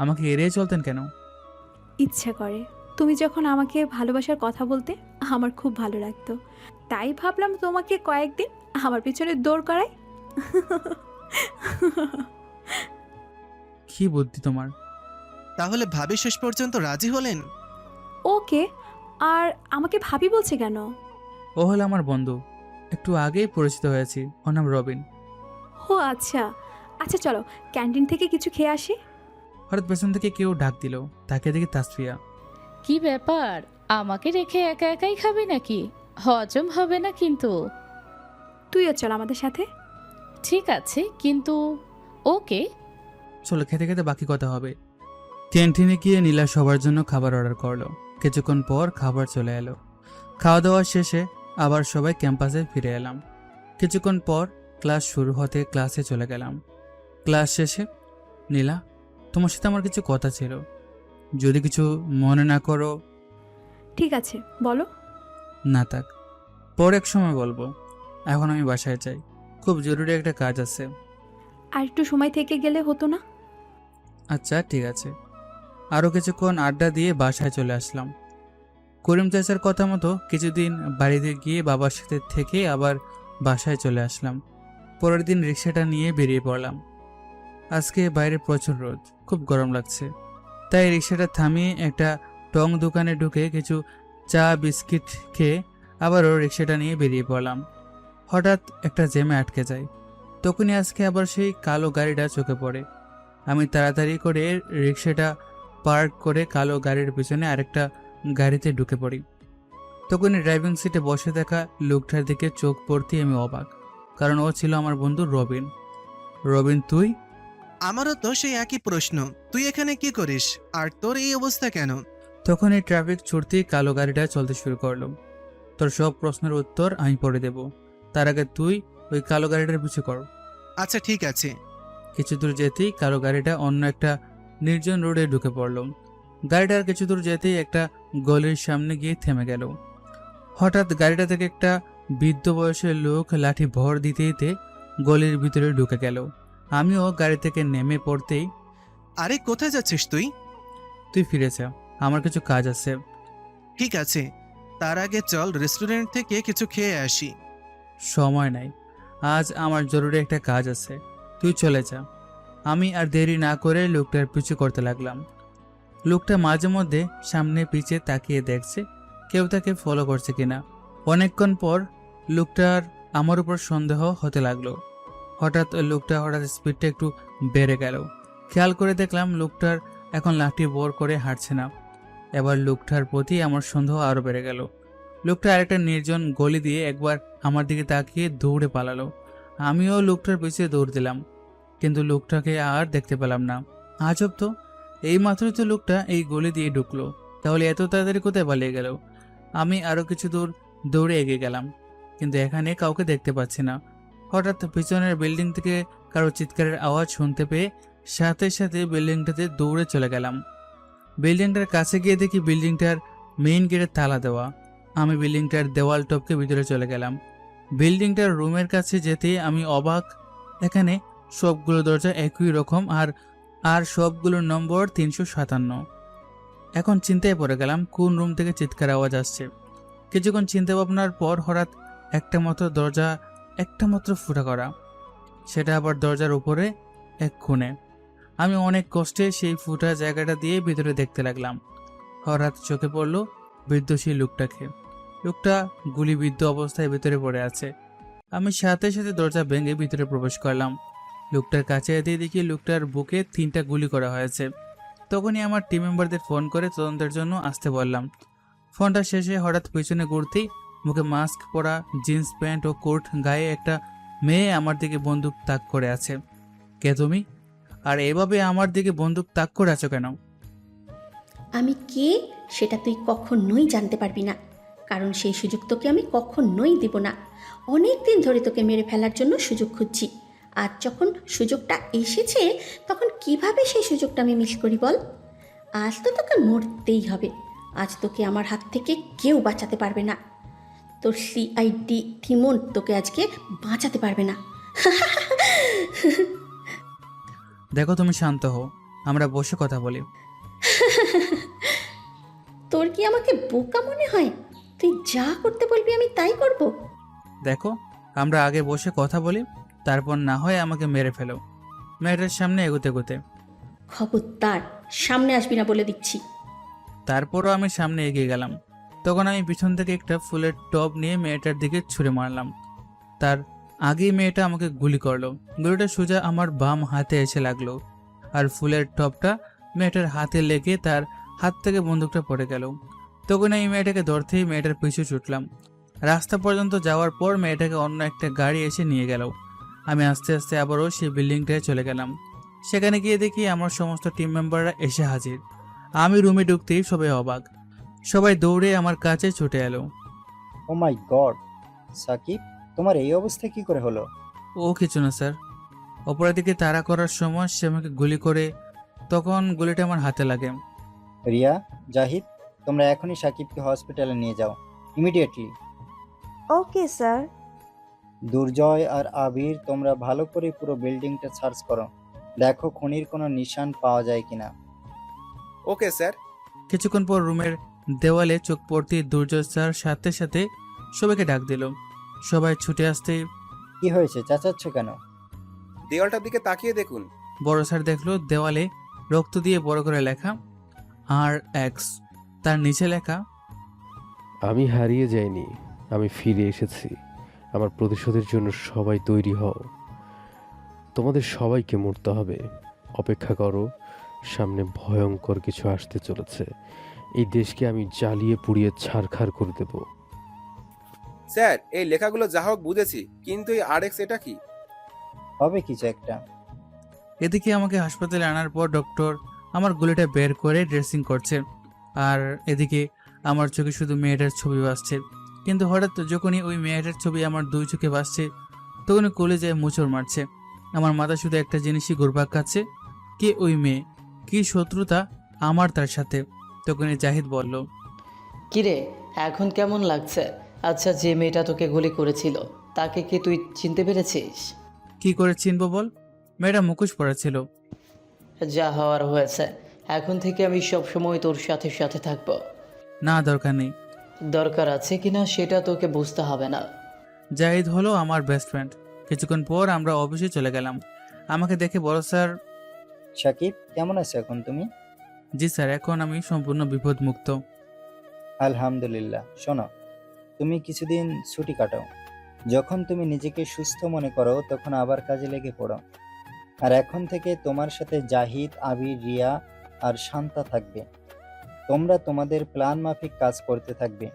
Speaker 2: আমাকে এড়িয়ে চলতেন কেন?
Speaker 4: ইচ্ছা করে। তুমি যখন আমাকে ভালোবাসার কথা বলতে আমার খুব ভালো লাগতো, তাই ভাবলাম তোমাকে কয়েকদিন আমার পিছনে দৌড় করাই।
Speaker 2: কি বুদ্ধি তোমার!
Speaker 11: তাহলে ভাবি শেষ পর্যন্ত রাজি হলেন?
Speaker 4: ওকে, আর আমাকে ভাবি বলছে কেন?
Speaker 2: ও হলো আমার বন্ধু, একটু আগেই পরিচিত হয়েছি, ওর নাম রবিন।
Speaker 4: ও আচ্ছা আচ্ছা, চলো ক্যান্টিন থেকে কিছু খেয়ে আসি।
Speaker 2: হঠাৎ পেছন থেকে কেউ ডাক দিল, তাকে দেখি তাসফিয়া।
Speaker 5: কি ব্যাপার, আমাকে রেখে একা একাই খাবি নাকি? হজম হবে না কিন্তু।
Speaker 4: তুইও চল আমাদের সাথে।
Speaker 5: ঠিক আছে, কিন্তু ওকে।
Speaker 2: চলো, খেতে খেতে বাকি কথা হবে। ক্যান্টিনে গিয়ে নীলা সবার জন্য খাবার অর্ডার করলো। কিছুক্ষণ পর খাবার চলে এলো। খাওয়া দাওয়া শেষে আবার সবাই ক্যাম্পাসে ফিরে এলাম। কিছুক্ষণ পর ক্লাস শুরু হতে ক্লাসে চলে গেলাম। ক্লাস শেষে, নীলা, তোমার সাথে আমার কিছু কথা ছিল, যদি কিছু মনে না করো।
Speaker 4: ঠিক আছে, বলো।
Speaker 2: না থাক, পর এক সময় বলবো। এখন আমি বাসায় যাই, খুব জরুরি একটা কাজ আছে।
Speaker 4: আর একটু সময় থেকে গেলে হতো না?
Speaker 2: আচ্ছা ঠিক আছে। আরও কিছুক্ষণ আড্ডা দিয়ে বাসায় চলে আসলাম। করিম চাচার কথা মতো কিছুদিন বাড়িতে গিয়ে বাবার সাথে থেকে আবার বাসায় চলে আসলাম। পরের দিন রিক্সাটা নিয়ে বেরিয়ে পড়লাম। আজকে বাইরে প্রচুর রোদ, খুব গরম লাগছে, তাই রিক্সাটা থামিয়ে একটা টং দোকানে ঢুকে কিছু চা বিস্কিট খেয়ে আবারও রিক্সাটা নিয়ে বেরিয়ে পড়লাম। হঠাৎ একটা জ্যামে আটকে যায়। তখনই আজকে আবার সেই কালো গাড়িটা চোখে পড়ে। আমি তাড়াতাড়ি করে রিক্সাটা পার্ক করে কালো গাড়ির পিছনে আরেকটা গাড়িতে ঢুকে পড়ি। তখনই ড্রাইভিং সিটে বসে থাকা লোকটার দিকে চোখ পড়তেই আমি অবাক, কারণ ও ছিল আমার বন্ধু রবিন। রবিন, তুই?
Speaker 11: আমারও তো সেই একই প্রশ্ন, তুই এখানে কি করিস, আর তোর এই অবস্থা কেন?
Speaker 2: তখন এই ট্রাফিক ছুটতেই কালো গাড়িটা চলতে শুরু করলো। তোর সব প্রশ্নের উত্তর আমি পরে দেব, তার আগে তুই ওই কালো গাড়িটার পিছু কর।
Speaker 11: আচ্ছা ঠিক আছে।
Speaker 2: কিছু দূর যেতেই কালো গাড়িটা অন্য একটা নির্জন রোডে ঢুকে পড়ল। গাড়িটার কিছু দূর যেতেই একটা গলির সামনে গিয়ে থেমে গেল। হঠাৎ গাড়িটা থেকে একটা বৃদ্ধ বয়সের লোক লাঠি ভর দিতে দিতে গলির ভিতরে ঢুকে গেল। আমিও গাড়ি থেকে নেমে পড়তেই,
Speaker 11: আরে কোথায় যাচ্ছিস তুই?
Speaker 2: তুই ফিরে যা, আমার কিছু কাজ আছে।
Speaker 11: ঠিক আছে, তার আগে চল রেস্টুরেন্ট থেকে কিছু খেয়ে আসি।
Speaker 2: সময় নাই, আজ আমার জরুরি একটা কাজ আছে, তুই চলে যা। আমি আর দেরি না করে লোকটার পিছু করতে লাগলাম। লোকটা মাঝে মধ্যে সামনে পিছে তাকিয়ে দেখছে কেউ তাকে ফলো করছে কিনা। অনেকক্ষণ পর লোকটার আমার উপর সন্দেহ হতে লাগলো। হঠাৎ স্পিডটা একটু বেড়ে গেল। খেয়াল করে দেখলাম লোকটার এখন লাঠি বোর করে হাঁটছে না, এবার লোকটার প্রতি আমার সন্দেহ আরও বেড়ে গেল। লোকটা আরেকটা নির্জন গলি দিয়ে একবার আমার দিকে তাকিয়ে দৌড়ে পালালো। আমিও লোকটার পিছিয়ে দৌড় দিলাম, কিন্তু লোকটাকে আর দেখতে পেলাম না। আজব তো, এই মাত্রই তো লোকটা এই গলি দিয়ে ঢুকলো, তাহলে এত তাড়াতাড়ি কোথায় পালিয়ে গেল? আমি আরও কিছু দূর দৌড়ে এগিয়ে গেলাম, কিন্তু এখানে কাউকে দেখতে পাচ্ছি না। হঠাৎ পিছনের বিল্ডিং থেকে কারো চিৎকারের আওয়াজ শুনতে পেয়ে সাথে সাথে বিল্ডিংটাতে দৌড়ে চলে গেলাম। বিল্ডিংটার কাছে গিয়ে দেখি বিল্ডিংটার মেইন গেটের তালা দেওয়া। আমি বিল্ডিংটার দেওয়াল টপকে ভিতরে চলে গেলাম। বিল্ডিংটার রুমের কাছে যেতে আমি অবাক, এখানে সবগুলো দরজা একই রকম, আর সবগুলোর নম্বর 357। এখন চিন্তায় পড়ে গেলাম কোন রুম থেকে চিৎকার আওয়াজ আসছে। কিছুক্ষণ চিন্তা ভাবনার পর হঠাৎ একটা মাত্র ফুটা করা, সেটা আবার দরজার উপরে এক কোণে। আমি অনেক কষ্টে সেই ফুটা জায়গাটা দিয়ে ভিতরে দেখতে লাগলাম। হঠাৎ চোখে পড়ল বৃদ্ধ সেই লোকটাকে। লোকটা গুলিবিদ্ধ অবস্থায় ভিতরে পড়ে আছে। আমি সাথে সাথে দরজা ভেঙে ভিতরে প্রবেশ করলাম। লোকটার কাছে এতে দেখি লোকটার বুকে 3টা গুলি করা হয়েছে। তখনই আমার টিম মেম্বারদের ফোন করে তদন্তের জন্য আসতে বললাম। ফোনটা শেষে হঠাৎ পিছনে ঘুরতেই মুখে মাস্ক পরা, জিন্স প্যান্ট ও কোট গায়ে একটা মেয়ে আমার দিকে বন্দুক তাক করে আছে। কে তুমি? আর এভাবে আমার দিকে বন্দুক তাক করে আছো কেন?
Speaker 12: আমি কে সেটা তুই কখনোই জানতে পারবি না, কারণ সেই সুযোগ তোকে আমি কখনোই দেব না। অনেক দিন ধরে তোকে মেরে ফেলার জন্য সুযোগ খুঁজছি। আজ যখন সুযোগটা এসেছে, তখন কিভাবে সেই সুযোগটা আমি মিস করি বল? আজ তো তোকে মরতেই হবে। আজ তোকে আমার হাত থেকে কেউ বাঁচাতে পারবে না। তোর সিআইডি থিমন তোকে আজকে বাঁচাতে পারবে না।
Speaker 2: দেখো, তুমি শান্ত হও, আমরা বসে কথা বলি।
Speaker 12: তোর কি আমাকে বোকা মনে হয়? তুই যা করতে বলবি আমি তাই করব।
Speaker 2: দেখো, আমরা আগে বসে কথা বলি, তারপর না হয় আমাকে মেরে ফেলো। মেয়েটার সামনে এগোতে
Speaker 12: খবরদার সামনে আসবি না বলে দিচ্ছি।
Speaker 2: তারপরও আমি সামনে এগিয়ে গেলাম। তখন আমি পিছন থেকে একটা ফুলের টব নিয়ে মেয়েটার দিকে ছুঁড়ে মারলাম। তার আগেই মেয়েটা আমাকে গুলি করলো। গুলিটা সোজা আমার বাম হাতে এসে লাগলো, আর ফুলের টবটা মেয়েটার হাতে লেগে তার হাত থেকে বন্দুকটা পড়ে গেল। তখন আমি মেয়েটাকে ধরতেই মেয়েটার পিছু ছুটলাম। রাস্তা পর্যন্ত যাওয়ার পর মেয়েটাকে অন্য একটা গাড়ি এসে নিয়ে গেল। আমি আস্তে আস্তে আবারও সেই বিল্ডিংটায় চলে গেলাম। সেখানে গিয়ে দেখি আমার সমস্ত টিম মেম্বাররা এসে হাজির। আমি রুমে ঢুকতেই সবাই অবাক, সবাই দৌড়ে আমার কাছে ছুটে এলো।
Speaker 10: ও মাই গড, সাকিব, তোমার এই অবস্থা কি করে হলো?
Speaker 2: ও কিছু না স্যার, অপরাধীকে তাড়া করার সময় সে আমাকে গুলি করে, তখন গুলিটা আমার হাতে লাগে।
Speaker 10: রিয়া, জাহিদ, তোমরা এখনই সাকিবকে হসপিটালে নিয়ে যাও, ইমিডিয়েটলি।
Speaker 13: Okay sir.
Speaker 10: দুর্জয় আর আবির, তোমরা ভালো করে পুরো বিল্ডিংটা সার্চ করো, দেখো খুনির কোনো নিশান পাওয়া যায় কিনা।
Speaker 9: Okay sir.
Speaker 2: কিছুক্ষণ পর রুমের দেওয়ালে চোখ পড়তেই দুর্জয় স্যার সাথে সাথে সবাইকে ডাক দিল। সবাই ছুটে আসতে,
Speaker 10: কি হয়েছে, চেঁচাচ্ছ কেন?
Speaker 9: দেওয়ালটার দিকে তাকিয়ে দেখুন।
Speaker 2: বড় স্যার দেখলো দেওয়ালে রক্ত দিয়ে বড় করে লেখা RX, তার নিচে লেখা,
Speaker 14: আমি হারিয়ে যাইনি, আমি ফিরে এসেছি। আমার প্রতিশোধের জন্য সবাই তৈরি হও। তোমাদের সবাইকে মরতে হবে। অপেক্ষা করো, সামনে ভয়ঙ্কর কিছু আসতে চলেছে। এই দেশকে আমি জ্বালিয়ে পুড়িয়ে ছারখার করে দেব।
Speaker 9: স্যার, এই লেখাগুলো যা হোক বুঝেছি, কিন্তু এই RX এটা কি?
Speaker 10: হবে কিছু একটা।
Speaker 2: এদিকে আমাকে হাসপাতালে আনার পর ডক্টর আমার গুলিটা বের করে ড্রেসিং করছে, আর এদিকে আমার চোখে শুধু মেয়েটার ছবি ভাসছে। কিন্তু হঠাৎ যখনই ওই মেয়েটার ছবি আমার 2 চোখে ভাসছে, তখনই কলেজায় মোচড় মারছে। আমার মাথা শুধু একটা জিনিসই ঘুরপাক খাচ্ছে, কে ওই মেয়ে, কি শত্রুতা আমার তার সাথে। তখনই জাহিদ বলল,
Speaker 15: কিরে, এখন কেমন লাগছে? আচ্ছা, যে মেয়েটা তোকে গুলি করেছিল তাকে কি তুই চিনতে পেরেছিস?
Speaker 2: কি করে চিনবো বল? মেয়েটা মুখোশ পরা ছিল।
Speaker 15: যা হওয়ার হয়েছে, এখন থেকে আমি সব সময় তোর সাথে সাথে থাকবো।
Speaker 2: না, দরকার নেই।
Speaker 15: দরকার আছে কিনা সেটা তোকে বুঝতে হবে না।
Speaker 2: জাহিদ হলো আমার বেস্ট ফ্রেন্ড। কিছুক্ষণ পর আমরা অফিসে চলে গেলাম। আমাকে দেখে বড় স্যার,
Speaker 10: সাকিব, কেমন আছো এখন তুমি?
Speaker 2: জি স্যার, এখন আমি সম্পূর্ণ বিপদ মুক্ত।
Speaker 10: আলহামদুলিল্লাহ। শোনো, তুমি কিছুদিন ছুটি কাটাও। যখন তুমি নিজেকে সুস্থ মনে করো তখন আবার কাজে লেগে পড়ো। আর এখন থেকে তোমার সাথে জাহিদ, আবির, রিয়া আর শান্তা থাকবে। তোমরা তোমাদের প্ল্যান মাফিক কাজ করতে থাকবে।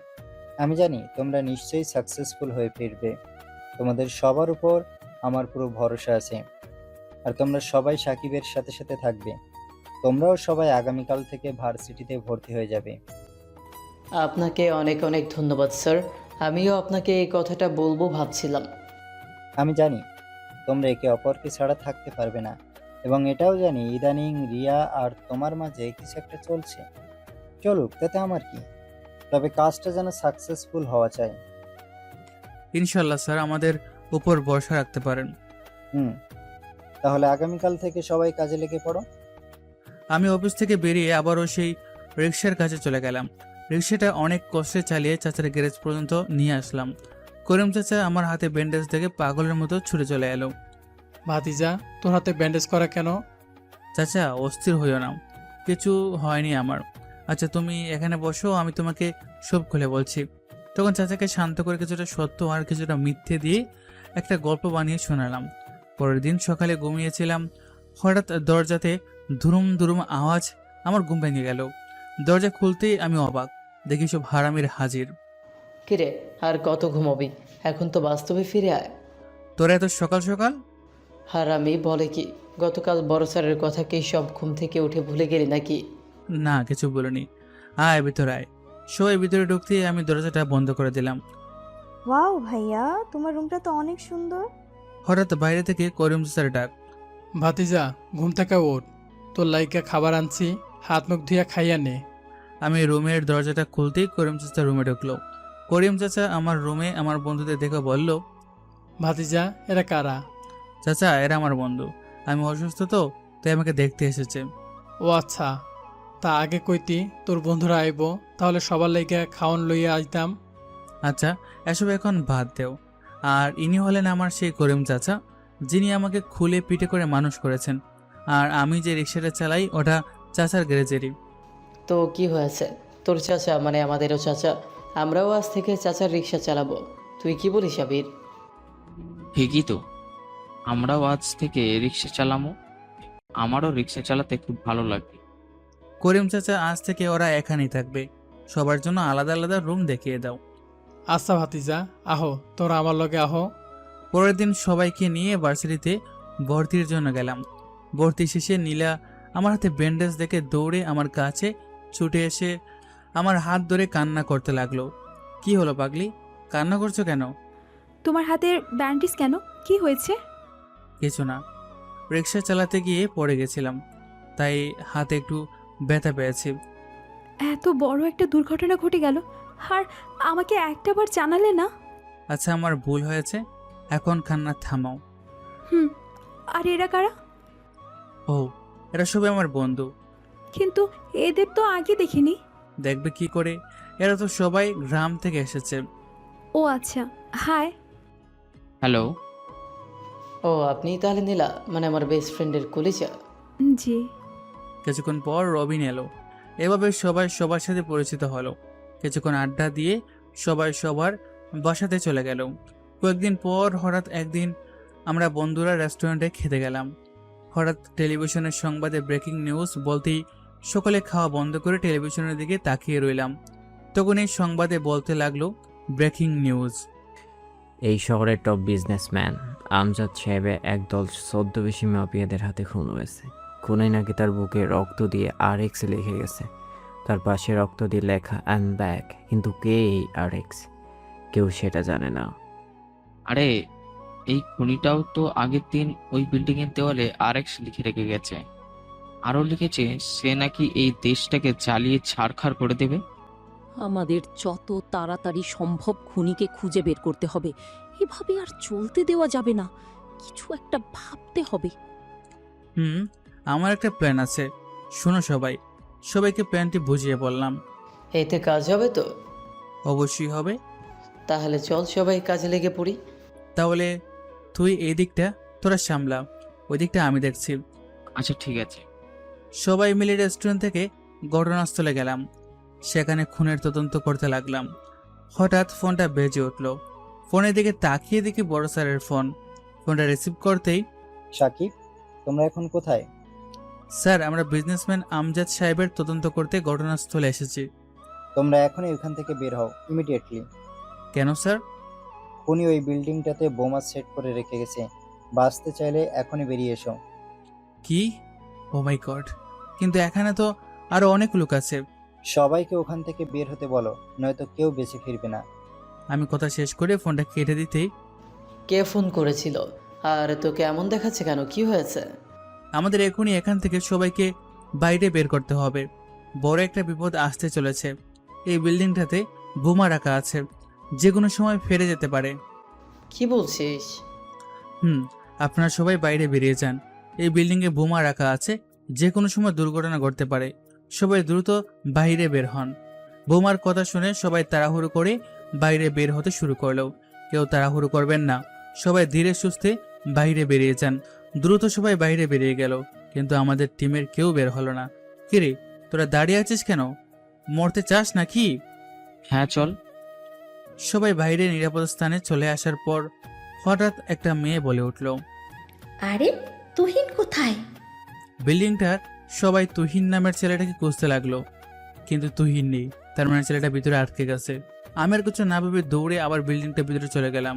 Speaker 10: আমি জানি তোমরা নিশ্চয়ই সাকসেসফুল হয়ে ফিরবে। তোমাদের সবার উপর আমার পুরো ভরসা আছে। আর তোমরা সবাই সাকিবের সাথে সাথে থাকবে। তোমরাও সবাই আগামীকাল থেকে ভার্সিটিতে ভর্তি হয়ে যাবে।
Speaker 15: আপনাকে অনেক অনেক ধন্যবাদ স্যার। আমিও আপনাকে এই কথাটা বলবো ভাবছিলাম।
Speaker 10: আমি জানি তোমরা একে অপরকে ছাড়া থাকতে পারবে না, এবং এটাও জানি ইদানিং রিয়া আর তোমার মাঝে কিছু একটা চলছে। চলুক, তাতে আমার কি, তবে কাজটা যেন সাকসেসফুল হওয়া চাই।
Speaker 2: ইনশাল্লাহ স্যার, আমাদের উপর ভরসা রাখতে পারেন।
Speaker 10: তাহলে আগামীকাল থেকে সবাই কাজে লেগে পড়ো।
Speaker 2: আমি অফিস থেকে বেরিয়ে আবারও সেই রিক্সার কাছে চলে গেলাম। রিক্সাটা অনেক কষ্টে চালিয়ে চাচার গ্যারেজ পর্যন্ত নিয়ে আসলাম। করিম চাচা আমার হাতে ব্যান্ডেজ দেখে পাগলের মতো ছুটে চলে এলো।
Speaker 1: ভাতিজা, তোর হাতে ব্যান্ডেজ করা কেন?
Speaker 2: চাচা, অস্থির হইও না, কিছু হয়নি আমার। আচ্ছা তুমি এখানে বসো, আমি তোমাকে সব খুলে বলছি। তখন চাচাকে শান্ত করে কিছুটা সত্য আর কিছুটা মিথ্যে দিয়ে একটা গল্প বানিয়ে শোনালাম। পরের দিন সকালে ঘুমিয়েছিলাম, হঠাৎ দরজাতে ধুরুম ধুরুম আওয়াজ, আমার ঘুম ভেঙে গেল। দরজা খুলতেই আমি অবাক, দেখি সব হারামির হাজির।
Speaker 15: কিরে, আর কত ঘুমাবি? এখন তো বাস্তবে ফিরে আয়।
Speaker 2: তোরা এত সকাল সকাল?
Speaker 15: হারামি বলে কি, গতকাল বড় স্যারের কথা কি সব ঘুম থেকে উঠে ভুলে গেলি নাকি?
Speaker 2: না, কিছু বলিনি। আয় ভিতরে আয়। সবাই ভিতরে ঢুকতেই আমি দরজাটা বন্ধ করে দিলাম।
Speaker 13: ওয়াও ভাইয়া, তোমার রুমটা তো অনেক সুন্দর।
Speaker 2: হঠাৎ বাইরে থেকে করিম চাচার ডাক।
Speaker 1: ভাতিজা, ঘুম থেকে ওঠ, তোর লাইকা খাবার আনছি, হাত মুখ ধুইয়া খাইয়া নে।
Speaker 2: আমি রুমের দরজাটা খুলতেই করিম চাচা রুমে ঢুকলো। করিম চাচা আমার রুমে আমার বন্ধুদের দেখে বলল,
Speaker 1: ভাতিজা, এরা কারা?
Speaker 2: চাচা, এরা আমার বন্ধু। আমি অসুস্থ তো, তাই আমাকে দেখতে এসেছে।
Speaker 1: ও আচ্ছা, তা আগে কইতি তোর বন্ধুরা আইব, তাহলে সবার লাইগা খাওয়ান লইয়া আইতাম।
Speaker 2: আচ্ছা, এসব এখন বাদ দেও। আর ইনি হলেন আমার সেই করিম চাচা, যিনি আমাকে খুলে পিঠে করে মানুষ করেছেন। আর আমি যে রিক্সাটা চালাই ওটা চাচার গ্যারেজেরই।
Speaker 15: তো কি হয়েছে? তোর চাচা মানে আমাদেরও চাচা, আমরাও আজ থেকে চাচার রিক্সা চালাবো। তুই কি বলিস আবির?
Speaker 16: ঠিকই তো, আমরাও আজ থেকে রিক্সা চালামো। আমারও রিক্সা চালাতে খুব ভালো লাগে।
Speaker 2: করিম চাচা, আজ থেকে ওরা এখানেই থাকবে, সবার জন্য আলাদা আলাদা রুম দেখিয়ে দাও।
Speaker 1: আচ্ছা ভাতিজা, আহো, তোরা আমার লগে আহো।
Speaker 2: পরের দিন সবাইকে নিয়ে ভার্সিটিতে ভর্তির জন্য গেলাম। ভর্তি শেষে নীলা আমার হাতে ব্যান্ডেজ দেখে দৌড়ে আমার কাছে ছুটে এসে আমার হাত ধরে কান্না করতে লাগলো। কি হলো পাগলি, কান্না করছো কেন?
Speaker 4: তোমার হাতের ব্যান্ডেজ কেন? কি হয়েছে?
Speaker 2: কিছু না, রিক্সা চালাতে গিয়ে পড়ে গেছিলাম, তাই হাতে একটু ব্যথা পেয়েছি।
Speaker 4: এত বড় একটা দুর্ঘটনা ঘটে গেল, আর আমাকে একটাবার জানালে না?
Speaker 2: আচ্ছা, আমার ভুল হয়েছে, এখন কান্না থামাও।
Speaker 4: আর এরা কারা?
Speaker 2: ও, এরা সবাই আমার বন্ধু।
Speaker 4: কিন্তু এদের তো আগে দেখিনি।
Speaker 2: দেখবে কি করে, এরা তো সবাই গ্রাম থেকে এসেছে।
Speaker 4: ও আচ্ছা, হাই।
Speaker 16: হ্যালো।
Speaker 15: ও, আপনি তাহলে নীলা, মানে আমার বেস্ট ফ্রেন্ডের কলিজা?
Speaker 4: জি।
Speaker 2: কিছুক্ষণ পর রবিন এলো। এভাবে সবাই সবার সাথে পরিচিত হলো। কিছুক্ষণ আড্ডা দিয়ে সবাই সবার বাসাতে চলে গেল। কয়েকদিন পর হঠাৎ একদিন আমরা বন্ধুরা রেস্টুরেন্টে খেতে গেলাম। হঠাৎ টেলিভিশনের সংবাদে ব্রেকিং নিউজ বলতেই সকলে খাওয়া বন্ধ করে টেলিভিশনের দিকে তাকিয়ে রইলাম। তখন এই সংবাদে বলতে লাগলো, ব্রেকিং নিউজ।
Speaker 8: এই শহরের টপ বিজনেসম্যান আমজাদ সাহেবের একদল ছদ্মবেশী মাফিয়াদের হাতে খুন হয়েছে। খুনে নাকি তার বুকে রক্ত দিয়ে RX লিখে গেছে, তার পাশে রক্ত দিয়ে লেখা আই এম ব্যাক। কিন্তু কে এই RX, কেউ সেটা জানে না।
Speaker 16: আরে, এই খুনিটাও তো আগের দিন ওই বিল্ডিং এর দেওয়ালে RX লিখে রেখে গেছে। আরো লিখেছে সে নাকি এই দেশটাকে জ্বালিয়ে ছারখার করে দেবে।
Speaker 17: আমাদের যত তাড়াতাড়ি সম্ভব খুনিকে খুঁজে বের করতে হবে। এভাবে আর চলতে দেওয়া যাবে না, কিছু একটা ভাবতে হবে।
Speaker 2: আমার একটা প্ল্যান আছে, শোনো সবাই। সবাইকে প্ল্যানটি বুঝিয়ে বললাম।
Speaker 15: এতে কাজ হবে তো?
Speaker 2: অবশ্যই হবে।
Speaker 15: তাহলে চল সবাই কাজে লেগে পড়ি।
Speaker 2: তাহলে তুই এই দিকটা তোরা সামলা, ওই দিকটা আমি দেখছি।
Speaker 16: আচ্ছা ঠিক আছে।
Speaker 2: সবাই মিলে রেস্টুরেন্ট থেকে ঘটনাস্থলে গেলাম। সেখানে খুনের তদন্ত করতে লাগলাম। হঠাৎ ফোনটা বেজে উঠল। ফোনের দিকে তাকিয়ে দেখি বড় স্যারের ফোন। ফোনটা রিসিভ করতেই,
Speaker 10: সাকিব, তোমরা এখন কোথায়?
Speaker 2: স্যার, আমরা বিজনেসম্যান আমজাদ সাহেবের তদন্ত করতে ঘটনাস্থলে এসেছি।
Speaker 10: তোমরা এখনই ওখান থেকে বের হও ইমিডিয়েটলি।
Speaker 2: কেন স্যার?
Speaker 10: খুনি ওই বিল্ডিংটাতে বোমা সেট করে রেখে গেছে। বাঁচতে চাইলে এখনই বেরিয়ে এসো।
Speaker 2: কি? ও মাই গড! কিন্তু এখানে তো আরো অনেক লোক আছে।
Speaker 10: সবাইকে ওখান থেকে বের হতে বলো, নয়তো কেউ বেঁচে ফিরবে না।
Speaker 2: আমি কথা শেষ করে ফোনটা কেটে দিতেই
Speaker 15: কে ফোন করেছিল? আর তোকে এমন দেখাচ্ছে কেন? কি হয়েছে?
Speaker 2: আমাদের এখনই এখান থেকে সবাইকে বাইরে বের করতে হবে। বড় একটা বিপদ আসতে চলেছে। এই বিল্ডিংটাতে বোমা রাখা আছে, যে কোনো সময় ফেরে যেতে পারে।
Speaker 15: কি বলছিস?
Speaker 2: আপনারা সবাই বাইরে বেরিয়ে যান। এই বিল্ডিংয়ে বোমা রাখা আছে, যে কোনো সময় দুর্ঘটনা ঘটতে পারে। সবাই দ্রুত বাইরে বের হন। বোমার কথা শুনে সবাই তাড়াহুড়ো করে বাইরে বের হতে শুরু করলো। কেউ তাড়াহুড়ো করবেন না, সবাই ধীরে সুস্থে বাইরে বেরিয়ে যান। দ্রুত সবাই বাইরে বেরিয়ে গেল, কিন্তু আমাদের টিমের কেউ বের হলো না। কিরে, তোরা দাঁড়িয়ে আছিস কেন? মরতে চাস নাকি?
Speaker 16: হ্যাঁ চল।
Speaker 2: সবাই বাইরে নিরাপদ স্থানে চলে আসার পর হঠাৎ একটা মেয়ে বলে উঠল,
Speaker 12: আরে তুহিন কোথায়?
Speaker 2: বিল্ডিংটার সবাই তুহিন নামের ছেলেটাকে খুঁজতে লাগলো, কিন্তু তুহিন নেই। তার মানে ছেলেটা ভিতরে আটকে গেছে। আমি আর কিছু না ভেবে দৌড়ে আবার বিল্ডিংটার ভিতরে চলে গেলাম।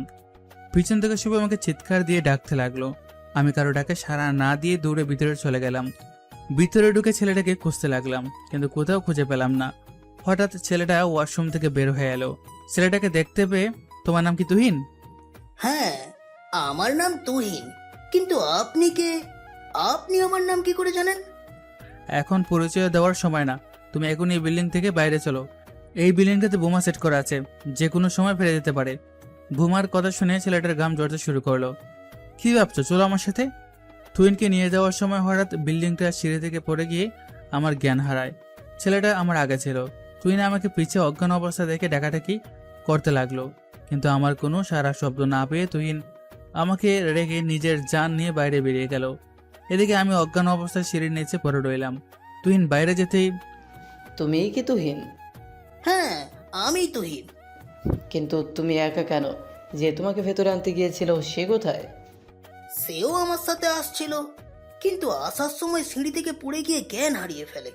Speaker 2: পিছন থেকে সবাই আমাকে চিৎকার দিয়ে ডাকতে লাগলো। আমি কারো ডাকে সাড়া না দিয়ে দৌড়ে ভিতরে চলে গেলাম। ভিতরে ঢুকে ছেলেটাকে খুঁজতে লাগলাম, কিন্তু কোথাও খুঁজে পেলাম না। হঠাৎ ছেলেটা ওয়াশরুম থেকে বের হয়ে এলো। ছেলেটাকে দেখতে পেয়ে, তোমার নাম কি তুহিন?
Speaker 18: হ্যাঁ, আমার নাম তুহিন। কিন্তু আপনি কে? আপনি আমার নাম কি করে জানেন?
Speaker 2: এখন পরিচয় দেওয়ার সময় না, তুমি এখন এই বিল্ডিং থেকে বাইরে চলো। এই বিল্ডিংটাতে বোমা সেট করা আছে, যে কোনো সময় ফেলে যেতে পারে। বোমার কথা শুনে ছেলেটার ঘাম ঝরতে শুরু করলো। কি ভাবছো, চলো আমার সাথে। তুহিনকে নিয়ে যাওয়ার সময় হঠাৎ বিল্ডিংটা সিঁড়ি থেকে পড়ে গিয়ে আমার জ্ঞান হারায়। ছেলেটা আমার আগে ছিল। তুহিন আমাকে পিছে অজ্ঞান অবস্থা দেখে ডাকাডাকি করতে লাগলো, কিন্তু আমার কোনো সারা শব্দ না পেয়ে তুহিন আমাকে রেখে নিজের জান নিয়ে বাইরে বেরিয়ে গেল। এদিকে আমি অজ্ঞান অবস্থায় সিঁড়ির নিচে পড়ে রইলাম। তুহিন বাইরে যেতেই,
Speaker 15: তুমি কি তুহিন?
Speaker 18: হ্যাঁ, আমি তুহিন।
Speaker 15: কিন্তু তুমি একা কেন? যে তোমাকে ভেতরে আনতে গিয়েছিল সে কোথায়?
Speaker 18: সেও আমার সাথে আসছিল, কিন্তু আসার সময় সিঁড়ি থেকে পড়ে গিয়ে জ্ঞান হারিয়ে ফেলে।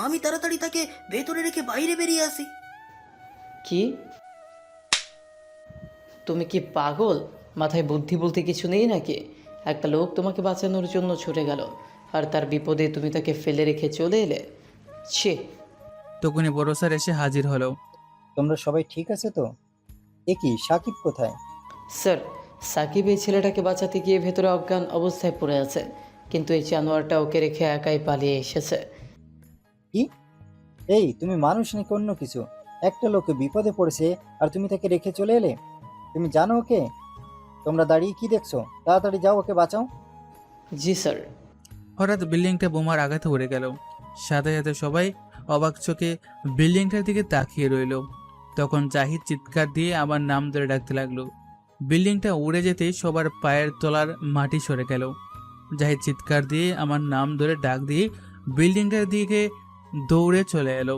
Speaker 18: আমি তাড়াতাড়ি তাকে ভেতরে রেখে বাইরে বেরিয়ে আসি।
Speaker 15: কি? তুমি কি পাগল? মাথায় বুদ্ধি বলতে কিছু নেই নাকি? একটা লোক তোমাকে বাঁচানোর জন্য ছুটে গেল, আর তার বিপদে তুমি তাকে ফেলে রেখে চলে এলে। ছি!
Speaker 2: তখনই বড় স্যার এসে হাজির হলো।
Speaker 10: তোমরা সবাই ঠিক আছে তো? এ কি, সাকিব কোথায়?
Speaker 15: স্যার, সাকিব এই ছেলেটাকে বাঁচাতে গিয়ে ভেতরে অজ্ঞান অবস্থায় পড়ে আছে, কিন্তু এই জানোয়ারটা ওকে রেখে একাই পালিয়ে এসেছে।
Speaker 10: কি? এই, তুমি মানুষ নাকি অন্য কিছু? একটা লোক বিপদে পড়েছে আর তুমি তাকে রেখে চলে এলে? তুমি জানো ওকে? তোমরা দাঁড়িয়ে কি দেখছো? তাড়াতাড়ি যাও, ওকে বাঁচাও।
Speaker 15: জি স্যার।
Speaker 2: হঠাৎ বিল্ডিংটা বোমার আঘাতে উড়ে গেল। সাথে সাথে সবাই অবাক চোখে বিল্ডিংটার দিকে তাকিয়ে রইল। তখন জাহিদ চিৎকার দিয়ে আমার নাম ধরে ডাকতে লাগলো। বিল্ডিংটা উড়ে যেতেই সবার পায়ের তলার মাটি সরে গেল। জাহিদ চিৎকার দিয়ে আমার নাম ধরে ডাক দিয়ে বিল্ডিংটার দিকে দৌড়ে চলে এলো।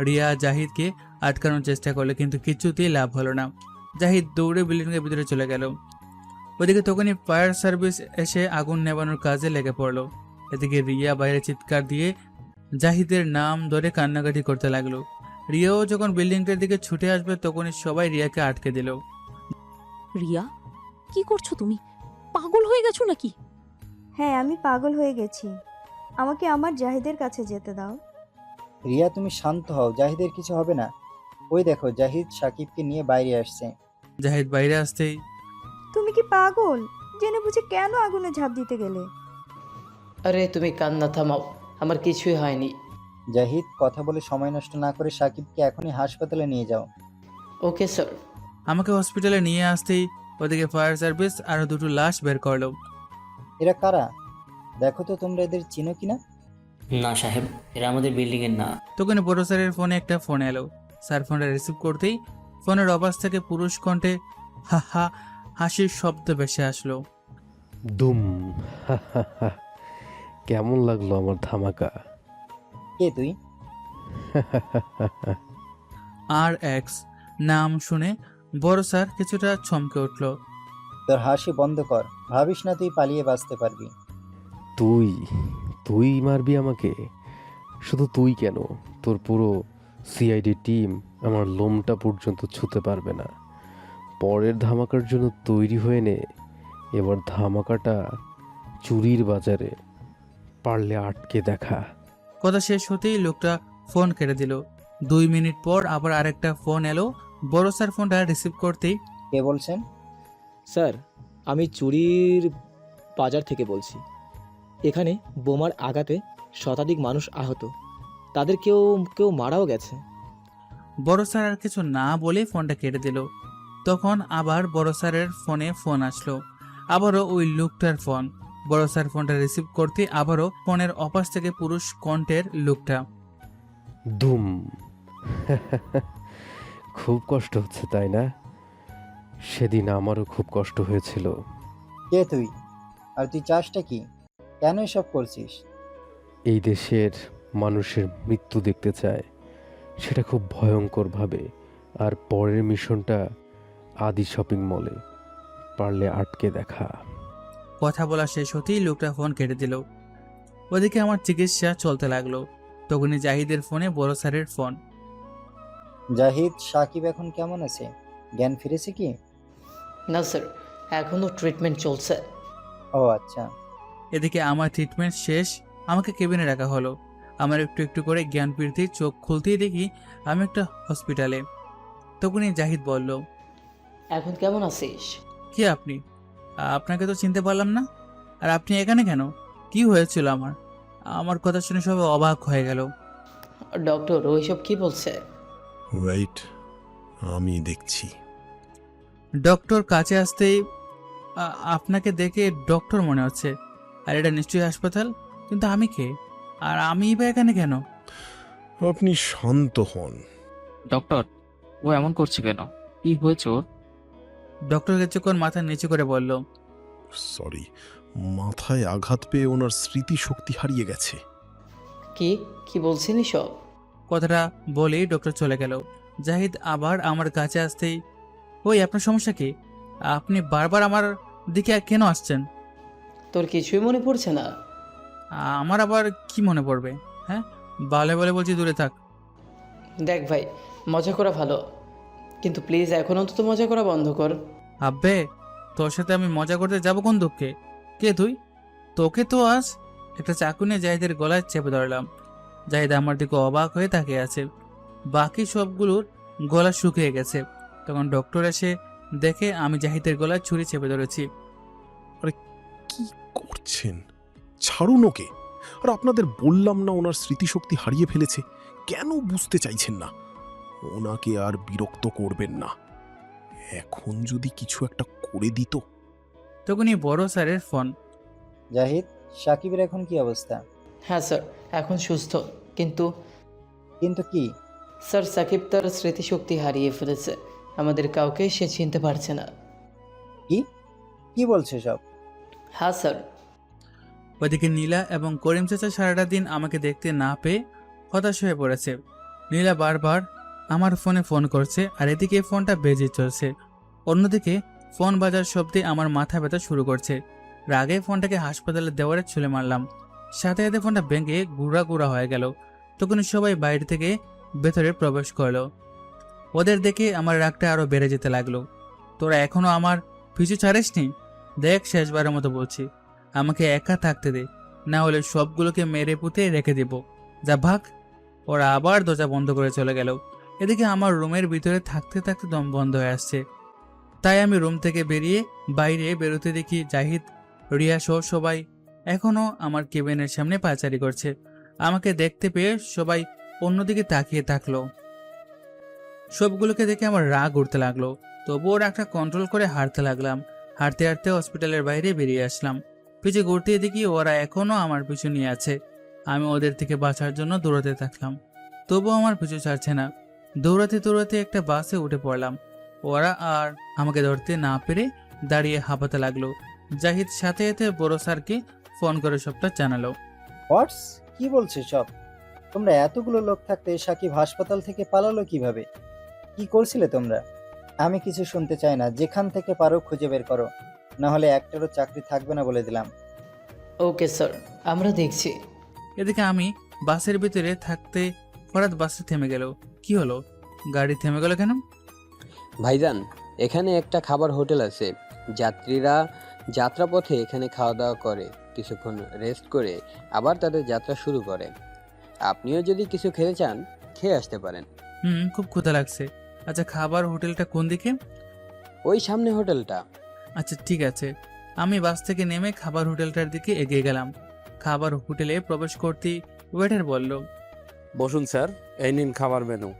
Speaker 2: রিয়া জাহিদকে আটকানোর চেষ্টা করলো, কিন্তু কিছুতেই লাভ হলো না। জাহিদ দৌড়ে বিল্ডিংয়ের ভিতরে চলে গেল। ওইদিকে তখনই ফায়ার সার্ভিস এসে আগুন নেভানোর কাজে লেগে পড়লো। এদিকে রিয়া বাইরে চিৎকার দিয়ে জাহিদের নাম ধরে কান্নাকাটি করতে লাগলো। রিয়াও যখন বিল্ডিংটার দিকে ছুটে আসবে তখনই সবাই রিয়াকে আটকে দিল।
Speaker 17: রিয়া, কি করছো তুমি? পাগল হয়ে গেছো নাকি?
Speaker 13: হ্যাঁ, আমি পাগল হয়ে গেছি। আমাকে আমার জাহিদের কাছে যেতে দাও।
Speaker 10: রিয়া, তুমি শান্ত হও, জাহিদের কিছু হবে না। ওই দেখো, জাহিদ সাকিবকে নিয়ে বাইরে আসছে।
Speaker 2: জাহিদ বাইরে আসতেই,
Speaker 13: তুমি কি পাগল? জেনে বুঝে কেন আগুনে ঝাঁপ দিতে গেলে?
Speaker 15: আরে তুমি কান্না থামাও, আমার কিছুই হয়নি।
Speaker 10: জাহিদ, কথা বলে সময় নষ্ট না করে সাকিবকে এখনই হাসপাতালে নিয়ে যাও।
Speaker 15: Okay sir.
Speaker 2: আমাকে হসপিটালে নিয়ে আসতেই ওদিকে ফায়ার সার্ভিস আরো দুটো লাশ বের করলো।
Speaker 10: এরা কারা? দেখো তো তোমরা এদের চিনো কিনা?
Speaker 19: না সাহেব, এরা আমাদের বিল্ডিং এর না।
Speaker 2: তখন বড় স্যারের ফোনে একটা ফোন এলো। স্যার ফোনটা রিসিভ করতেই ফোনের অবাস থেকে পুরুষ কণ্ঠে হা হা হাসির শব্দ ভেসে আসলো।
Speaker 14: দুম। কেমন লাগলো আমার ধামাকা?
Speaker 10: কে তুই?
Speaker 2: আর এক্স নাম শুনে বড় স্যার কিছুটা চমকে উঠল।
Speaker 10: তোর হাসি বন্ধ কর, ভাবিস না তুই পালিয়ে বাঁচতে পারবি।
Speaker 14: তুই তুই মারবি আমাকে? শুধু তুই কেন, তোর পুরো সিআইডি টিম আমার লোমটা পর্যন্ত ছুঁতে পারবে না। পরের ধামাকার জন্য তৈরি হয়ে নে। এবার ধামাকাটা চুরির বাজারে, পারলে আটকে দেখা।
Speaker 2: কথা শেষ হতেই লোকটা ফোন কেটে দিল। 2 মিনিট পর আবার আরেকটা ফোন এলো। বড় স্যার ফোনটা রিসিভ করতেই,
Speaker 10: কে বলছেন?
Speaker 7: স্যার, আমি চুরির বাজার থেকে বলছি। এখানে বোমার আঘাতে শতাধিক মানুষ আহত, তাদের কেউ কেউ মারাও গেছে।
Speaker 2: বড় স্যার আর কিছু না বলে ফোনটা কেটে দিল। তখন আবার বড় স্যারের ফোনে ফোন আসলো, আবারও ওই লোকটার ফোন। বড় স্যার ফোনটা রিসিভ করতে আবারও ফোনের অপাশ থেকে পুরুষ কণ্ঠের লোকটা।
Speaker 14: ধুম। খুব কষ্ট হচ্ছে তাই না? সেদিন আমারও খুব কষ্ট হয়েছিল।
Speaker 10: কে তুই? আর তুই চাসটা কি? কেন এসব করছিস?
Speaker 14: এই দেশের মানুষের মৃত্যু দেখতে চায়, সেটা খুব ভয়ঙ্করভাবে। আর পরের মিশনটা আদি শপিং মলে, পারলে আটকে দেখা।
Speaker 2: কথা বলা শেষ হতেই লোকটা ফোন কেটে দিল। ওদিকে আমার চিকিৎসা চলতে লাগলো। তখনই জাহিদের ফোনে বড় স্যারের ফোন।
Speaker 10: জাহিদ, সাকিব এখন কেমন আছে? জ্ঞান ফিরেছে কি?
Speaker 15: না স্যার, এখনও ট্রিটমেন্ট চলছে।
Speaker 10: ও আচ্ছা।
Speaker 2: এদিকে আমার ট্রিটমেন্ট শেষ, আমাকে কেবিনে রাখা হলো। আমার একটু একটু করে জ্ঞান ফিরতেই চোখ খুলতেই দেখি আমি একটা হসপিটালে। তখনই জাহিদ বলল,
Speaker 15: এখন কেমন আছিস?
Speaker 2: কি আপনি? আপনাকে তো চিনতে পারলাম না। আর আপনি এখানে কেন? কি হয়েছিল আমার? আমার কথা শুনে সবাই অবাক হয়ে গেল।
Speaker 15: ডক্টর ওইসব কি বলছে?
Speaker 20: ওয়েট, আমি দেখছি।
Speaker 2: ডক্টর কাছে আসতেই, আপনাকে দেখে ডক্টর মনে হচ্ছে। আর এটা নিশ্চয়ই হাসপাতাল, কিন্তু আমি কে? আর আমি বা এখানে কেন?
Speaker 20: আপনি শান্ত হন।
Speaker 16: ডক্টর, ও এমন করছে কেন? কি হয়েছে ওর?
Speaker 2: ডক্টর কিছুক্ষণ মাথা নিচু করে বলল,
Speaker 20: সরি, মাথায় আঘাত পেয়ে ওনার স্মৃতিশক্তি হারিয়ে গেছে।
Speaker 15: কি কি বলছেন সব?
Speaker 2: কথাটা বলেই ডক্টর চলে গেল। জাহিদ আবার আমার কাছে আসতেই, ওই আপনার সমস্যা কি? আপনি বারবার আমার দিকে কেন আসছেন?
Speaker 15: তোর কিছুই মনে পড়ছে না?
Speaker 2: আমার আবার কি মনে পড়বে? হ্যাঁ, বলে বলে বলছি দূরে থাক।
Speaker 15: দেখ ভাই, মজা করা ভালো, কিন্তু প্লিজ এখন অন্তত মজা করা বন্ধ কর।
Speaker 2: আব্বে, তোর সাথে আমি মজা করতে যাব কোন দুঃখে? কে তুই? তোকে তো আজ একটা চাকু নিয়ে জাহিদের গলায় চেপে ধরলাম। জাহিদ আমার দিকে অবাক হয়ে তাকিয়ে আছে। বাকি সবগুলোর গলা শুকিয়ে গেছে। তখন ডক্টর এসে দেখে আমি জাহিদের গলায় ছুরি চেপে ধরেছি।
Speaker 20: আরে কি করছেন? ছাড়ুন ওকে। আর আপনাদের বললাম না ওনার স্মৃতিশক্তি হারিয়ে ফেলেছে, কেন বুঝতে চাইছেন না? ওনাকে আর বিরক্ত করবেন না। এখন যদি কিছু একটা করে দিত।
Speaker 2: তখনই বড় স্যারের ফোন।
Speaker 10: জাহিদ, সাকিবের এখন কি অবস্থা?
Speaker 15: হ্যাঁ স্যার, এখন সুস্থ, কিন্তু
Speaker 10: কিন্তু কি?
Speaker 15: স্যার, সাকিব তার স্মৃতিশক্তি হারিয়ে ফেলেছে। আমাদের কাউকে সে চিনতে পারছে না।
Speaker 10: কি কি বলছে সব?
Speaker 15: হ্যাঁ স্যার।
Speaker 2: ওইদিকে নীলা এবং করিম চাচা সারাটা দিন আমাকে দেখতে না পেয়ে হতাশ হয়ে পড়েছে। নীলা বারবার আমার ফোনে ফোন করছে, আর এদিকে ফোনটা বেজে চলছে। অন্যদিকে ফোন বাজার শব্দে আমার মাথা ব্যথা শুরু করছে। রাগে ফোনটাকে হাসপাতালের দেওয়ারে ছুঁড়ে মারলাম। সাথে সাথে ফোনটা ভেঙে গুঁড়া গুঁড়া হয়ে গেল। তখনই সবাই বাইরে থেকে ভেতরে প্রবেশ করলো। ওদের দেখে আমার রাগটা আরো বেড়ে যেতে লাগলো। তোরা এখনো আমার পিছু ছাড়িসনি? দেখ, শেষবারের মতো বলছি, আমাকে একা থাকতে দে, না হলে সবগুলোকে মেরে পুঁতে রেখে দিব। যা ভাগ। ওরা আবার দরজা বন্ধ করে চলে গেল। এদিকে আমার রুমের ভিতরে থাকতে থাকতে দম বন্ধ হয়ে আসছে। তাই আমি রুম থেকে বেরিয়ে বাইরে বেরোতে দেখি জাহিদ, রিয়া সহ সবাই এখনো আমার কেবিনের সামনে পায়চারি করছে। আমাকে দেখতে পেয়ে সবাই অন্যদিকে তাকিয়ে থাকলো। সবগুলোকে দেখে আমার রাগ উঠতে লাগলো। তবুও রাগটা কন্ট্রোল করে হাঁটতে লাগলাম। হাঁটতে হাঁটতে হসপিটালের বাইরে বেরিয়ে আসলাম। পিছু ঘুরতে দেখি ওরা এখনো আমার পিছু নিয়ে আছে। আমি ওদের থেকে বাঁচার জন্য দৌড়াতে থাকলাম, তবুও আমার পিছু ছাড়ছে না। দৌড়াতে দৌড়াতে একটা বাসে উঠে পড়লাম। ওরা আর আমাকে ধরতে না পেরে দাঁড়িয়ে হাঁপাতে লাগলো। জাহিদ সাথে সাথে বড় স্যারকে ফোন করে সবটা জানালো।
Speaker 10: হোয়াটস, কি বলছে সব? তোমরা এতগুলো লোক থাকতে সাকিব হাসপাতাল থেকে পালালো কিভাবে? কি করছিলে তোমরা? আমি কিছু শুনতে চাই না। যেখান থেকে পারো খুঁজে বের করো, না হলে একটারও চাকরি থাকবে না বলে দিলাম।
Speaker 15: ওকে স্যার, আমরা দেখছি।
Speaker 2: এদিকে আমি বাসের ভিতরে থাকতে হঠাৎ বাসে থেমে গেল। কি হলো? গাড়ি থেমে গেল কেন?
Speaker 3: ভাইজান, এখানে একটা খাবার হোটেল আছে। যাত্রীরা যাত্রাপথে এখানে খাওয়া দাওয়া করে, কিছুক্ষণ রেস্ট করে আবার তাদের যাত্রা শুরু করে। আপনিও যদি কিছু খেতে চান খেয়ে আসতে পারেন।
Speaker 2: খুব ক্ষুধা লাগছে। আচ্ছা, খাবার হোটেলটা কোন দিকে?
Speaker 3: ওই সামনে হোটেলটা।
Speaker 2: আচ্ছা ঠিক আছে। আমি বাস থেকে নেমে খাবার হোটেলটার দিকে এগিয়ে গেলাম। খাবার হোটেলে প্রবেশ করতেই ওয়েটার বলল,
Speaker 21: বসুন স্যার, এই নিন খাবার মেনু।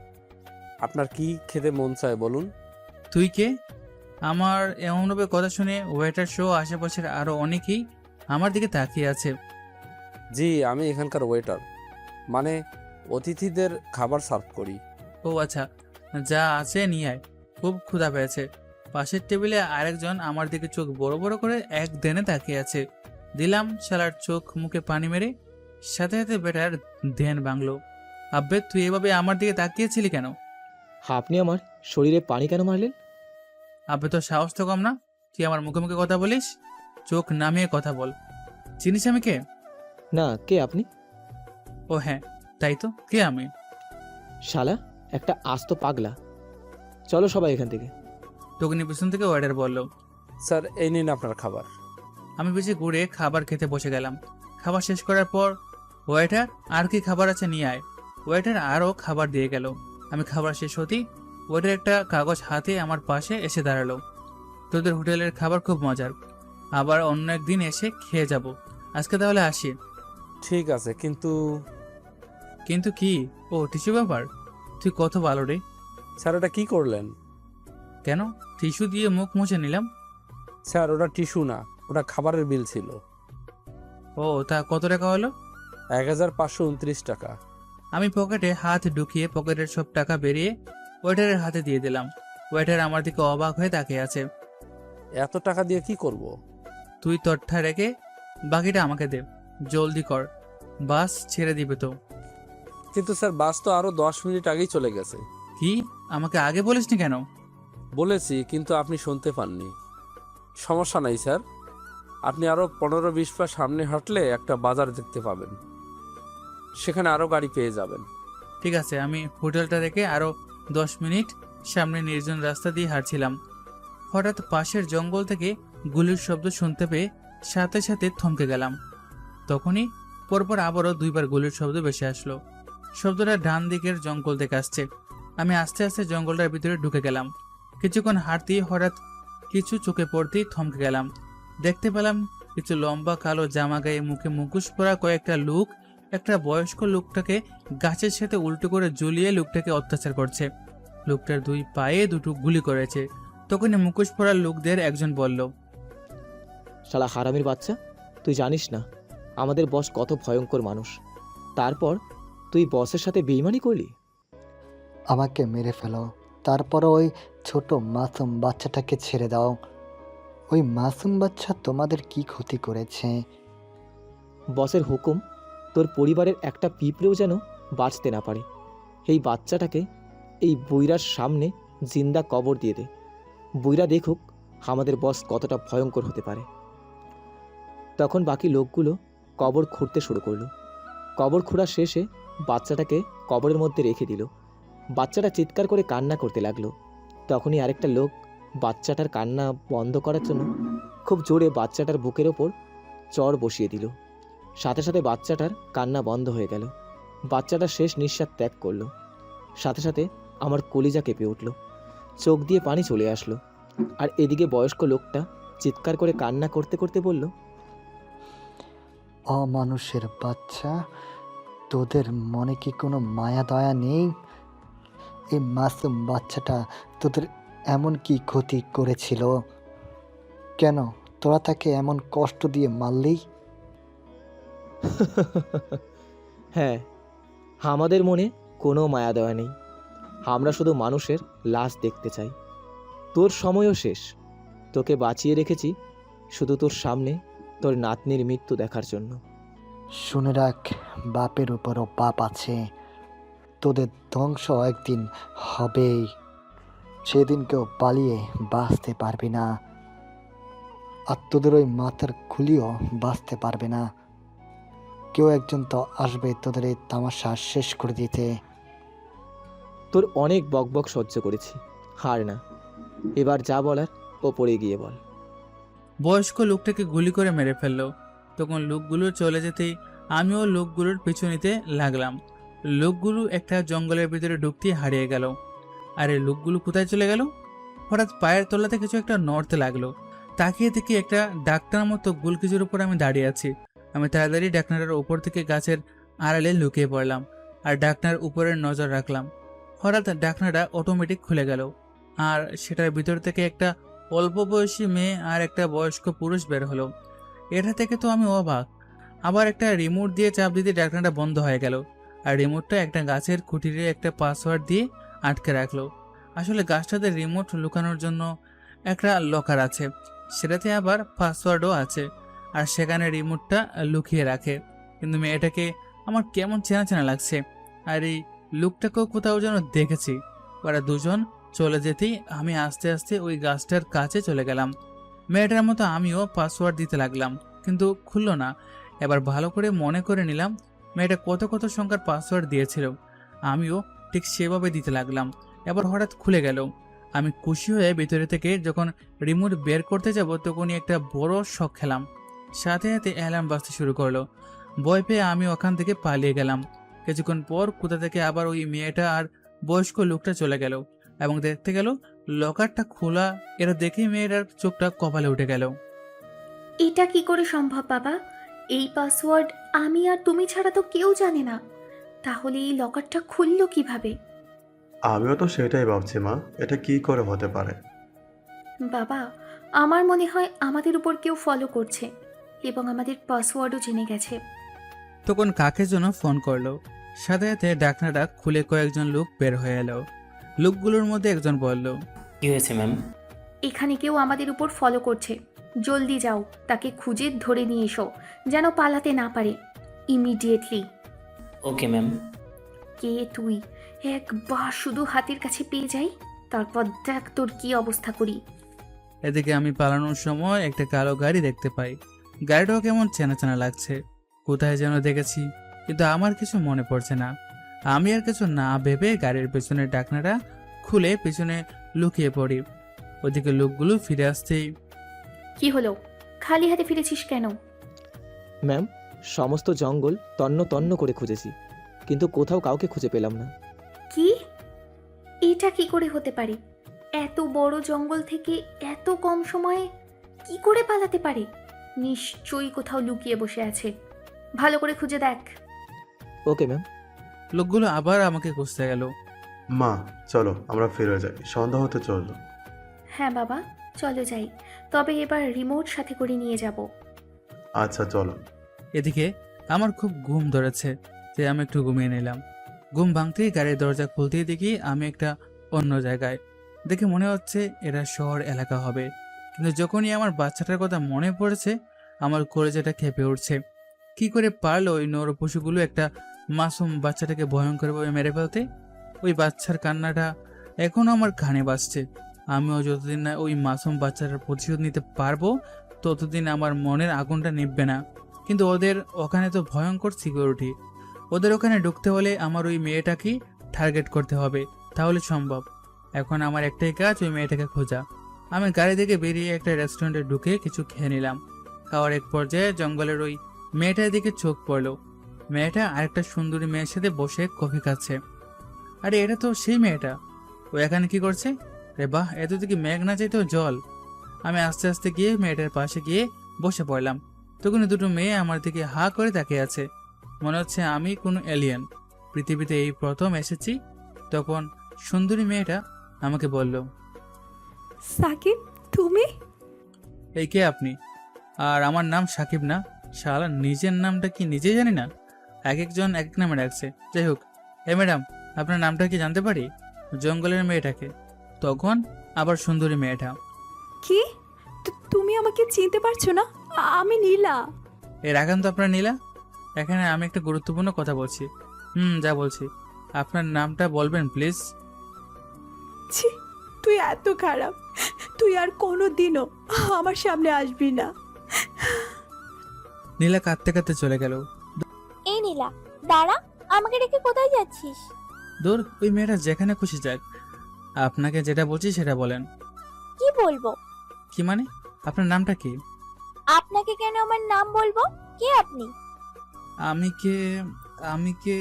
Speaker 21: আপনার কি খেতে মন চায় বলুন?
Speaker 2: তুই কে? আমার এমনভাবে কথা শুনে ওয়েটার সহ আশেপাশের আরো অনেকেই আমার দিকে তাকিয়ে আছে।
Speaker 21: জি, আমি এখানকার ওয়েটার, মানে অতিথিদের খাবার সার্ভ করি।
Speaker 2: ও আচ্ছা, যা আছে নিয়ে আয়, খুব ক্ষুধা পেয়েছে। পাশের টেবিলে আরেকজন আমার দিকে চোখ বড় বড় করে এক দেনে তাকিয়ে আছে। দিলাম শালার চোখ মুখে পানি মেরে। সাথে সাথে বেটার ধ্যান ভাঙলো। আব্বে, তুই এভাবে আমার দিকে তাকিয়েছিলি কেন?
Speaker 7: আপনি আমার শরীরে পানি কেন মারলেন?
Speaker 2: আব্বে, তোর সাহস তো কম না? তুই আমার মুখে মুখে কথা বলিস? চোখ নামিয়ে কথা বল। চিনিস আমি কে?
Speaker 7: না, কে আপনি?
Speaker 2: ও হ্যাঁ, তাই তো, কে আমি?
Speaker 7: শালা একটা আস্ত পাগলা। চলো সবাই এখান থেকে।
Speaker 2: টুকনি পিছন থেকে ওয়েটার বলল,
Speaker 21: স্যার এই নিন আপনার খাবার।
Speaker 2: আমি বেশি ঘুরে খাবার খেতে বসে গেলাম। খাবার শেষ করার পর ওয়েটার, আর কি খাবার আছে নিয়ে আয়। ওয়েটার আরও খাবার দিয়ে গেল। আমি খাবার শেষ হতেই ওয়েটার একটা কাগজ হাতে আমার পাশে এসে দাঁড়ালো। তোদের হোটেলের খাবার খুব মজার, আবার অন্য একদিন এসে খেয়ে যাব। আজকে তাহলে আসি।
Speaker 21: ঠিক আছে, কিন্তু
Speaker 2: কিন্তু কি? ও টিস্যু ব্যাপার? তুই কত ভালো রে।
Speaker 21: স্যার ওটা কি করলেন?
Speaker 2: কেন? টিস্যু দিয়ে মুখ মুছে নিলাম।
Speaker 21: স্যার ওটা টিস্যু না, ওটা খাবারের বিল ছিল।
Speaker 2: ও, তা কত টাকা হলো?
Speaker 21: 1529 টাকা।
Speaker 2: আমি পকেটে হাত ঢুকিয়ে পকেটের সব টাকা বেরিয়ে ওয়েটারের হাতে দিয়ে দিলাম। ওয়েটার আমার দিকে অবাক হয়ে তাকিয়ে আছে।
Speaker 21: এত টাকা দিয়ে কি করব?
Speaker 2: তুই তরটা রেখে বাকিটা আমাকে দে, জলদি কর, বাস ছেড়ে দিবে তো।
Speaker 21: কিন্তু স্যার বাস তো আরো 10 মিনিট আগেই চলে গেছে।
Speaker 2: কি? আমাকে আগে বলিসনি কেন?
Speaker 21: বলেছি, কিন্তু আপনি শুনতে পাননি। সমস্যা নাই স্যার, আপনি আরো 15-20 পা সামনে হাঁটলে একটা বাজার দেখতে পাবেন, সেখানে আরো গাড়ি পেয়ে যাবেন।
Speaker 2: ঠিক আছে। আমি হোটেলটা রেখে আরো 10 মিনিট সামনে নির্জন রাস্তা দিয়ে হাঁটছিলাম। হঠাৎ পাশের জঙ্গল থেকে গুলির শব্দ শুনতে পেয়ে সাথে সাথে থমকে গেলাম। তখনই পরপর আবারও 2বার গুলির শব্দ ভেসে আসলো। শব্দটা ডান দিকের জঙ্গল থেকে আসছে। আমি আস্তে আস্তে জঙ্গলটার ভিতরে ঢুকে গেলাম। কিছুক্ষণ হাঁটতেই হঠাৎ কিছু চোখে পড়তেই থমকে গেলাম। দেখতে পেলাম কিছু লম্বা কালো জামা গায়ে, মুখে মুখোশ পরা কয়েকটা লোক একটা বয়স্ক লোকটাকে গাছের সাথে উল্টো করে ঝুলিয়ে লোকটাকে অত্যাচার করছে। লোকটার 2 পায়ে 2টো গুলি করেছে। তখনই মুখোশ পরা লোকদের একজন বলল,
Speaker 7: শালা হারামির বাচ্চা, তুই জানিস না আমাদের বস কত ভয়ঙ্কর মানুষ, তারপর তুই বসের সাথে বেইমানি করলি?
Speaker 22: আমাকে মেরে ফেলো, তারপর ওই ছোট মাসুম বাচ্চাটাকে ছেড়ে দাও। ওই মাসুম বাচ্চা তোমাদের কি ক্ষতি করেছে?
Speaker 7: বসের হুকুম, তোর পরিবারের একটা পিঁপড়েও যেন বাঁচতে না পারে। এই বাচ্চাটাকে এই বুইরার সামনে জিন্দা কবর দিয়ে দে। বুইরা দেখুক আমাদের বস কতটা ভয়ঙ্কর হতে পারে। তখন বাকি লোকগুলো কবর খুঁড়তে শুরু করলো। কবর খোঁড়া শেষে বাচ্চাটাকে কবরের মধ্যে রেখে দিল। বাচ্চাটা চিৎকার করে কান্না করতে লাগলো। তখনই আরেকটা লোক বাচ্চাটার কান্না বন্ধ করার জন্য খুব জোরে বাচ্চাটার বুকের ওপর চড় বসিয়ে দিল। সাথে সাথে বাচ্চাটার কান্না বন্ধ হয়ে গেল। বাচ্চাটা শেষ নিঃশ্বাস ত্যাগ করলো। সাথে সাথে আমার কলিজা কেঁপে উঠল, চোখ দিয়ে পানি চলে আসলো। আর এদিকে বয়স্ক লোকটা চিৎকার করে কান্না করতে করতে বলল,
Speaker 22: অমানুষের বাচ্চা, তোদের মনে কি কোনো মায়া দয়া নেই? এই মাসুম বাচ্চাটা তোদের এমন কি ক্ষতি করেছিল? কেন তোরা তাকে এমন কষ্ট দিয়ে মারলি?
Speaker 7: হ্যাঁ, আমাদের মনে কোনো মায়া দেওয়া নেই। আমরা শুধু মানুষের লাশ দেখতে চাই। তোর সময়ও শেষ। তোকে বাঁচিয়ে রেখেছি শুধু তোর সামনে তোর নাতনির মৃত্যু দেখার জন্য।
Speaker 22: শুনে রাখ, বাপের উপরও পাপ আছে। তোদের ধ্বংস একদিন হবেই। সেদিন কেউ পালিয়ে বাঁচতে পারবে না, আর তোদের ওই মাথার খুলিও বাঁচতে পারবে না। কেউ একজন তো আসবে তোদের এই তামাশা শেষ করে দিতে।
Speaker 7: তোর অনেক বকবক সহ্য করেছি, হার না। এবার যা বলার ওপরে গিয়ে বল।
Speaker 2: বয়স্ক লোকটাকে গুলি করে মেরে ফেললো। তখন লোকগুলো চলে যেতেই আমিও লোকগুলোর পিছু নিতে লাগলাম। লোকগুলো একটা জঙ্গলের ভিতরে ঢুকতেই হারিয়ে গেল। আরে লোকগুলো কোথায় চলে গেল? হঠাৎ পায়ের তলাতে কিছু একটা নড়তে লাগলো। তাকিয়ে দেখি একটা ডাক্তার মতো গুলকিজুর উপর আমি দাঁড়িয়ে আছি। আমি তাড়াতাড়ি ডাকনাটার উপর থেকে গাছের আড়ালে লুকিয়ে পড়লাম আর ডাকনার উপরের নজর রাখলাম। হঠাৎ ডাকনাটা অটোমেটিক খুলে গেল আর সেটার ভিতর থেকে একটা অল্প বয়সী মেয়ে আর একটা বয়স্ক পুরুষ বের হলো। এটা থেকে তো আমি অবাক। আবার একটা রিমোট দিয়ে চাপ দিতে ডাকনাটা বন্ধ হয়ে গেল আর রিমোটটা একটা গাছের খুঁটিরে একটা পাসওয়ার্ড দিয়ে আটকে রাখলো। আসলে গাছটাতে রিমোট লুকানোর জন্য একটা লকার আছে, সেটাতে আবার পাসওয়ার্ডও আছে আর সেখানে রিমোটটা লুকিয়ে রাখে। কিন্তু মেয়েটাকে আমার কেমন চেনা চেনা লাগছে আর এই লোকটাকেও কোথাও যেন দেখেছি। ওরা দুজন চলে যেতেই আমি আস্তে আস্তে ওই গাছটার কাছে চলে গেলাম। মেয়েটার মতো আমিও পাসওয়ার্ড দিতে লাগলাম, কিন্তু খুললো না। এবার ভালো করে মনে করে নিলাম মেয়েটা কত কত সংখ্যার পাসওয়ার্ড দিয়েছিল, আমিও ঠিক সেভাবে দিতে লাগলাম। এবার হঠাৎ খুলে গেল। আমি খুশি হয়ে ভিতরে থেকে যখন রিমোট বের করতে যাব তখনই একটা বড় শক খেলাম। সাথে সাথে অ্যালার্ম বাজতে শুরু করলো। ভয় পেয়ে আমি ওখান থেকে পালিয়ে গেলাম। কিছুক্ষণ পর কোথা থেকে আবার ওই মেয়েটা আর বয়স্ক লোকটা চলে গেল এবং দেখতে গেল লকারটা খোলা। এটা দেখেই মেয়েটার চোখটা কপালে উঠে গেল।
Speaker 12: এটা কি করে সম্ভব বাবা? এই পাসওয়ার্ড আমি আর তুমি ছাড়া তো কেউ জানে না। তাহলে এই লকারটা খুললো কিভাবে?
Speaker 5: আমিও তো সেটাই ভাবছি মা, এটা কি করে হতে পারে।
Speaker 12: বাবা, আমার মনে হয় আমাদের উপর কেউ ফলো করছে এবং আমাদের পাসওয়ার্ডও জেনে গেছে।
Speaker 2: তখন কাকে যেন ফোন করলো। সাথে সাথে ডাকনাটা খুলে কয়েকজন লোক বের হয়ে এলো। লোকগুলোর মধ্যে একজন বলল,
Speaker 19: কি হয়েছে ম্যাম?
Speaker 12: এখানে কেউ আমাদের উপর ফলো করছে। জলদি যাও, তাকে খুঁজে ধরে নিয়ে এসো, যেন পালাতে না পারে। ইমিডিয়েটলি।
Speaker 19: Okay ma'am.
Speaker 12: কে তুই? একবার শুধু হাতের কাছে পেয়ে যাই, তারপর দেখ তোর কি অবস্থা করি।
Speaker 2: এদিকে আমি পালানোর সময় একটা কালো গাড়ি দেখতে পাই। গাড়িটাও কেমন চেনা চেনা লাগছে, কোথায় যেন দেখেছি, কিন্তু আমার কিছু মনে পড়ছে না। আমি আর কিছু না ভেবে গাড়ির পেছনের ডাকনাটা খুলে পেছনে লুকিয়ে পড়ি। ওদিকে লোকগুলো ফিরে আসতেই,
Speaker 12: কি হলো? খালি হাতে ফিরেছিস কেন?
Speaker 7: ম্যাম, সমস্ত জঙ্গল তন্ন তন্ন করে খুঁজেছি, কিন্তু কোথাও কাউকে খুঁজে পেলাম না।
Speaker 12: কি? এটা কি করে হতে পারে? এত বড় জঙ্গল থেকে এত কম সময়ে কি করে পালাতে পারে? নিশ্চয়ই কোথাও লুকিয়ে বসে আছে। ভালো করে খুঁজে দেখ।
Speaker 7: Okay ma'am.
Speaker 2: লোকগুলো আবার আমাকে খুঁজতে গেল।
Speaker 5: মা চলো আমরা ফিরে যাই, সন্ধ্যা হতে চললো।
Speaker 12: হ্যাঁ বাবা, চলো যাই, তবে এবার রিমোট সাথে করে নিয়ে যাব।
Speaker 5: আচ্ছা চলো।
Speaker 2: এদিকে আমার খুব ঘুম ধরেছে, যে আমি একটু ঘুমিয়ে নিলাম। ঘুম ভাঙতেই গাড়ির দরজা খুলতেই দেখি আমি একটা অন্য জায়গায়। দেখে মনে হচ্ছে এরা শহর এলাকা হবে, কিন্তু যখনই আমার বাচ্চাটার কথা মনে পড়েছে আমার কলেজাটা খেপে উঠছে। কি করে পারলো ওই নর পশুগুলো একটা মাসুম বাচ্চাটাকে ভয়ঙ্করভাবে মেরে ফেলতে? ওই বাচ্চার কান্নাটা এখনও আমার কানে বাজছে। আমিও যতদিন না ওই মাসুম বাচ্চাটার প্রতিশোধ নিতে পারবো ততদিন আমার মনের আগুনটা নিভবে না। কিন্তু ওদের ওখানে তো ভয়ঙ্কর সিকিউরিটি। ওদের ওখানে ঢুকতে হলে আমার ওই মেয়েটাকেই টার্গেট করতে হবে, তাহলে সম্ভব। এখন আমার একটাই কাজ, ওই মেয়েটাকে খোঁজা। আমি গাড়ি থেকে বেরিয়ে একটা রেস্টুরেন্টে ঢুকে কিছু খেয়ে নিলাম। খাওয়ার এক পর্যায়ে জঙ্গলের ওই মেয়েটার দিকে চোখ পড়লো। মেয়েটা আরেকটা সুন্দরী মেয়ের সাথে বসে কফি খাচ্ছে। আরে এটা তো সেই মেয়েটা, ও এখানে কি করছে? রে বাহ, এত থেকে মেঘ না চাইতেও জল। আমি আস্তে আস্তে গিয়ে মেয়েটার পাশে গিয়ে বসে পড়লাম। তখন দুটো মেয়ে আমার দিকে হা করে তাকিয়ে আছে, মনে হচ্ছে আমি কোনো এলিয়েন, পৃথিবীতে এই প্রথম এসেছি। তখন সুন্দরী মেয়েটা আমাকে বলল,
Speaker 4: সাকিব তুমি?
Speaker 2: এই কে আপনি? আর আমার নাম সাকিব না। শালা নিজের নামটা কি নিজেই জানি না, এক একজন এক এক নামে ডাকছে। যাই হোক, এ ম্যাডাম আপনার নামটা কি জানতে পারি? জঙ্গলের মেয়েটাকে। তখন আবার সুন্দরী মেয়েটা,
Speaker 4: কি তুমি আমাকে চিনতে পারছো না? আমি নীলা।
Speaker 2: এর রাখান তো আপনার নীলা। এখানে আমি একটা গুরুত্বপূর্ণ কথা বলছি। যা বলছি, আপনার নামটা বলবেন প্লিজ।
Speaker 4: ছি, তুই এত খারাপ, তুই আর কোনো দিনও আমার সামনে আসবি না।
Speaker 2: নীলা কাঁদতে কাঁদতে চলে গেল।
Speaker 6: দাঁড়া, আমাকে রেখে কোথায় যাচ্ছিস?
Speaker 2: দূর, ওই মেয়েটা যেখানে খুশি যাক। আপনাকে যেটা বলছি সেটা বলেন।
Speaker 6: কি বলবো?
Speaker 2: কি মানে? আপনার নামটা কি?
Speaker 6: আপনাকে কেন আমার নাম বলবো? কে আপনি?
Speaker 2: আমি কে? আমি কে?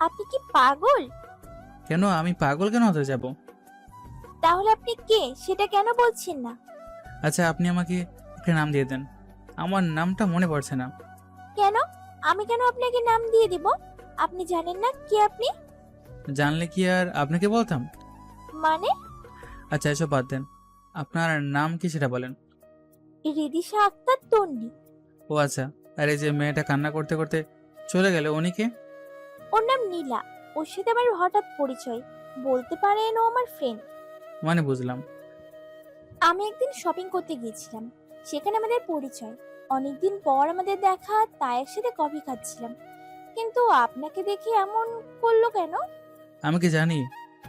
Speaker 6: আপনি কি পাগল?
Speaker 2: কেন আমি পাগল কেন হতে যাব?
Speaker 6: তাহলে আপনি কে সেটা কেন বলছেন না?
Speaker 2: আচ্ছা, আপনি আমাকে একটা নাম দিয়ে দেন। আমার নামটা মনে পড়ছে না।
Speaker 6: কেন? আমি কেন আপনাকে নাম দিয়ে দিব? আপনি জানেন না কে আপনি?
Speaker 2: জানলে কি আর আপনাকে বলতাম?
Speaker 6: মানে?
Speaker 2: আচ্ছা, এসব বাদ দেন। আপনার নাম কি সেটা বলেন।
Speaker 6: রিদিশা আক্তার তন্নি।
Speaker 2: ও আচ্ছা, আর এই যে মেয়েটা কান্না করতে করতে চলে গেল, উনি কে?
Speaker 6: ওর নাম নীলা। ওর সাথে আমার হঠাৎ পরিচয়, বলতে পারেন ও আমার ফ্রেন্ড।
Speaker 2: মানে বুঝলাম।
Speaker 6: আমি একদিন শপিং করতে গিয়েছিলাম, সেখানে আমাদের পরিচয়। অনেকদিন পর আমাদের দেখা, তাই একসাথে কফি খাচ্ছিলাম। কিন্তু আপনাকে দেখে এমন করলো কেন?
Speaker 2: আমি কি জানি?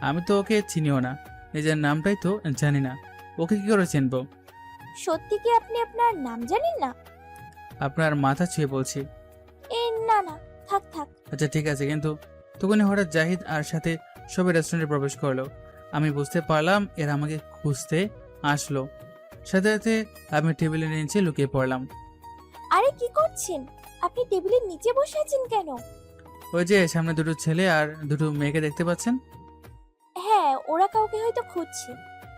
Speaker 2: আমি তো ওকে চিনিও না, নিজের নামটাই তো জানি না, ওকে কি করে চিনবো?
Speaker 6: সত্যি কি আপনি আপনার নাম জানেন না?
Speaker 2: আপনার মাথা ছুঁয়ে বলছি।
Speaker 6: না না, থাক থাক।
Speaker 2: আচ্ছা ঠিক আছে, কিন্তু তখনই হঠাৎ জাহিদ আর সাথে সবাই রেস্টুরেন্টে প্রবেশ করলো। আমি বুঝতে পারলাম এরা আমাকে খুঁজতে আসলো। সাথে সাথে আমি টেবিলের নিচে লুকিয়ে পড়লাম।
Speaker 6: আরে কি করছেন? আপনি টেবিলের নিচে বসে আছেন কেন?
Speaker 2: ওই যে সামনে দুটো ছেলে আর দুটো মেয়েকে দেখতে পাচ্ছেন?
Speaker 6: হ্যাঁ, ওরা কাউকে হয়তো খুঁজছে,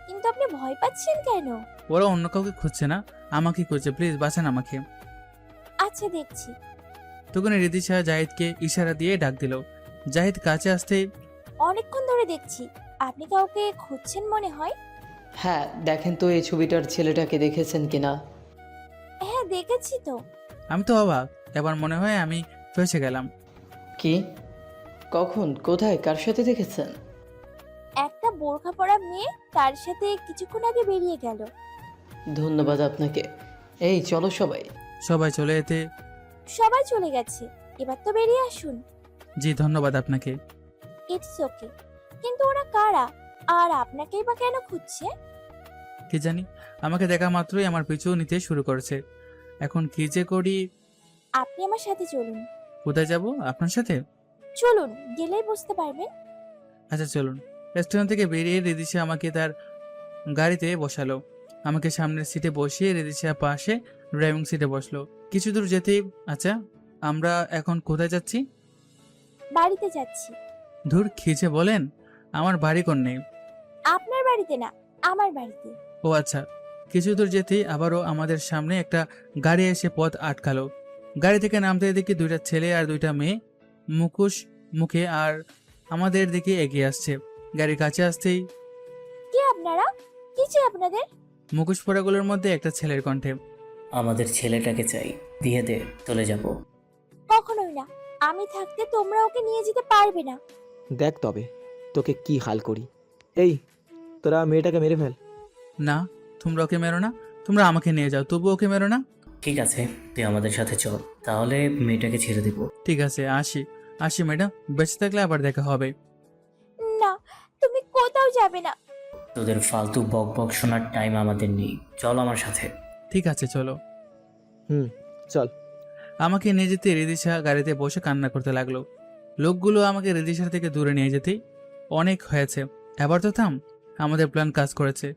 Speaker 6: কিন্তু আপনি ভয় পাচ্ছেন কেন?
Speaker 2: ওরা অন্য কাউকে খুঁজছে না, আমাকে খুঁজছে। প্লিজ বাঁচান আমাকে।
Speaker 6: আচ্ছা, দেখছি।
Speaker 2: তখন রিদিশা জাহিদকে ইশারা দিয়ে ডাক দিল। জাহিদ কাছে আসতেই,
Speaker 6: অনেকক্ষণ ধরে দেখছি, আপনি কাউকে খুঁজছেন মনে হয়।
Speaker 15: হ্যাঁ, দেখেন তো এই ছবিটার ছেলেটাকে দেখেছেন কিনা।
Speaker 6: হ্যাঁ, দেখেছি তো।
Speaker 2: আমি তো অবাক, এবার মনে হয় আমি ফেঁসে গেলাম।
Speaker 15: কি? কখন, কোথায়, কার সাথে দেখেছেন?
Speaker 6: একটা বোরখা পরা মেয়ে, তার সাথে কিছুক্ষণ আগে বেরিয়ে গেল।
Speaker 15: ধন্যবাদ আপনাকে। এই চলো সবাই।
Speaker 2: সবাই চলে যেতে,
Speaker 6: সবাই চলে গেছে, এবার তো বেরিয়ে আসুন।
Speaker 2: জি ধন্যবাদ আপনাকে।
Speaker 6: It's okay. কিন্তু ওরা কারা, আর আপনাকেই বা কেন খুঁজছে?
Speaker 2: কি জানি, আমাকে দেখা মাত্রই আমার পিছু নিতে শুরু করেছে। এখন কি যে করি।
Speaker 6: আপনি আমার সাথে চলুন।
Speaker 2: কোথায় যাব? আপনার সাথে?
Speaker 6: চলুন, গেলেই বুঝতে পারবেন।
Speaker 2: আচ্ছা চলুন। রেস্টুরেন্ট থেকে বেরিয়ে রিদিশা আমাকে তার গাড়িতে বসালো। আমাকে সামনের সিটে বসিয়ে রিদিশা পাশে ড্রাইভিং সিটে বসলো। কিছু দূর যেতেই, আচ্ছা আমরা এখন কোথায় যাচ্ছি?
Speaker 6: বাড়িতে যাচ্ছি।
Speaker 2: ধুর, খিচে বলেন, আমার বাড়ি কোন নেই।
Speaker 6: আপনার বাড়িতে না, আমার বাড়িতে।
Speaker 2: ও আচ্ছা। কিছু দূর যেতেই আবারও আমাদের সামনে একটা গাড়ি এসে পথ আটকালো। গাড়ি থেকে নামতে দেখি দুইটা ছেলে আর দুইটা মেয়ে মুখোশ মুখে আর আমাদের দিকে এগিয়ে আসছে। গাড়ির কাছে আসতেই,
Speaker 6: কে আপনারা? কি চাই আপনাদের?
Speaker 2: মুখোশ পরাগুলোর মধ্যে একটা ছেলের কণ্ঠে,
Speaker 19: আমাদের ছেলেটাকে চাই, দিয়ে দে, চলে যাব।
Speaker 6: কখনোই না, আমি থাকতে তোমরা ওকে নিয়ে যেতে পারবে না।
Speaker 7: দেখ তবে তোকে কি হাল করি। এই, তোরা মেয়েটাকে মেরে ফেল।
Speaker 2: না তোমরা ওকে মেরো না, তোমরা আমাকে নিয়ে যাও, তবু ওকে মেরো না।
Speaker 19: ঠিক আছে, তুই আমাদের সাথে চল, তাহলে মেয়েটাকে ছেড়ে দিব।
Speaker 2: ঠিক আছে, আসি আসি ম্যাডাম, বেঁচে থাকলে আবার দেখা হবে।
Speaker 6: না, তুমি কোথাও যাবে না।
Speaker 19: তোদের ফালতু বক বক শোনার টাইম আমাদের নেই, চল আমার সাথে।
Speaker 2: ঠিক আছে চলো।
Speaker 7: চল।
Speaker 2: আমাকে নিয়ে যেতে রিদিশা গাড়িতে বসে কান্না করতে লাগলো। লোকগুলো আমাকে রিদিশার থেকে দূরে নিয়ে যেতেই, অনেক হয়েছে, এবার তো থাম, আমাদের প্ল্যান কাজ করেছে।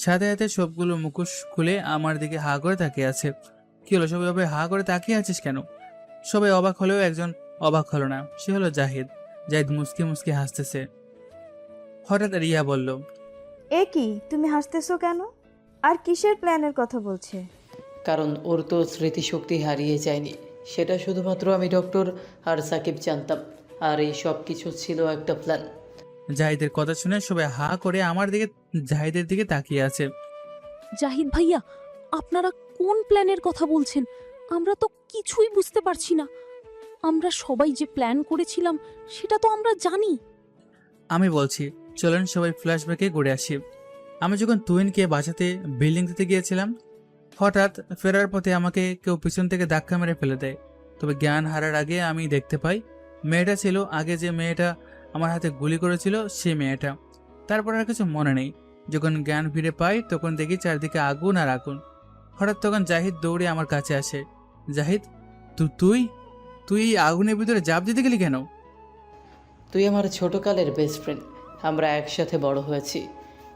Speaker 2: সাথে সাথে সবগুলো মুখোশ খুলে আমার দিকে হা করে তাকিয়ে আছে। কি হলো, সবাই হা করে তাকিয়ে আছিস কেন? সবাই অবাক হলেও একজন অবাক হলো না, সে হলো জাহিদ। জাহিদ মুসকি মুসকি হাসতেছে। হঠাৎ রিয়া বলল,
Speaker 13: এ কি, তুমি হাসতেছো কেন? আর কিসের প্ল্যানের কথা বলছে?
Speaker 15: কারণ ওর তো স্মৃতিশক্তি হারিয়ে যায়নি, সেটা শুধুমাত্র আমি ডক্টর আর সাকিব জানতাম। আর এই সব কিছু ছিল একটা প্ল্যান।
Speaker 2: জাহিদের কথা শুনে সবাই হা করে আমার দিকে, জাহিদের দিকে তাকিয়ে আছে।
Speaker 17: জাহিদ ভাইয়া, আপনারা কোন প্ল্যানের কথা বলছেন? আমরা তো কিছুই বুঝতে পারছি না। আমরা সবাই যে প্ল্যান করেছিলাম সেটা তো আমরা জানি।
Speaker 2: আমি বলছি, চলেন সবাই ফ্ল্যাশব্যাকে ঘুরে আসি। আমি যখন তুহিনকে বাঁচাতে বিল্ডিং দিতে গিয়েছিলাম, হঠাৎ ফেরার পথে আমাকে কেউ পিছন থেকে ধাক্কা মেরে ফেলে দেয়। তবে জ্ঞান হারার আগে আমি দেখতে পাই মেয়েটা ছিল আগে যে মেয়েটা আমার হাতে গুলি করেছিল, সে মেয়েটা। তারপর আর কিছু মনে নেই। যখন জ্ঞান ফিরে পাই তখন দেখি চারদিকে আগুন আর আগুন। হঠাৎ তখন জাহিদ দৌড়ে আমার কাছে আসে। জাহিদ, তুই? তুই এই আগুনের ভিতরে জাপ দিতে গেলি কেন?
Speaker 15: তুই আমার ছোটকালের বেস্ট ফ্রেন্ড, আমরা একসাথে বড় হয়েছি,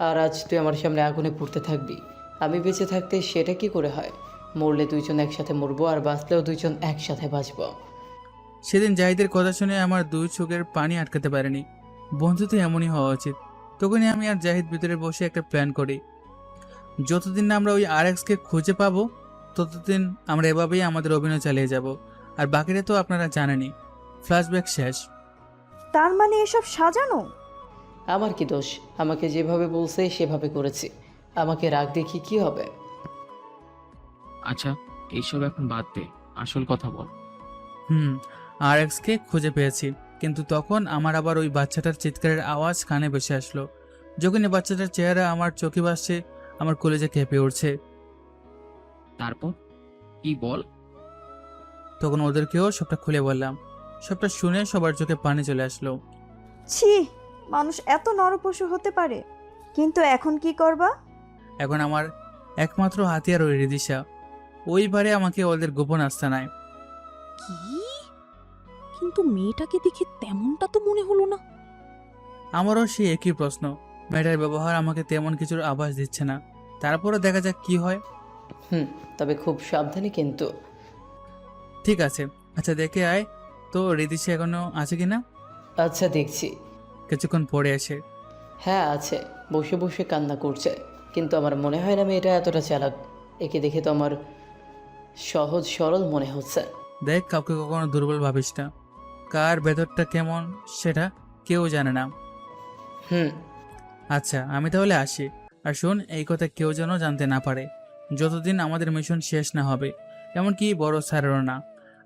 Speaker 15: আর আজ তুই আমার সামনে আগুনে পুড়তে থাকবি। আমি বেঁচে থাকতে সেটা কি করে হয়? মরলে দুইজন একসাথে মরবো, আর বাঁচলেও দুইজন একসাথে বাঁচবো।
Speaker 2: সেদিন জাহিদের কথা শুনে আমার দুই চোখের পানি আটকাতে পারেনি। বন্ধু তো এমনই হওয়া উচিত। তখনই আমি আর জাহিদ ভিতরে বসে একটা প্ল্যান করি। যতদিন না আমরা ওই আরএক্সকে খুঁজে পাবো ততদিন আমরা এভাবেই আমাদের অভিনয় চালিয়ে যাব। আর বাকিটা তো আপনারা জানেনই। ফ্ল্যাশব্যাক শেষ।
Speaker 13: তার মানে এসব সাজানো?
Speaker 15: আমার কি দোষ? আমাকে যেভাবে বলছে সেভাবে করেছি। আমাকে রাগ দেখি কি হবে?
Speaker 16: আচ্ছা, এইসব এখন বাদ দে, আসল কথা বল।
Speaker 2: আরএক্সকে খুঁজে পেয়েছি, কিন্তু তখন আমার আবার ওই বাচ্চাটার চিৎকারের আওয়াজ কানে ভেসে আসলো। যখনই বাচ্চাটার চেহারা আমার চোখে ভাসছে, আমার কলেজে কেঁপে উঠছে।
Speaker 16: তারপর কি বল?
Speaker 2: তখন ওদেরকেও সবটা খুলে বললাম। সবটা শুনে সবার চোখে পানি চলে আসলো।
Speaker 13: ছি, মানুষ এত নরপশু হতে পারে। কিন্তু এখন কি করবা?
Speaker 2: এখন আমার একমাত্র হাতিয়ার ওই রিদিশা। ওইবারে আমাকে ওদের গোপন আস্তানায়।
Speaker 17: কি? কিন্তু মেয়েটাকে দেখে তেমনটা তো মনে হলো না।
Speaker 2: আমারও সেই একই প্রশ্ন। মেয়েটার ব্যবহার আমাকে তেমন কিছুর আভাস দিচ্ছে না। তারপরে দেখা যাক কি হয়।
Speaker 15: তবে খুব সাবধানে কিন্তু।
Speaker 2: ঠিক আছে, আচ্ছা দেখে আয় তো রিদিশা এখনো আছে কিনা।
Speaker 15: আচ্ছা দেখছি।
Speaker 2: কিছুক্ষণ পরে এসে,
Speaker 15: হ্যাঁ আছে, বসে বসে কান্না করছে। কিন্তু আমার মনে হয় না মেয়েটা এতটা চালাক। একে দেখে তো আমার সহজ সরল মনে হচ্ছে।
Speaker 2: দেখ, কাউকে কখনো দুর্বল ভাবিস না। কার ভেতরটা কেমন সেটা কেউ জানে না। আচ্ছা আমি তাহলে আসি। আর শোন, এই কথা কেউ যেন জানতে না পারে যতদিন আমাদের মিশন শেষ না হবে, এমনকি বড় স্যারেরও না।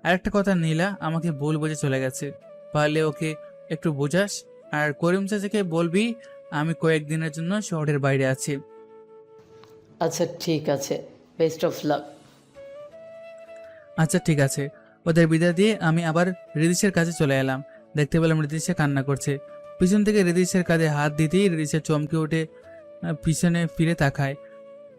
Speaker 2: আরেকটা কথা, নীলা আমাকে ভুল বুঝে চলে গেছে। পারলে ওকে একটু বোঝাস। আর করিম চাচাকে বলবি আমি কয়েকদিনের জন্য শহরের বাইরে আছি।
Speaker 15: আচ্ছা ঠিক আছে, বেস্ট অফ লাক।
Speaker 2: আচ্ছা ঠিক আছে। ওদের বিদায় দিয়ে আমি আবার রিদিশের কাছে চলে এলাম। দেখতে পেলাম রিদিশা কান্না করছে। পিছন থেকে রিদিশের কাঁধে হাত দিতেই রিদিশা চমকে উঠে পিছনে ফিরে তাকায়।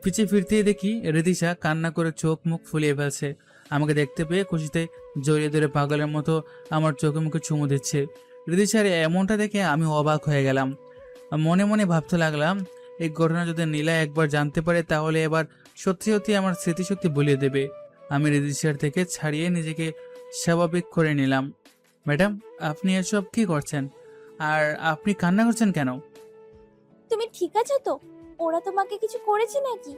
Speaker 2: পিছিয়ে ফিরতেই দেখি রিদিশা কান্না করে চোখ মুখ ফুলিয়ে ফেলছে। আমাকে দেখতে পেয়ে খুশিতে জড়িয়ে ধরে পাগলের মতো আমার চোখে মুখে চুমু দিচ্ছে। রিদিশার এমনটা দেখে আমি অবাক হয়ে গেলাম। মনে মনে ভাবতে লাগলাম, এই ঘটনা যদি নীলা একবার জানতে পারে তাহলে এবার সত্যি সত্যি আমার স্মৃতিশক্তি ভুলিয়ে দেবে। আমি রিদিশার থেকে ছাড়িয়ে নিজেকে স্বাভাবিক করে নিলাম। ম্যাডাম, আপনি এসব কি করছেন? আর আপনি কান্না করছেন কেন?
Speaker 6: তুমি ঠিক আছো তো? ওরা তোমাকে কিছু করেছে নাকি?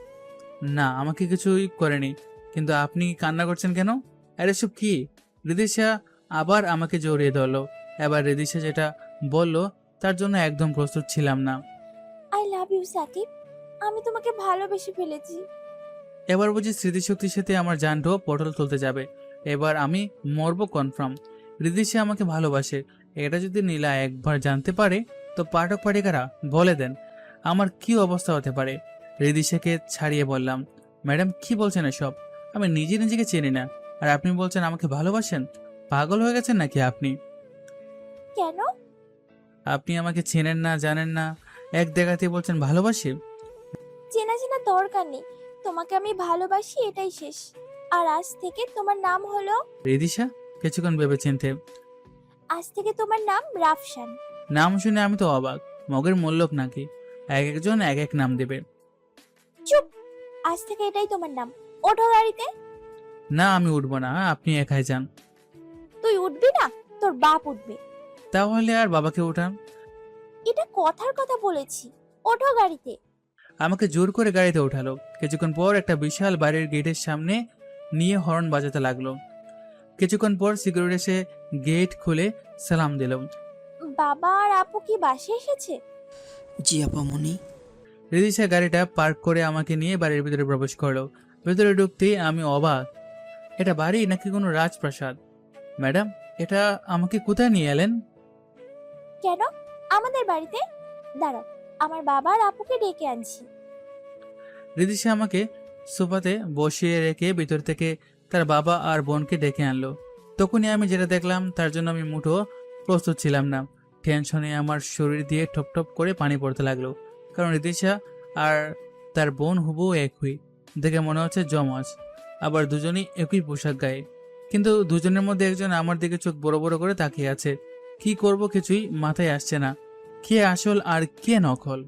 Speaker 2: না, আমাকে কিছুই করেনি। কিন্তু আপনি কান্না করছেন কেন? আর এসব কি? রিদিশা আবার আমাকে জড়িয়ে ধরলো। এবার রিদিশা যেটা বলল তার জন্য একদম প্রস্তুত ছিলাম না।
Speaker 6: আই লাভ ইউ সাকিব, আমি তোমাকে ভালোবেসে ফেলেছি।
Speaker 2: এবার বুঝি স্মৃতিশক্তির সাথে আমার জানটাও পটল তুলতে যাবে। এবার আমি মরবো কনফার্ম। রিদিশা আমাকে ভালোবাসে, এটা যদি নীলা একবার জানতে পারে তো পাঠক পাঠিকারা বলে দেন আমার কি অবস্থা হতে পারে। রিদিশাকে ছাড়িয়ে বললাম, ম্যাডাম কি বলছেন এসব? আমি নিজেকে চিনি না, আর আপনি বলছেন আমাকে ভালোবাসেন? পাগল হয়ে গেছেন নাকি আপনি?
Speaker 6: কেন?
Speaker 2: আপনি আমাকে চেনেন না, জানেন না, এক দেখাতে বলছেন ভালোবাসি।
Speaker 6: চেনা চেনা দরকার নেই, তোমাকে আমি ভালোবাসি এটাই শেষ। আর আজ থেকে তোমার নাম হলো
Speaker 2: রিদিশা। কিছুক্ষণ ভেবে চিনতে,
Speaker 6: আজ থেকে তোমার নাম রাফসান।
Speaker 2: নাম শুনে আমি তো অবাক। মগের মূল্যক নাকি? এক একজন এক এক নাম দেবে।
Speaker 6: চুপ, আজ থেকে এটাই তোমার নাম। ওঠো গাড়িতে।
Speaker 2: না, আমি উঠবো না, আপনি একাই যান।
Speaker 6: তুই উঠবি না, তোর বাপ উঠবে।
Speaker 2: তাহলে আর বাবাকে উঠান।
Speaker 6: এটা কথার কথা বলেছি, ওঠো গাড়িতে।
Speaker 2: আমাকে জোর করে গাড়িতে উঠালো। কিছুক্ষণ পর একটা বিশাল বাড়ির গেটের সামনে নিয়ে হর্ন বাজাতে লাগলো। কিছুক্ষণ পর সিকিউরিটি এসে গেট খুলে সালাম দিল।
Speaker 6: বাবা আর আপু কি বাসে এসেছে?
Speaker 9: জি আপামনি।
Speaker 2: রিদিশা গাড়িটা পার্ক করে আমাকে নিয়ে বাড়ির ভিতরে প্রবেশ করলো। ভেতরে ঢুকতেই আমি অবাক। এটা বাড়ি নাকি কোনো রাজপ্রাসাদ? ম্যাডাম, এটা আমাকে কোথায় নিয়ে এলেন?
Speaker 6: কেন? আমাদের বাড়িতে। দাঁড়াও, আমার বাবা আর আপুকে ডেকে আনছি।
Speaker 2: রিদিশা আমাকে সোফাতে বসিয়ে রেখে ভিতর থেকে তার বাবা আর বোনকে ডেকে আনলো। তখনই আমি যেটা দেখলাম তার জন্য আমি মুঠো প্রস্তুত ছিলাম না। টেনশনে আমার শরীর দিয়ে ঠপ ঠপ করে পানি পড়তে লাগলো। কারণ রিদিশা আর তার বোন হুবহু একই, দেখে মনে হচ্ছে জমজ। আবার দুজনই একই পোশাক গায়ে। কিন্তু দুজনের মধ্যে একজন আমার দিকে চোখ বড় বড় করে তাকিয়ে আছে। কি করব কিছুই মাথায় আসছে না, কে আসল আর কে নকল।